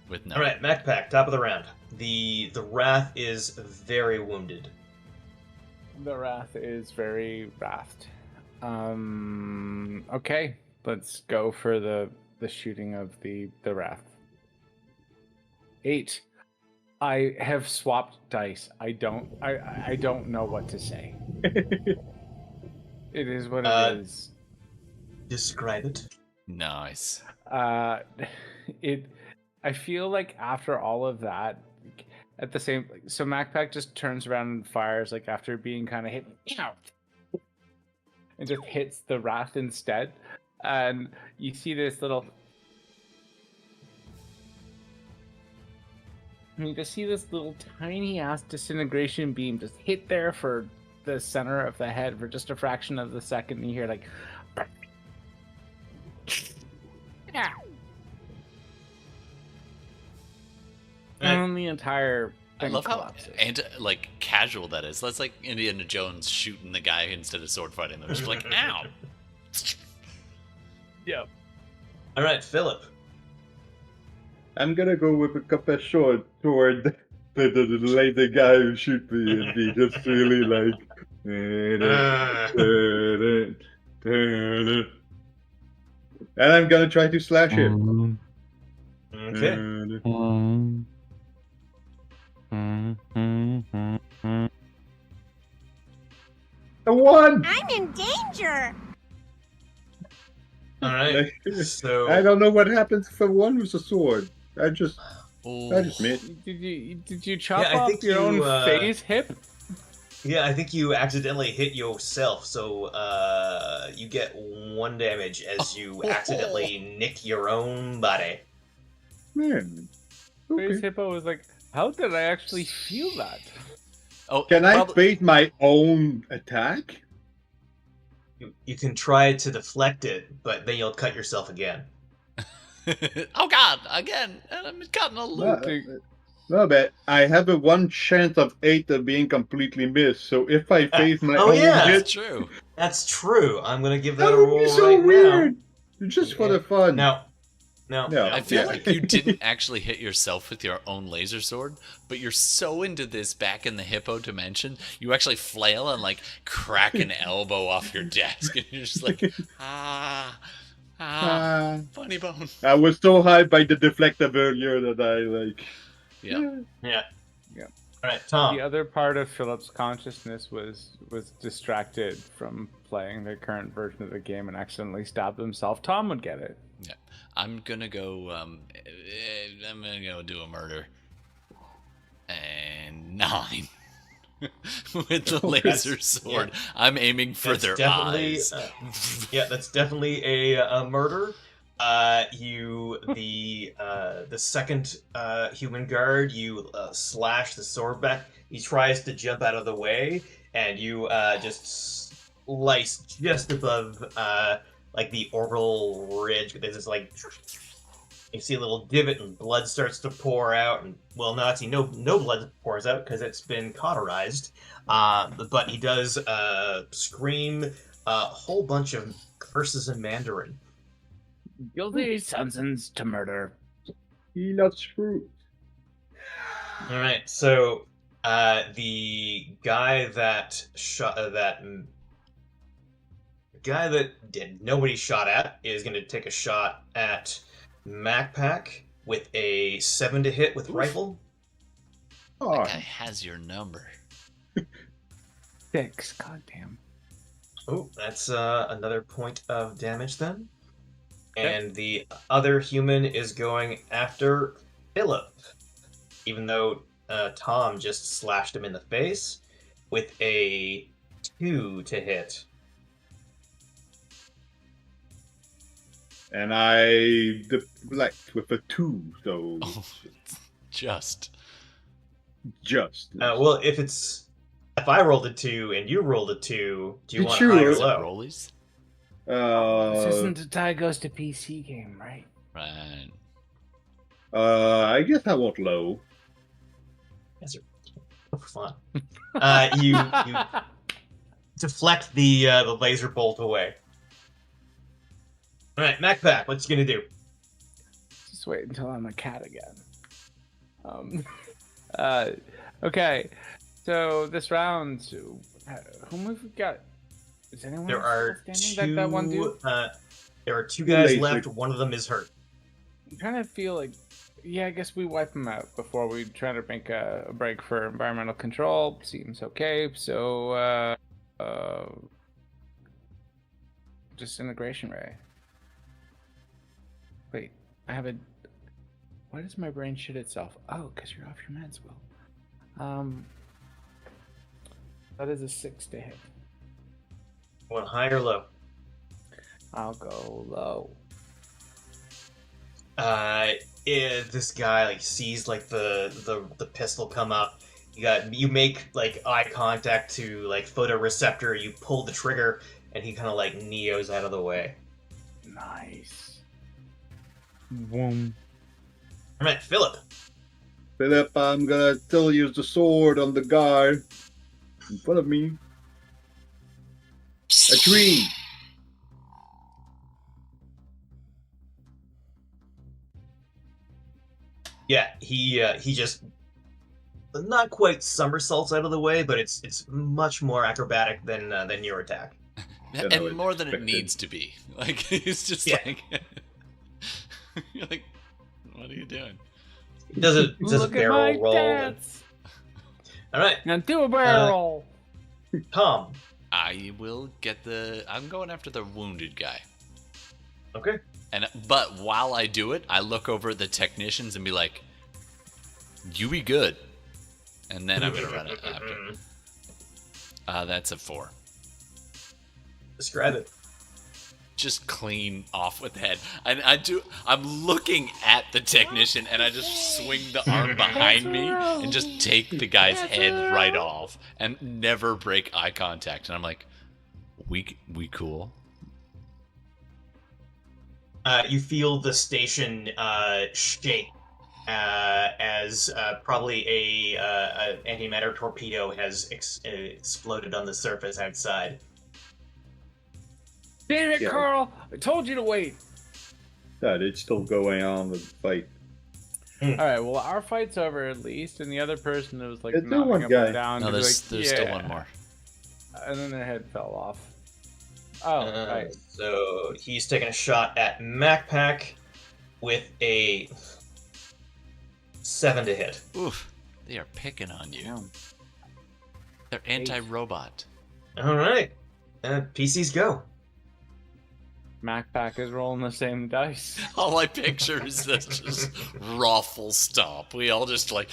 Speaker 1: with no.
Speaker 3: All right, MacPack, top of the round. The Wrath is very wounded.
Speaker 2: The Wrath is very wrathed. Okay, let's go for the shooting of the Wrath. 8. I have swapped dice. I don't know what to say. It is what it is.
Speaker 3: Describe it.
Speaker 1: Nice.
Speaker 2: I feel like after all of that, at the same, so MacPack just turns around and fires, like after being kind of hit, and just hits the Wrath instead, and you see this little. You just see this little tiny ass disintegration beam just hit there for the center of the head for just a fraction of the second, and you hear like. And the entire thing
Speaker 1: I love
Speaker 2: collapses.
Speaker 1: how like casual that is. That's like Indiana Jones shooting the guy instead of sword fighting. They're just like, ow.
Speaker 2: Yep.
Speaker 3: All right, Philip.
Speaker 4: I'm gonna go with a couple short toward the laser guy who shoot me and be just really like. And I'm gonna try to slash him.
Speaker 3: Okay.
Speaker 4: A 1!
Speaker 7: I'm in danger.
Speaker 3: All right. So
Speaker 4: I don't know what happens for one with a sword. I just
Speaker 1: Ooh.
Speaker 4: missed.
Speaker 2: Did you chop
Speaker 3: Yeah, I
Speaker 2: off
Speaker 3: think
Speaker 2: your
Speaker 3: you,
Speaker 2: own face hip?
Speaker 3: yeah, I think you accidentally hit yourself. So you get 1 damage as you accidentally nick your own body.
Speaker 4: Man.
Speaker 2: Face
Speaker 4: Okay.
Speaker 2: hippo was like, how did I actually feel that?
Speaker 1: Oh,
Speaker 4: Can I
Speaker 1: probably-
Speaker 4: face my own attack?
Speaker 3: You can try to deflect it, but then you'll cut yourself again.
Speaker 1: Oh God! Again, and I'm cutting a loop.
Speaker 4: No, but I have a 1 chance of 8 of being completely missed. So if I face my
Speaker 3: Oh,
Speaker 4: own
Speaker 3: yeah.
Speaker 4: hit,
Speaker 1: That's true.
Speaker 3: That's true. I'm gonna give that
Speaker 4: that
Speaker 3: a
Speaker 4: would
Speaker 3: roll
Speaker 4: be so
Speaker 3: right
Speaker 4: weird. Just for the fun.
Speaker 3: now. No.
Speaker 1: I feel
Speaker 4: Yeah.
Speaker 1: like you didn't actually hit yourself with your own laser sword, but you're so into this back in the hippo dimension, you actually flail and like crack an elbow off your desk, and you're just like, funny bone.
Speaker 4: I was so hyped by the deflective earlier that I like.
Speaker 1: Yeah.
Speaker 3: Yeah.
Speaker 2: Yeah.
Speaker 3: All right, Tom.
Speaker 2: The other part of Philip's consciousness was distracted from playing the current version of the game and accidentally stabbed himself. Tom would get it.
Speaker 1: Yeah. I'm gonna go. I'm gonna go do a murder. And 9 with the laser sword.
Speaker 3: Yeah.
Speaker 1: I'm aiming for
Speaker 3: That's
Speaker 1: their
Speaker 3: definitely,
Speaker 1: eyes.
Speaker 3: Yeah, that's definitely a murder. The second human guard, you slash the sword back. He tries to jump out of the way, and you just slice just above like the orbital ridge. There's this like you see a little divot, and blood starts to pour out. And well, no, actually, no blood pours out because it's been cauterized. But he does scream a whole bunch of curses in Mandarin.
Speaker 2: Guilty sentenced to murder.
Speaker 4: He loves fruit.
Speaker 3: All right, so the guy that shot nobody shot at is going to take a shot at MacPack with a 7 to hit with rifle.
Speaker 4: Oh,
Speaker 1: That guy has your number.
Speaker 2: 6. Goddamn.
Speaker 3: Oh, that's another point of damage then. And the other human is going after Philip, even though Tom just slashed him in the face with a 2 to hit.
Speaker 4: and I deflect with a 2, so
Speaker 1: Oh, just.
Speaker 3: Well, if I rolled a 2 and you rolled a 2, do you want
Speaker 4: Sure.
Speaker 3: high or
Speaker 1: Is it
Speaker 3: low?
Speaker 1: rollies?
Speaker 2: This isn't a tie goes to PC game, right?
Speaker 1: Right.
Speaker 4: I guess I want low.
Speaker 3: Yes, sir. For fun. You deflect the laser bolt away. All right, MacPack, what you gonna do?
Speaker 2: Just wait until I'm a cat again. Okay. So this round, whom have we got? Is anyone
Speaker 3: There are
Speaker 2: standing? That one dude?
Speaker 3: there are 2 guys
Speaker 4: Laser.
Speaker 3: left. One of them is hurt.
Speaker 2: I'm trying to feel like, yeah, I guess we wipe them out before we try to make a break for environmental control. Seems okay. So, disintegration ray. Wait, I have a. Why does my brain shit itself? Oh, because you're off your meds, Will. That is a 6 to hit.
Speaker 3: One high or low?
Speaker 2: I'll go low.
Speaker 3: This guy like sees like the pistol come up. You make like eye contact to like photoreceptor. You pull the trigger, and he kind of like neos out of the way.
Speaker 2: Nice. Boom.
Speaker 3: All right, Philip.
Speaker 4: Philip, I'm gonna still use the sword on the guy in front of me. A 3.
Speaker 3: Yeah, he just not quite somersaults out of the way, but it's much more acrobatic than your attack.
Speaker 4: know,
Speaker 1: And
Speaker 4: it's
Speaker 1: more than it
Speaker 4: expected.
Speaker 1: needs to be. Like, it's just
Speaker 3: Yeah.
Speaker 1: like. You're like, what are you doing?
Speaker 3: It does a
Speaker 2: Look at
Speaker 3: barrel
Speaker 2: my
Speaker 3: roll.
Speaker 2: stats.
Speaker 3: All right,
Speaker 2: Now do a barrel roll.
Speaker 3: Tom.
Speaker 1: I will get the. I'm going after the wounded guy.
Speaker 3: Okay.
Speaker 1: But while I do it, I look over at the technicians and be like, "You be good," and then I'm gonna run it after. That's a 4.
Speaker 3: Describe it.
Speaker 1: Just clean off with the head. And I'm looking at the technician and I just swing the arm behind me and just take the guy's head right off and never break eye contact. And I'm like, we cool?
Speaker 3: You feel the station shake as probably a antimatter torpedo has exploded on the surface outside.
Speaker 2: Damn it,
Speaker 4: Yeah.
Speaker 2: Carl! I told you to wait.
Speaker 4: That it's still going on with the fight.
Speaker 2: Alright, well, our fight's over at least, and the other person that was like
Speaker 4: There's still
Speaker 2: knocking
Speaker 4: one
Speaker 2: up
Speaker 4: guy.
Speaker 2: and down.
Speaker 1: No,
Speaker 2: was
Speaker 1: there's
Speaker 2: like,
Speaker 1: still
Speaker 2: "Yeah."
Speaker 1: one more.
Speaker 2: And then their head fell off. Oh, right.
Speaker 3: So he's taking a shot at MacPack with a 7 to hit.
Speaker 1: Oof, they are picking on you. They're anti-robot.
Speaker 3: All right. PCs go.
Speaker 2: MacPack is rolling the same dice.
Speaker 1: All I picture is this just raw full stop. We all just like.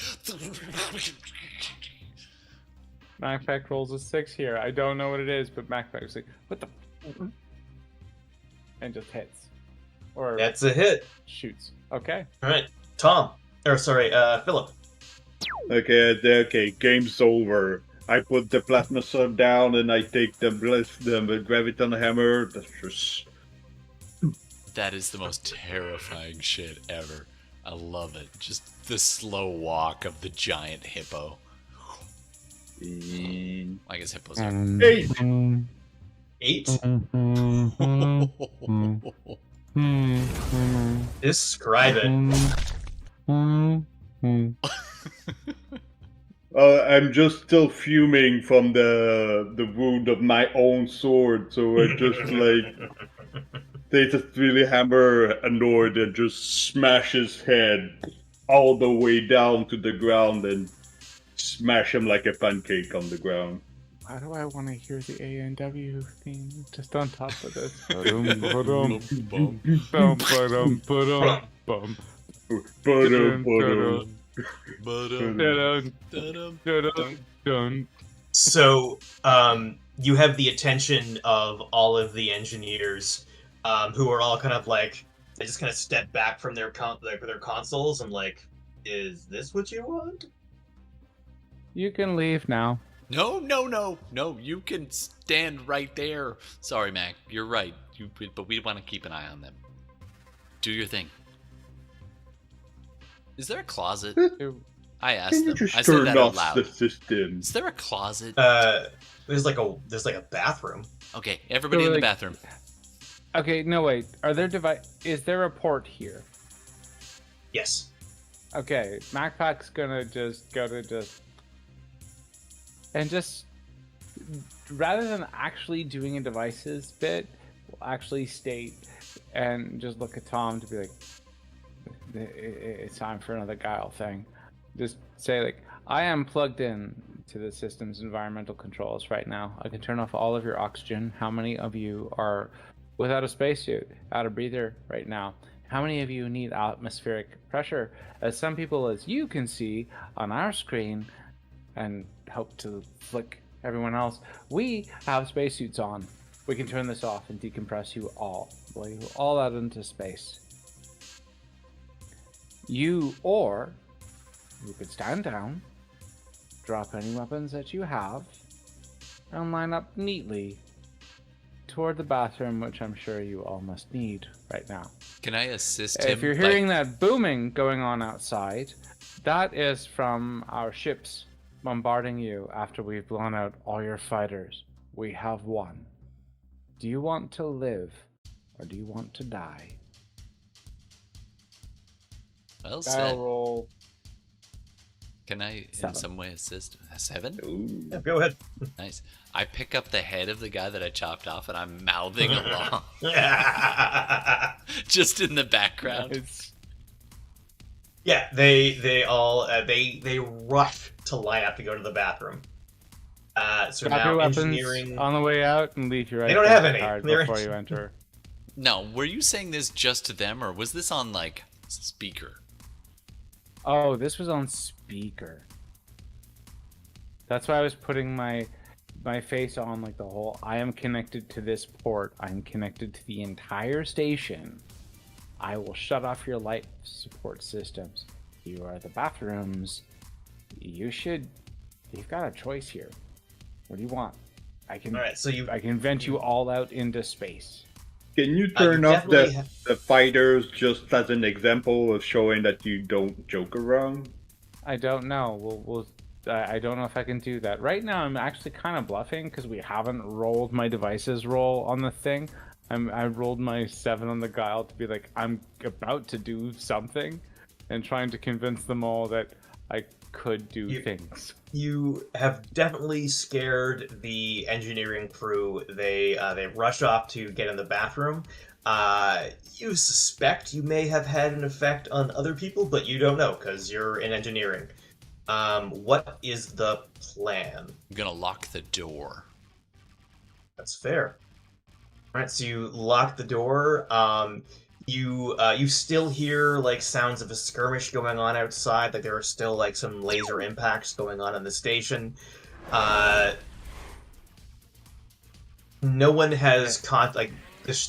Speaker 2: MacPack rolls a 6 here. I don't know what it is, but MacPack's like, what the? And just hits. Or
Speaker 3: That's a hit.
Speaker 2: shoots. Okay.
Speaker 3: All right. Philip.
Speaker 4: Okay, game's over. I put the plasma sword down and I take the graviton hammer. That's just...
Speaker 1: That is the most terrifying shit ever. I love it. Just the slow walk of the giant hippo. I guess hippos are.
Speaker 4: 8!
Speaker 3: 8. Describe it.
Speaker 4: I'm just still fuming from the wound of my own sword, so I just they just really hammer annoyed and just smash his head all the way down to the ground and smash him like a pancake on the ground.
Speaker 2: Why do I want to hear the ANW theme just on top of this?
Speaker 3: So, you have the attention of all of the engineers, who are all kind of like, they just kind of step back from their their consoles and like, is this what you want?
Speaker 2: You can leave now.
Speaker 1: No, you can stand right there. Sorry, Mac, you're right. But we want to keep an eye on them. Do your thing. Is there a closet? I asked
Speaker 4: Can you
Speaker 1: them.
Speaker 4: just
Speaker 1: I said
Speaker 4: turn
Speaker 1: that out
Speaker 4: off
Speaker 1: loud.
Speaker 4: the system?
Speaker 1: Is there a closet?
Speaker 3: There's like a bathroom.
Speaker 1: Okay, everybody
Speaker 2: So,
Speaker 1: in the
Speaker 2: like-
Speaker 1: bathroom.
Speaker 2: Okay, no wait. Are there Is there a port here?
Speaker 3: Yes.
Speaker 2: Okay, MacPack's gonna just go to rather than actually doing a devices bit, will actually state and just look at Tom to be like, it's time for another guile thing. Just say like, I am plugged in to the system's environmental controls right now. I can turn off all of your oxygen. How many of you are without a spacesuit, out of breather right now? How many of you need atmospheric pressure? As some people, as you can see on our screen, and help to flick everyone else, we have spacesuits on. We can turn this off and decompress you all. Blow you all out into space. You could stand down, drop any weapons that you have, and line up neatly toward the bathroom, which I'm sure you all must need right now.
Speaker 1: Can I assist him?
Speaker 2: If you're hearing that booming going on outside, that is from our ships bombarding you after we've blown out all your fighters. We have won. Do you want to live, or do you want to die?
Speaker 1: Well
Speaker 2: Dial
Speaker 1: said.
Speaker 2: roll.
Speaker 1: Can I,
Speaker 2: 7.
Speaker 1: in some way, assist? A 7?
Speaker 3: Yeah, go ahead.
Speaker 1: Nice. I pick up the head of the guy that I chopped off, and I'm mouthing along, just in the background.
Speaker 2: It's
Speaker 3: Yeah, they all they rush to line up to go to the bathroom. So
Speaker 2: grab your
Speaker 3: now
Speaker 2: weapons
Speaker 3: engineering.
Speaker 2: on the way out and leave your
Speaker 3: They don't
Speaker 2: identity
Speaker 3: have any.
Speaker 2: card
Speaker 3: They're-
Speaker 2: before you enter.
Speaker 1: Now, were you saying this just to them, or was this on, like, speaker?
Speaker 2: Oh, this was on speaker. That's why I was putting my face on, like, the whole, I am connected to this port. I'm connected to the entire station. I will shut off your life support systems. You are the bathrooms. You've got a choice here. What do you want? I can vent you all out into space.
Speaker 4: Can you turn off the fighters just as an example of showing that you don't joke around?
Speaker 2: I don't know. I don't know if I can do that. Right now, I'm actually kind of bluffing because we haven't rolled my devices roll on the thing. I rolled my 7 on the guile to be like, I'm about to do something and trying to convince them all that I could do things.
Speaker 3: You have definitely scared the engineering crew. They rush off to get in the bathroom. You suspect you may have had an effect on other people, but you don't know because you're in engineering. What is the plan?
Speaker 1: I'm gonna lock the door.
Speaker 3: That's fair. All right, so you lock the door. You still hear like sounds of a skirmish going on outside. Like there are still like some laser impacts going on in the station. No one has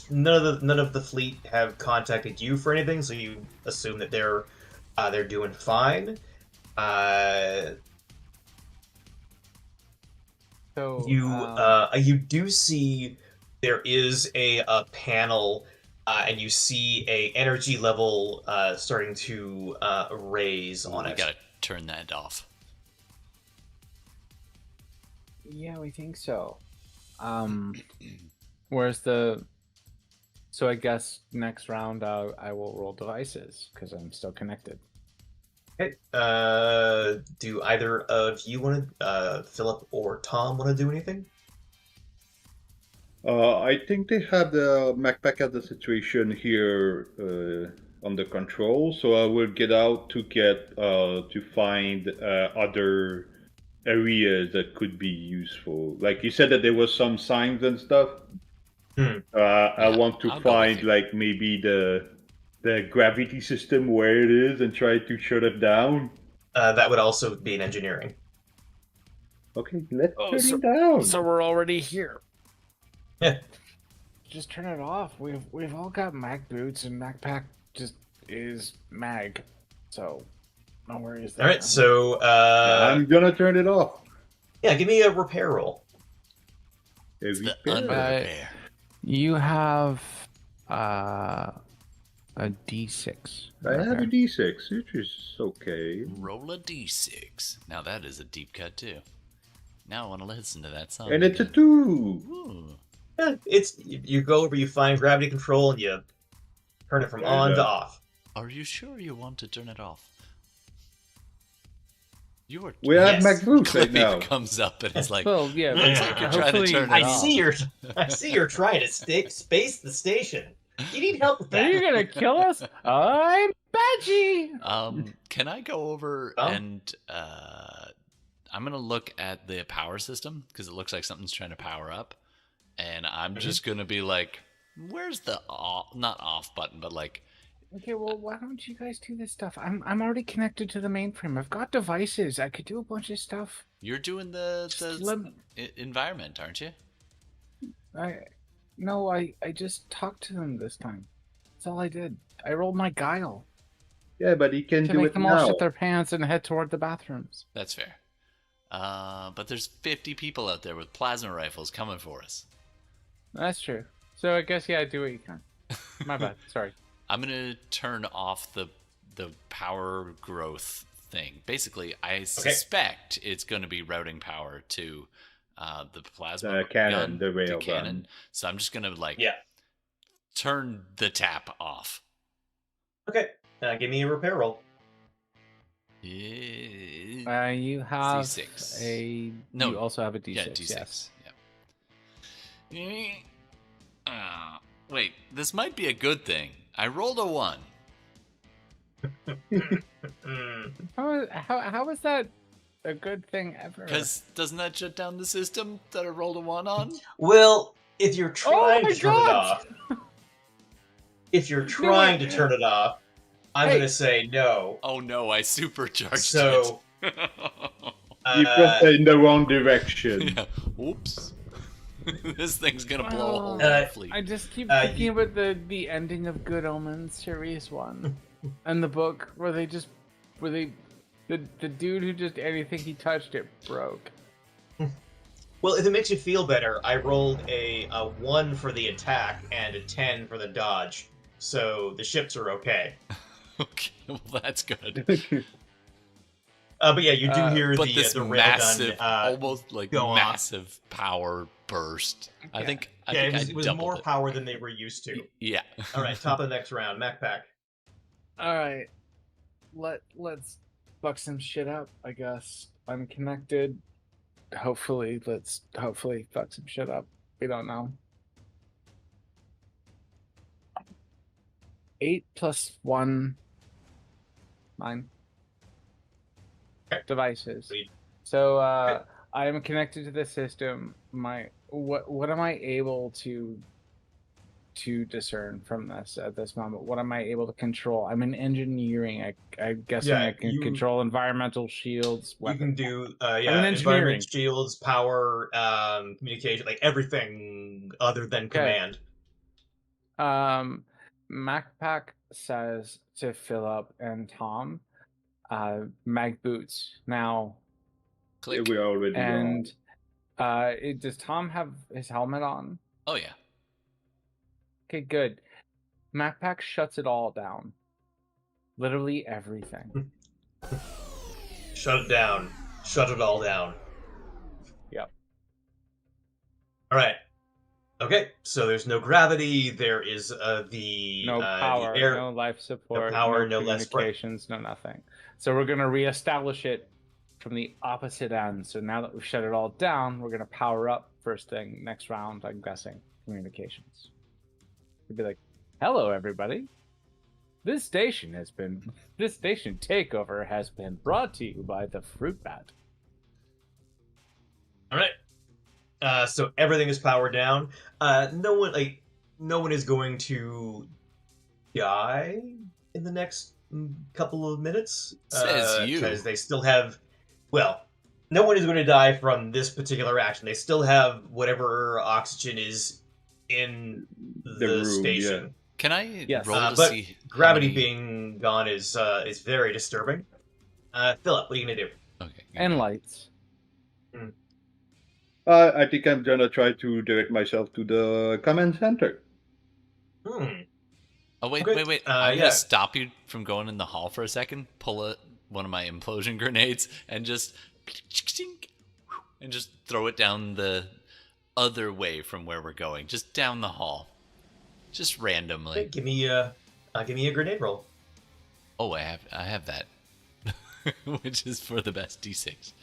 Speaker 3: none of the fleet have contacted you for anything, so you assume that they're doing fine. You do see there is a panel. And you see a energy level starting to raise on it.
Speaker 1: We gotta turn that off.
Speaker 2: Yeah, we think so. So I guess next round I will roll devices because I'm still connected.
Speaker 3: Okay. Do either of you want to, Philip or Tom, want to do anything?
Speaker 4: I think they have the MacPack at the situation here under control, so I will get out to to find other areas that could be useful. Like you said that there was some signs and stuff. I want to find like maybe the gravity system where it is and try to shut it down.
Speaker 3: That would also be in engineering.
Speaker 4: Okay, let's turn it down.
Speaker 2: So we're already here.
Speaker 3: Yeah.
Speaker 2: Just turn it off. We've all got mag boots, and MacPack just is mag. So no worries there.
Speaker 3: All right, so
Speaker 4: I'm gonna turn it off.
Speaker 3: Yeah, give me a repair roll.
Speaker 1: Repair.
Speaker 2: You have a D6.
Speaker 4: I have a D6, which is okay.
Speaker 1: Roll a D6. Now that is a deep cut too. Now I want to listen to that song.
Speaker 4: And it's a
Speaker 1: again.
Speaker 4: 2.
Speaker 1: Ooh.
Speaker 3: Yeah, you go over, you find gravity control, and you turn it from on to off.
Speaker 1: Are you sure you want to turn it off?
Speaker 4: We have MacBooks right
Speaker 1: Clippy
Speaker 4: now.
Speaker 1: Comes up and it's like,
Speaker 2: Well, yeah,
Speaker 1: looks like you're trying to turn it
Speaker 3: I
Speaker 1: off.
Speaker 3: see you're trying to space the station. You need help with that.
Speaker 2: Are you gonna kill us? I'm Badgie.
Speaker 1: Can I go over and I'm gonna look at the power system because it looks like something's trying to power up, and I'm just gonna be like, "Where's the not off button, but like."
Speaker 2: Okay, well, why don't you guys do this stuff? I'm already connected to the mainframe. I've got devices. I could do a bunch of stuff.
Speaker 1: You're doing the environment, aren't you?
Speaker 2: No, I just talked to them this time. That's all I did. I rolled my guile.
Speaker 4: Yeah, but he can
Speaker 2: to
Speaker 4: do
Speaker 2: make
Speaker 4: it
Speaker 2: them
Speaker 4: now.
Speaker 2: all shit their pants and head toward the bathrooms.
Speaker 1: That's fair. But there's 50 people out there with plasma rifles coming for us.
Speaker 2: That's true. So I guess, yeah, do what you can. My bad. Sorry.
Speaker 1: I'm going to turn off the power growth thing. Basically, I suspect it's going to be routing power to the plasma
Speaker 4: cannon,
Speaker 1: gun,
Speaker 4: the rail
Speaker 1: cannon.
Speaker 4: gun.
Speaker 1: So I'm just going to turn the tap off.
Speaker 3: Okay, give me a repair roll.
Speaker 2: You have
Speaker 1: D6.
Speaker 2: No, you also have a D6.
Speaker 1: Yeah, D6.
Speaker 2: Yes.
Speaker 1: Yeah. Wait, this might be a good thing. I rolled a 1.
Speaker 2: How is that a good thing ever?
Speaker 1: Because doesn't that shut down the system that I rolled a 1 on?
Speaker 3: Well, if you're trying to turn it off, if you're trying to turn it off, I'm
Speaker 2: Hey.
Speaker 3: gonna say no.
Speaker 1: Oh no, I supercharged
Speaker 3: So,
Speaker 1: it.
Speaker 4: You pressed it in the wrong direction.
Speaker 1: Yeah. Oops. This thing's gonna blow a whole
Speaker 3: Uh,
Speaker 1: fleet.
Speaker 2: I just keep
Speaker 3: you-
Speaker 2: thinking about the ending of Good Omens series 1 and the book where the dude who just anything he touched it broke.
Speaker 3: well, if it makes you feel better, I rolled a 1 for the attack and a 10 for the dodge, so the ships are okay.
Speaker 1: Okay, well that's good.
Speaker 3: But yeah, you do hear
Speaker 1: But
Speaker 3: the
Speaker 1: this
Speaker 3: railgun.
Speaker 1: almost like
Speaker 3: go off.
Speaker 1: massive power burst. I think
Speaker 3: Yeah,
Speaker 1: I
Speaker 3: it was
Speaker 1: doubled
Speaker 3: more
Speaker 1: it.
Speaker 3: power than they were used to.
Speaker 1: Yeah.
Speaker 3: All right, top of the next round, MacPack.
Speaker 2: All right, let's fuck some shit up. I guess I'm connected. Hopefully fuck some shit up. We don't know. 8 + 1, 9 devices.
Speaker 3: Sweet.
Speaker 2: So
Speaker 3: Okay.
Speaker 2: I am connected to the system. What am I able to discern from this at this moment? What am I able to control? I'm in engineering. I'm guessing
Speaker 3: Yeah,
Speaker 2: I can
Speaker 3: you-
Speaker 2: control environmental shields.
Speaker 3: You can do
Speaker 2: in
Speaker 3: environment
Speaker 2: engineering.
Speaker 3: shields, power, communication, like everything other than command.
Speaker 2: MacPack says to Philip and Tom, mag boots now.
Speaker 1: Click.
Speaker 4: We're already
Speaker 2: And does Tom have his helmet on?
Speaker 1: Oh yeah.
Speaker 2: Okay, good. MacPack shuts it all down. Literally everything.
Speaker 3: Shut it down. Shut it all down.
Speaker 2: Yep.
Speaker 3: All right. Okay, so there's no gravity. There is the
Speaker 2: No power,
Speaker 3: the air.
Speaker 2: no life support,
Speaker 3: power,
Speaker 2: no
Speaker 3: no less-
Speaker 2: communications, no nothing. So we're gonna reestablish it from the opposite end. So now that we've shut it all down, we're gonna power up first thing next round. I'm guessing communications. We'd be like, "Hello, everybody. This station takeover has been brought to you by the Fruit Bat."
Speaker 3: All right. So everything is powered down. No one is going to die in the next couple of minutes.
Speaker 1: Says you.
Speaker 3: Because they still have. Well, no one is going to die from this particular action. They still have whatever oxygen is in the
Speaker 4: room,
Speaker 3: station.
Speaker 1: Can I
Speaker 2: Yes.
Speaker 1: roll to
Speaker 3: But
Speaker 1: see how
Speaker 3: gravity
Speaker 1: many-
Speaker 3: being gone is very disturbing. Philip, what are you gonna do?
Speaker 1: Okay.
Speaker 2: And lights.
Speaker 4: I think I'm gonna try to direct myself to the command center.
Speaker 3: Hmm.
Speaker 1: Oh wait,
Speaker 3: Okay.
Speaker 1: wait. I'm
Speaker 3: Yeah.
Speaker 1: gonna stop you from going in the hall for a second. Pull one of my implosion grenades and just throw it down the other way from where we're going, just down the hall, just randomly.
Speaker 3: Okay, give me a grenade roll.
Speaker 1: Oh, I have that, which is for the best d6.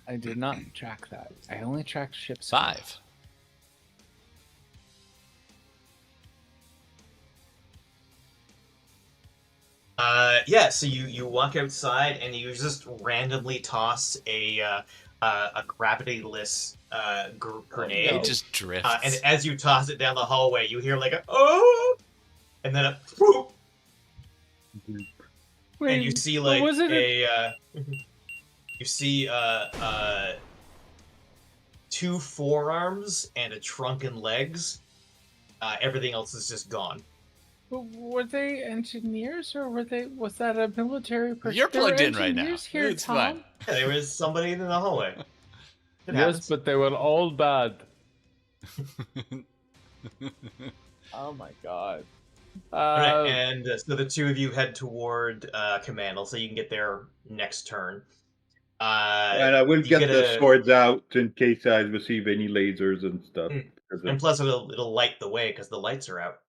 Speaker 2: I did not track that. I only tracked ships.
Speaker 1: 5.
Speaker 3: Yeah. So you walk outside and you just randomly toss a gravityless grenade.
Speaker 1: It just drifts.
Speaker 3: And as you toss it down the hallway, you hear like a oh, and then a whoop,
Speaker 2: Wait,
Speaker 3: and you see
Speaker 2: but
Speaker 3: like
Speaker 2: wasn't
Speaker 3: you see two forearms and a trunk and legs. Everything else is just gone.
Speaker 2: Were they engineers or was that a military person?
Speaker 1: You're plugged
Speaker 2: There
Speaker 1: in
Speaker 2: were
Speaker 1: right now.
Speaker 2: engineers Here,
Speaker 1: It's
Speaker 2: Tom?
Speaker 1: fine.
Speaker 3: Yeah, there was somebody in the hallway. It
Speaker 2: Yes,
Speaker 3: happens.
Speaker 2: but they were all bad. Oh my god.
Speaker 3: Alright, and so the two of you head toward command. I'll say you can get there next turn.
Speaker 4: And I will
Speaker 3: you
Speaker 4: get
Speaker 3: get
Speaker 4: the
Speaker 3: a-
Speaker 4: swords out in case I receive any lasers and stuff.
Speaker 3: Mm.
Speaker 4: 'Cause
Speaker 3: And plus, it'll light the way because the lights are out.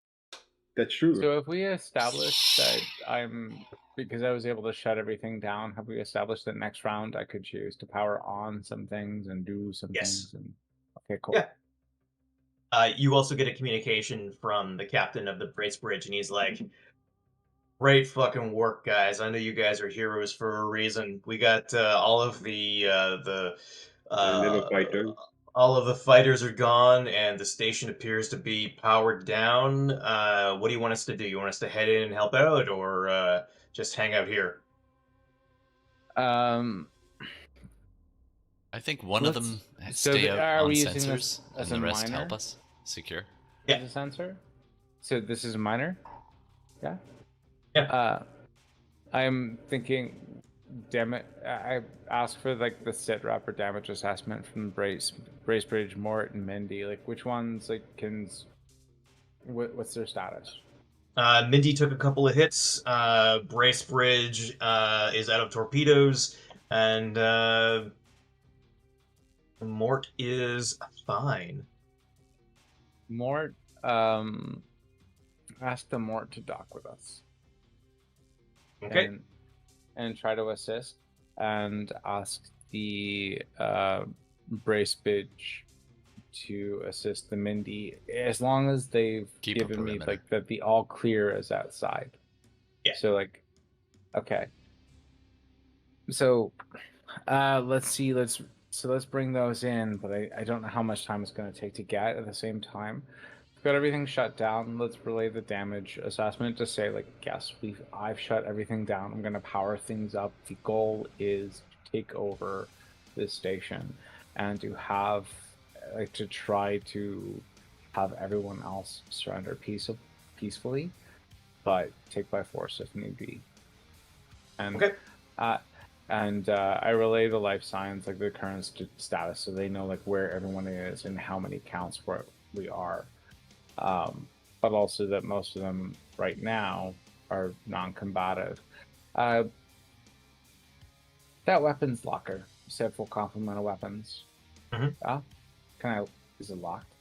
Speaker 4: that's true.
Speaker 2: So if we establish that because I was able to shut everything down, have we established that next round I could choose to power on some things and do some
Speaker 3: Yes.
Speaker 2: things? And okay, cool.
Speaker 3: Yeah. You also get a communication from the captain of the Bracebridge, and he's like, "Great fucking work, guys! I know you guys are heroes for a reason. We got all of the
Speaker 4: little fighter.
Speaker 3: All of the fighters are gone, and the station appears to be powered down. What do you want us to do? You want us to head in and help out, or just hang out here?
Speaker 2: Um,
Speaker 1: I think one of
Speaker 2: let's-
Speaker 1: them
Speaker 2: so
Speaker 1: stay out
Speaker 2: are
Speaker 1: on
Speaker 2: we using this
Speaker 1: sensors,
Speaker 2: as
Speaker 1: and
Speaker 2: a
Speaker 1: the rest
Speaker 2: minor?
Speaker 1: help us secure.
Speaker 3: Yeah.
Speaker 2: As a sensor. So this is a minor. Yeah.
Speaker 3: Yeah.
Speaker 2: I'm thinking. Damn it! I asked for like the sit rep or damage assessment from Bracebridge, Mort, and Mindy. Like, which ones like can? What's their status?
Speaker 3: Mindy took a couple of hits. Bracebridge is out of torpedoes, and Mort is fine.
Speaker 2: Mort, ask the Mort to dock with us.
Speaker 3: Okay.
Speaker 2: And try to assist, and ask the Bracebridge to assist the Mindy, as long as they've
Speaker 1: Keep a
Speaker 2: given me
Speaker 1: perimeter.
Speaker 2: like that the all clear is outside.
Speaker 3: Yeah.
Speaker 2: So like, okay. So, let's see. Let's bring those in, but I don't know how much time it's going to take to get at the same time. We've got everything shut down. Let's relay the damage assessment to say like, yes, I've shut everything down. I'm going to power things up. The goal is to take over this station and to have like to try to have everyone else surrender peacefully, but take by force if need be. And
Speaker 3: Okay.
Speaker 2: I relay the life signs, like the current status, so they know like where everyone is and how many counts where we are. But also that most of them right now are non-combative. That weapons locker, you said full complement of weapons.
Speaker 3: Mhm.
Speaker 2: Is it locked?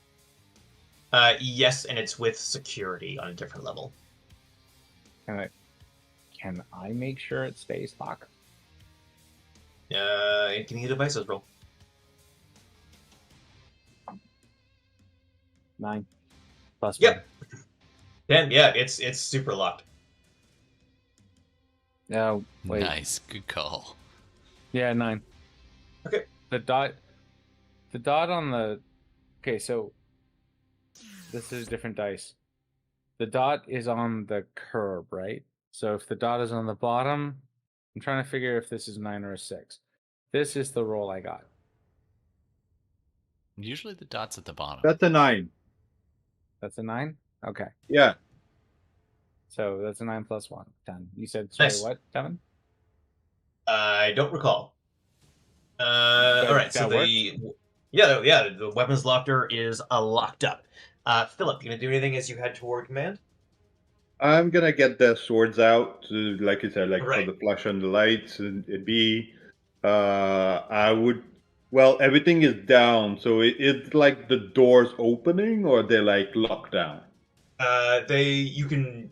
Speaker 3: Yes, and it's with security on a different level.
Speaker 2: Can I make sure it stays locked?
Speaker 3: Give me a devices roll.
Speaker 2: 9 plus
Speaker 3: Yep. 10. Yeah, it's super locked.
Speaker 2: 1. No, wait.
Speaker 1: Nice, good call.
Speaker 2: Yeah, 9.
Speaker 3: Okay.
Speaker 2: The dot on the. Okay, so this is a different dice. The dot is on the curb, right? So if the dot is on the bottom, I'm trying to figure if this is 9 or a 6. This is the roll I got.
Speaker 1: Usually the dot's at the bottom.
Speaker 4: That's a 9.
Speaker 2: That's a 9? Okay.
Speaker 4: Yeah.
Speaker 2: So that's a 9 plus 1. 10. You said, sorry,
Speaker 3: Nice.
Speaker 2: what, Devin?
Speaker 3: I don't recall.
Speaker 2: But
Speaker 3: All right. So
Speaker 2: that
Speaker 3: the weapons locker is locked up. Philip, you gonna do anything as you head toward command?
Speaker 4: I'm gonna get the swords out, like you said, like
Speaker 3: Right.
Speaker 4: for the flash on the lights. And it'd be, I would. Well, everything is down, so it's like the doors opening, or they're like locked down.
Speaker 3: You can.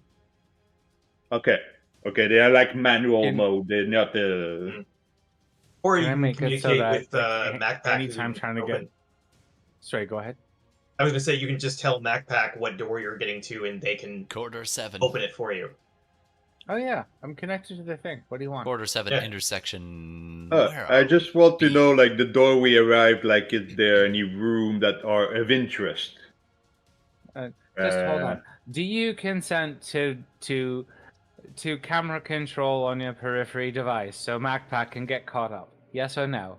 Speaker 4: Okay, they are like manual
Speaker 2: Can-
Speaker 4: mode. They're not the.
Speaker 3: Or
Speaker 2: Can
Speaker 3: you
Speaker 2: I
Speaker 3: can
Speaker 2: make it so
Speaker 3: communicate
Speaker 2: that
Speaker 3: with
Speaker 2: like,
Speaker 3: MacPack.
Speaker 2: anytime trying to
Speaker 3: open.
Speaker 2: get. Sorry, go ahead.
Speaker 3: I was gonna say you can just tell MacPack what door you're getting to, and they can
Speaker 1: Corridor 7.
Speaker 3: open it for you.
Speaker 2: Oh yeah, I'm connected to the thing. What do you want?
Speaker 1: Corridor 7
Speaker 3: Yeah.
Speaker 1: intersection. Where
Speaker 4: I
Speaker 1: are
Speaker 4: just want to
Speaker 1: we?
Speaker 4: know, like the door we arrived, like is there any room that are of interest?
Speaker 2: Just hold on. Do you consent to camera control on your periphery device so MacPack can get caught up? Yes or no?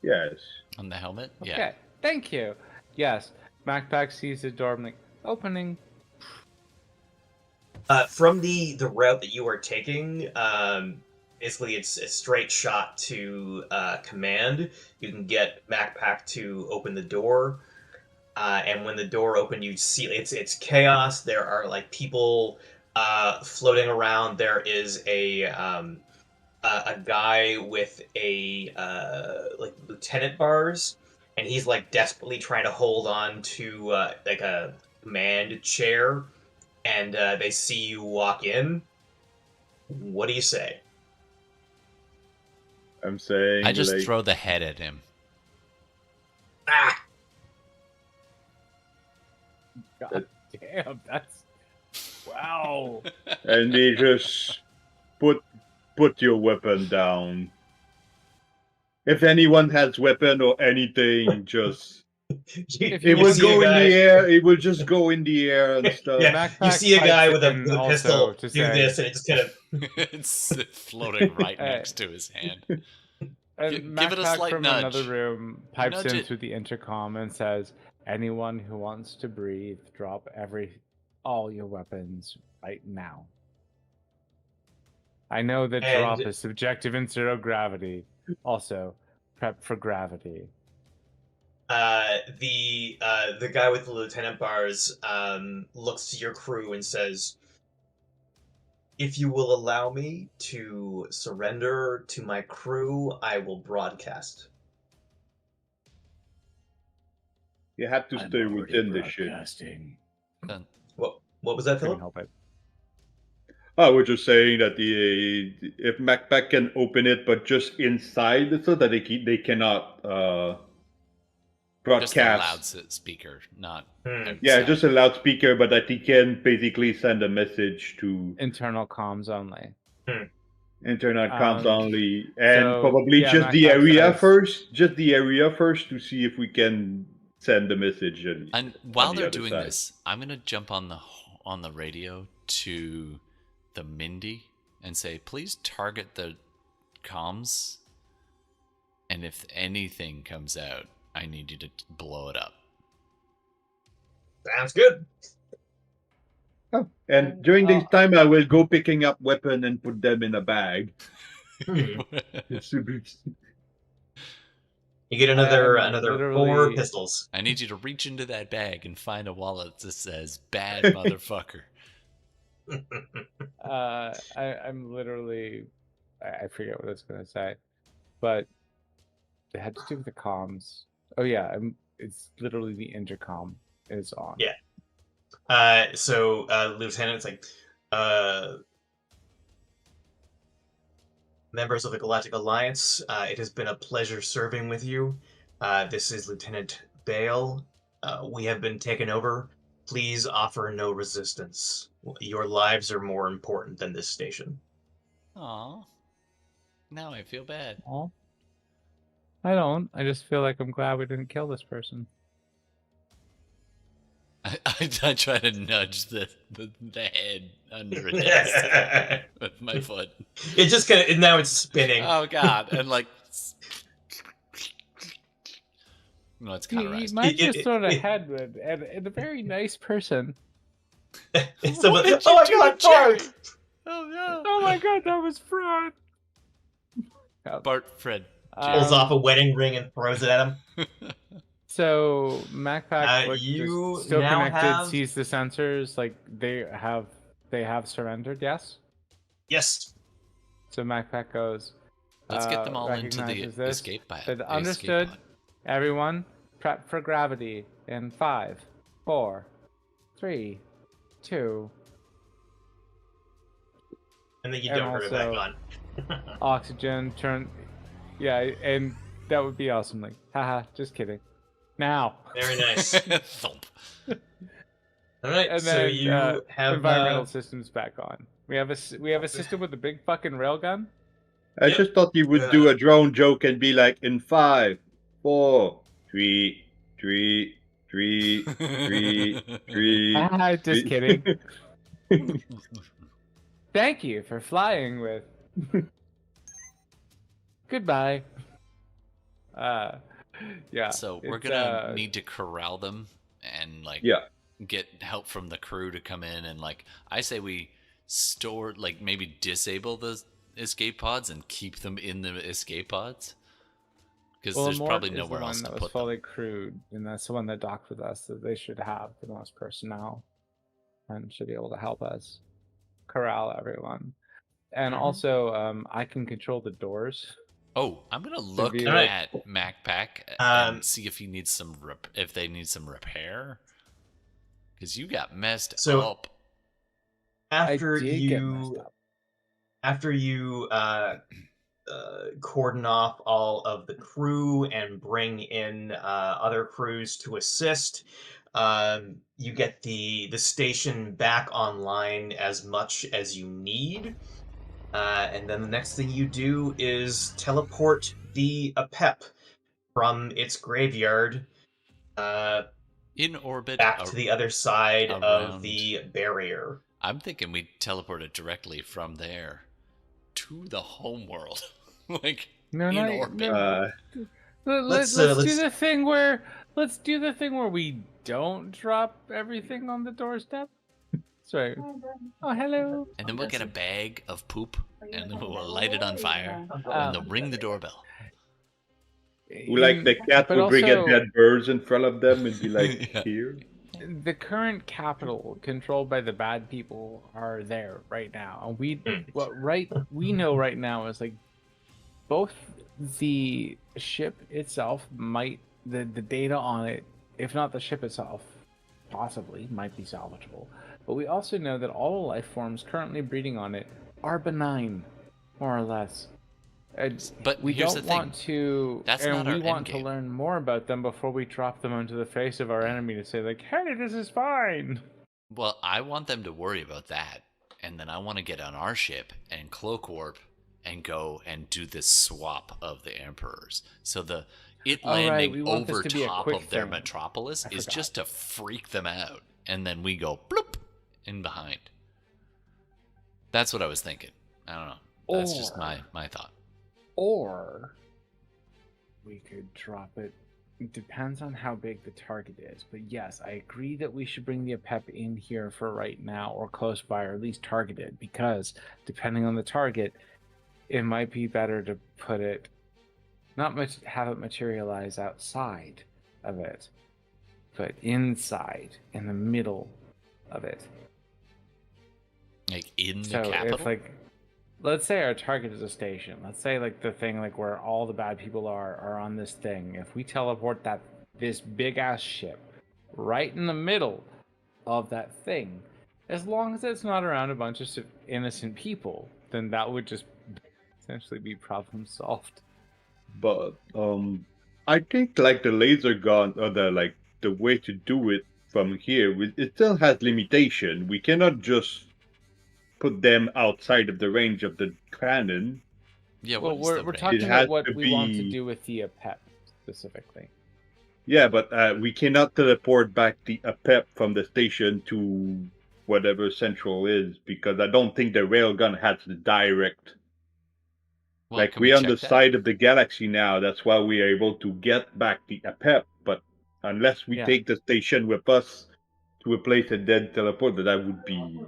Speaker 4: Yes.
Speaker 1: On the helmet?
Speaker 2: Okay.
Speaker 1: Yeah.
Speaker 2: Thank you. Yes. MacPack sees the door like opening.
Speaker 3: From the route that you are taking, basically it's a straight shot to command. You can get MacPack to open the door, and when the door opened, you see it's chaos. There are like people floating around. There is a guy with a like lieutenant bars, and he's like desperately trying to hold on to like a command chair. And they see you walk in. What do you say?
Speaker 4: I'm saying
Speaker 1: I just
Speaker 4: like,
Speaker 1: throw the head at him.
Speaker 3: Ah!
Speaker 2: God damn, that's wow.
Speaker 4: and they just put your weapon down. if anyone has weapon or anything, just
Speaker 2: If
Speaker 4: it
Speaker 2: you
Speaker 4: will
Speaker 2: see
Speaker 4: go
Speaker 3: a
Speaker 4: in
Speaker 3: guy-
Speaker 4: the air. It will just go in the air and stuff.
Speaker 3: Yeah, you
Speaker 2: Backpack
Speaker 3: see a guy
Speaker 2: pipes
Speaker 3: with a
Speaker 2: in also
Speaker 3: pistol
Speaker 2: to
Speaker 3: do
Speaker 2: say-
Speaker 3: this, and it just kind of
Speaker 1: It's floating right next to his hand.
Speaker 2: And
Speaker 1: Give it a
Speaker 2: Macpac
Speaker 1: slight
Speaker 2: from
Speaker 1: nudge.
Speaker 2: another room pipes
Speaker 1: Nudge
Speaker 2: in
Speaker 1: it.
Speaker 2: through the intercom and says, "Anyone who wants to breathe, drop all your weapons right now." I know that drop
Speaker 3: And-
Speaker 2: is subjective in zero gravity. Also, prep for gravity.
Speaker 3: the guy with the lieutenant bars looks to your crew and says, "If you will allow me to surrender to my crew, I will broadcast."
Speaker 4: You have to stay within the ship.
Speaker 1: Done.
Speaker 3: What was that,
Speaker 2: Couldn't
Speaker 3: Philip?
Speaker 2: help it.
Speaker 4: I was just saying that if MacPac can open it, but just inside, so that they cannot
Speaker 1: Just a
Speaker 4: broadcast.
Speaker 1: loudspeaker, not
Speaker 3: Hmm.
Speaker 4: Yeah,
Speaker 1: outside.
Speaker 4: just a loudspeaker, but that he can basically send a message to
Speaker 2: Internal comms only.
Speaker 4: internet comms
Speaker 2: Um,
Speaker 4: only, and
Speaker 2: so,
Speaker 4: probably
Speaker 2: yeah,
Speaker 4: just the
Speaker 2: MacPac
Speaker 4: area
Speaker 2: says-
Speaker 4: first. Just the area first to see if we can send the message.
Speaker 1: And while
Speaker 4: the
Speaker 1: they're
Speaker 4: other
Speaker 1: doing
Speaker 4: side.
Speaker 1: this, I'm gonna jump on the radio to the Mindy and say, please target the comms, and if anything comes out, I need you to blow it up.
Speaker 3: Sounds good.
Speaker 4: Oh, and during this time, I will go picking up weapon and put them in a bag.
Speaker 3: Hmm.
Speaker 4: It's super-
Speaker 3: You get another
Speaker 2: am
Speaker 3: another 4
Speaker 2: literally-
Speaker 3: pistols.
Speaker 1: I need you to reach into that bag and find a wallet that says "bad motherfucker."
Speaker 2: I'm literally, I forget what I was gonna say, but it had to do with the comms. Oh yeah, it's literally the intercom is on.
Speaker 3: Yeah. So Lieutenant's like, members of the Galactic Alliance, it has been a pleasure serving with you. This is Lieutenant Bale. We have been taken over. Please offer no resistance. Your lives are more important than this station.
Speaker 1: Aw. Now I feel bad.
Speaker 2: Aw. I don't. I just feel like I'm glad we didn't kill this person.
Speaker 1: I try to nudge the head under a desk with my foot.
Speaker 3: It just kind of now it's spinning.
Speaker 1: Oh god! And like, no, it's
Speaker 2: You
Speaker 1: cauterized.
Speaker 2: might
Speaker 3: It-
Speaker 2: just sort of
Speaker 3: it-
Speaker 2: headwind and a very nice person.
Speaker 3: Someone,
Speaker 1: What did
Speaker 3: oh
Speaker 1: you
Speaker 3: my
Speaker 1: do
Speaker 3: god,
Speaker 1: to Jerry?
Speaker 3: Bart!
Speaker 1: Oh no!
Speaker 2: Oh my god, that was Fred.
Speaker 1: Bart, Fred.
Speaker 3: Pulls off a wedding ring and throws it at him.
Speaker 2: So MacPac
Speaker 3: you
Speaker 2: still
Speaker 3: now
Speaker 2: connected,
Speaker 3: have-
Speaker 2: sees the sensors, like they have surrendered, yes?
Speaker 3: Yes.
Speaker 2: So MacPac goes.
Speaker 1: Let's get them all into the
Speaker 2: recognizes this,
Speaker 1: escape pod.
Speaker 2: said,
Speaker 1: the
Speaker 2: understood.
Speaker 1: escape pod.
Speaker 2: Everyone, prep for gravity in 5, 4, 3, 2.
Speaker 3: And then you
Speaker 2: And
Speaker 3: don't turn it back
Speaker 2: also-
Speaker 3: on.
Speaker 2: Oxygen turn. Yeah, and that would be awesome. Like, haha, just kidding. Now.
Speaker 3: Very nice.
Speaker 1: Thump.
Speaker 3: All right,
Speaker 2: And
Speaker 3: so
Speaker 2: then
Speaker 3: you have
Speaker 2: environmental systems back on. We have a system with a big fucking railgun.
Speaker 4: I
Speaker 3: Yep.
Speaker 4: just thought you would do a drone joke and be like, in 5, 4, 3, 3, 3, 3.
Speaker 2: Ah, just kidding. Thank you for flying with. Goodbye. Yeah.
Speaker 1: So we're
Speaker 2: it's,
Speaker 1: gonna need to corral them and like
Speaker 4: Yeah.
Speaker 1: get help from the crew to come in and like I say we store like maybe disable the escape pods and keep them in the escape pods because there's
Speaker 2: Mort
Speaker 1: probably
Speaker 2: is
Speaker 1: nowhere
Speaker 2: the
Speaker 1: else
Speaker 2: one
Speaker 1: to
Speaker 2: that was
Speaker 1: put them.
Speaker 2: fully crewed, and that's the one that docked with us. That they should have the most personnel, and should be able to help us corral everyone. And also, I can control the doors.
Speaker 1: Oh, I'm gonna look
Speaker 2: be
Speaker 3: like-
Speaker 1: at MacPac
Speaker 3: Um,
Speaker 1: and see if he needs some if they need some repair because you got messed
Speaker 3: So-
Speaker 1: up.
Speaker 3: after
Speaker 2: I did get messed
Speaker 3: you
Speaker 2: up.
Speaker 3: after you cordon off all of the crew and bring in other crews to assist, you get the station back online as much as you need, and then the next thing you do is teleport the Apep from its graveyard
Speaker 1: In orbit
Speaker 3: back to the other side of
Speaker 1: around.
Speaker 3: the barrier.
Speaker 1: I'm thinking we teleport it directly from there to the home world. Like
Speaker 2: No,
Speaker 1: in
Speaker 2: no,
Speaker 1: orbit.
Speaker 2: no.
Speaker 3: Let's,
Speaker 2: Let's
Speaker 3: let's-
Speaker 2: do the thing where we don't drop everything on the doorstep. Sorry. Oh, hello.
Speaker 1: And then we'll get a bag of poop and then we'll light it on fire and they'll ring the doorbell.
Speaker 4: Like the cat
Speaker 2: but
Speaker 4: would bring a
Speaker 2: also-
Speaker 4: dead birds in front of them and be like,
Speaker 1: Yeah.
Speaker 4: here.
Speaker 2: The current capital controlled by the bad people are there right now. And we know right now is like both the ship itself might the data on it, if not the ship itself, possibly might be salvageable. But we also know that all the life forms currently breeding on it are benign, more or less.
Speaker 1: But
Speaker 2: we
Speaker 1: here's
Speaker 2: don't
Speaker 1: the thing.
Speaker 2: want to,
Speaker 1: That's
Speaker 2: and
Speaker 1: not
Speaker 2: we
Speaker 1: our
Speaker 2: want to
Speaker 1: endgame.
Speaker 2: learn more about them before we drop them onto the face of our enemy to say, like, "Hey, this is fine."
Speaker 1: Well, I want them to worry about that. And then I want to get on our ship and cloak warp and go and do this swap of the emperors. So it
Speaker 2: Oh, right,
Speaker 1: landing
Speaker 2: we want this
Speaker 1: over
Speaker 2: to be a
Speaker 1: top
Speaker 2: quick
Speaker 1: of their
Speaker 2: thing.
Speaker 1: metropolis
Speaker 2: I
Speaker 1: is
Speaker 2: forgot.
Speaker 1: just to freak them out. And then we go bloop in behind. That's what I was thinking. I don't know. That's just my thought.
Speaker 2: Or we could drop it. It depends on how big the target is. But yes, I agree that we should bring the Apep in here for right now, or close by, or at least targeted, because depending on the target, it might be better to put it, not much have it materialize outside of it, but inside, in the middle of it.
Speaker 1: Like in the
Speaker 2: So
Speaker 1: capital?
Speaker 2: if like, let's say our target is a station. Let's say like the thing like where all the bad people are on this thing. If we teleport this big ass ship right in the middle of that thing, as long as it's not around a bunch of innocent people, then that would just essentially be problem solved.
Speaker 4: But I think like the laser gun or the way to do it from here, it still has limitation. We cannot just put them outside of the range of the cannon.
Speaker 1: Yeah,
Speaker 2: Well,
Speaker 1: what is
Speaker 2: we're
Speaker 1: the range?
Speaker 2: talking
Speaker 4: It
Speaker 2: about
Speaker 4: has
Speaker 2: what
Speaker 4: to
Speaker 2: we want to
Speaker 4: be-
Speaker 2: do with the Apep specifically.
Speaker 4: Yeah, but we cannot teleport back the APEP from the station to whatever central is because I don't think the railgun has the direct.
Speaker 1: Well,
Speaker 4: Like
Speaker 1: can
Speaker 4: we're on
Speaker 1: check
Speaker 4: the
Speaker 1: that?
Speaker 4: side of the galaxy now. That's why we are able to get back the APEP. But unless we
Speaker 2: Yeah.
Speaker 4: take the station with us to a place and then teleport, that would be.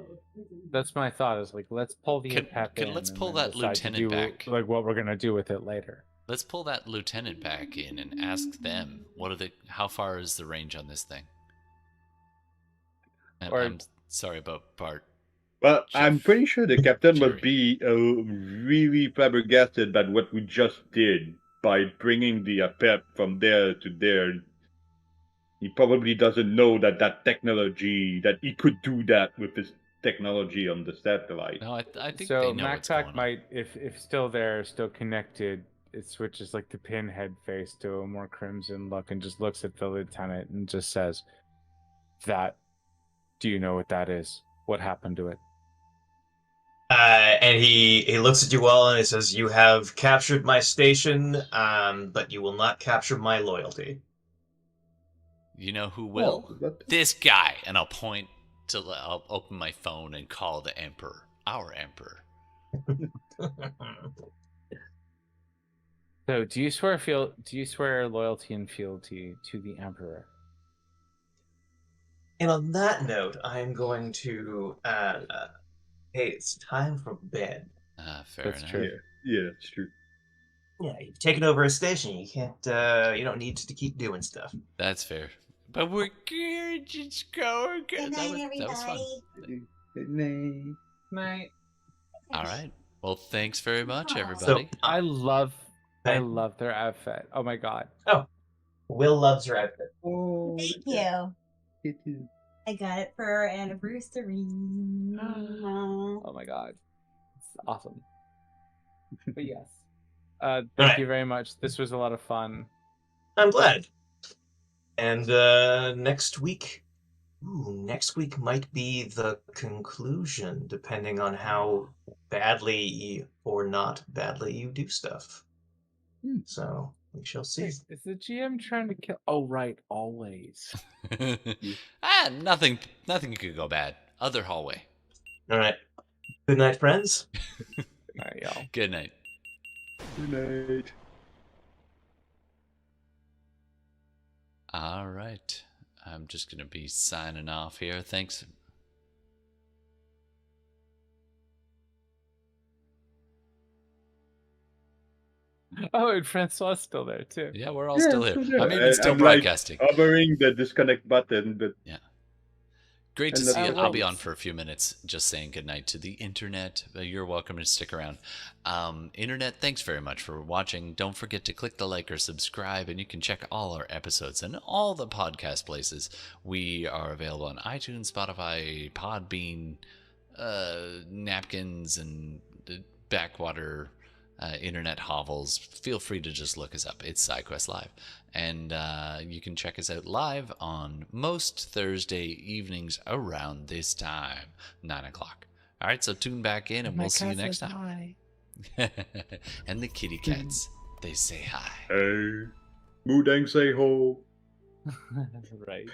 Speaker 2: That's my thought. Is like let's pull the Apep in.
Speaker 1: Let's
Speaker 2: and
Speaker 1: pull
Speaker 2: then
Speaker 1: that
Speaker 2: decide to
Speaker 1: lieutenant
Speaker 2: do,
Speaker 1: back.
Speaker 2: like what we're gonna do with it later.
Speaker 1: Let's pull that lieutenant back in and ask them how far is the range on this thing? And
Speaker 2: Or-
Speaker 1: I'm sorry about Bart.
Speaker 4: But
Speaker 1: Jeff
Speaker 4: I'm pretty sure the captain
Speaker 1: Jerry.
Speaker 4: would be really flabbergasted at what we just did by bringing the APEP from there to there. He probably doesn't know that technology, that he could do that with his technology on the satellite.
Speaker 1: No, I think they
Speaker 2: So
Speaker 1: know what's going
Speaker 2: MacPac
Speaker 1: on.
Speaker 2: might, if still there, still connected, it switches like the pinhead face to a more crimson look and just looks at the lieutenant and just says, "That, do you know what that is? What happened to it?"
Speaker 3: And he looks at you all and he says, "You have captured my station, but you will not capture my loyalty."
Speaker 1: You know who will?
Speaker 4: Oh, but-
Speaker 1: This guy. And I'll open my phone and call the emperor, our emperor.
Speaker 2: So, do you swear loyalty and fealty to the Emperor?
Speaker 3: And on that note, I am going to. Hey, it's time for bed.
Speaker 1: Fair
Speaker 2: That's
Speaker 1: enough.
Speaker 2: true.
Speaker 4: Yeah, that's true.
Speaker 3: Yeah, you've taken over a station. You can't. You don't need to keep doing stuff.
Speaker 1: That's fair. But we're good. Just go.
Speaker 7: Good night,
Speaker 1: That was fun.
Speaker 7: everybody.
Speaker 2: Night.
Speaker 1: All right. Well, thanks very much,
Speaker 7: So-
Speaker 1: everybody.
Speaker 2: I love
Speaker 3: Okay.
Speaker 2: their outfit. Oh my god.
Speaker 3: Will loves your outfit.
Speaker 4: Oh,
Speaker 7: Thank you.
Speaker 4: it is.
Speaker 7: I got it for our anniversary.
Speaker 2: Oh my god. It's awesome. But yes. Thank
Speaker 3: Alright.
Speaker 2: you very much. This was a lot of fun.
Speaker 3: I'm glad. And next week might be the conclusion, depending on how badly or not badly you do stuff. So we shall see.
Speaker 2: Is the GM trying to kill? Oh, right, always.
Speaker 1: Nothing could go bad. Other hallway.
Speaker 3: All right. Good night, friends.
Speaker 2: All right, y'all.
Speaker 1: Good night.
Speaker 4: Good night.
Speaker 1: All right. I'm just going to be signing off here. Thanks.
Speaker 2: Oh, and Francois still there too.
Speaker 1: Yeah, we're all still here.
Speaker 4: Yeah,
Speaker 1: I'm even still
Speaker 4: I'm like
Speaker 1: broadcasting.
Speaker 4: hovering the disconnect button, but
Speaker 1: Great to
Speaker 4: And
Speaker 1: see you.
Speaker 4: that's
Speaker 1: I'll
Speaker 4: right.
Speaker 1: be on for a few minutes just saying goodnight to the internet. You're welcome to stick around. Internet, thanks very much for watching. Don't forget to click the like or subscribe, and you can check all our episodes and all the podcast places. We are available on iTunes, Spotify, Podbean, napkins, and the backwater internet hovels. Feel free to just look us up. It's SideQuest Live. And you can check us out live on most Thursday evenings around this time, 9 o'clock. All right, so tune back in and we'll see you next time. And the kitty cats, they say hi.
Speaker 4: hey, Moodang say ho.
Speaker 2: Right.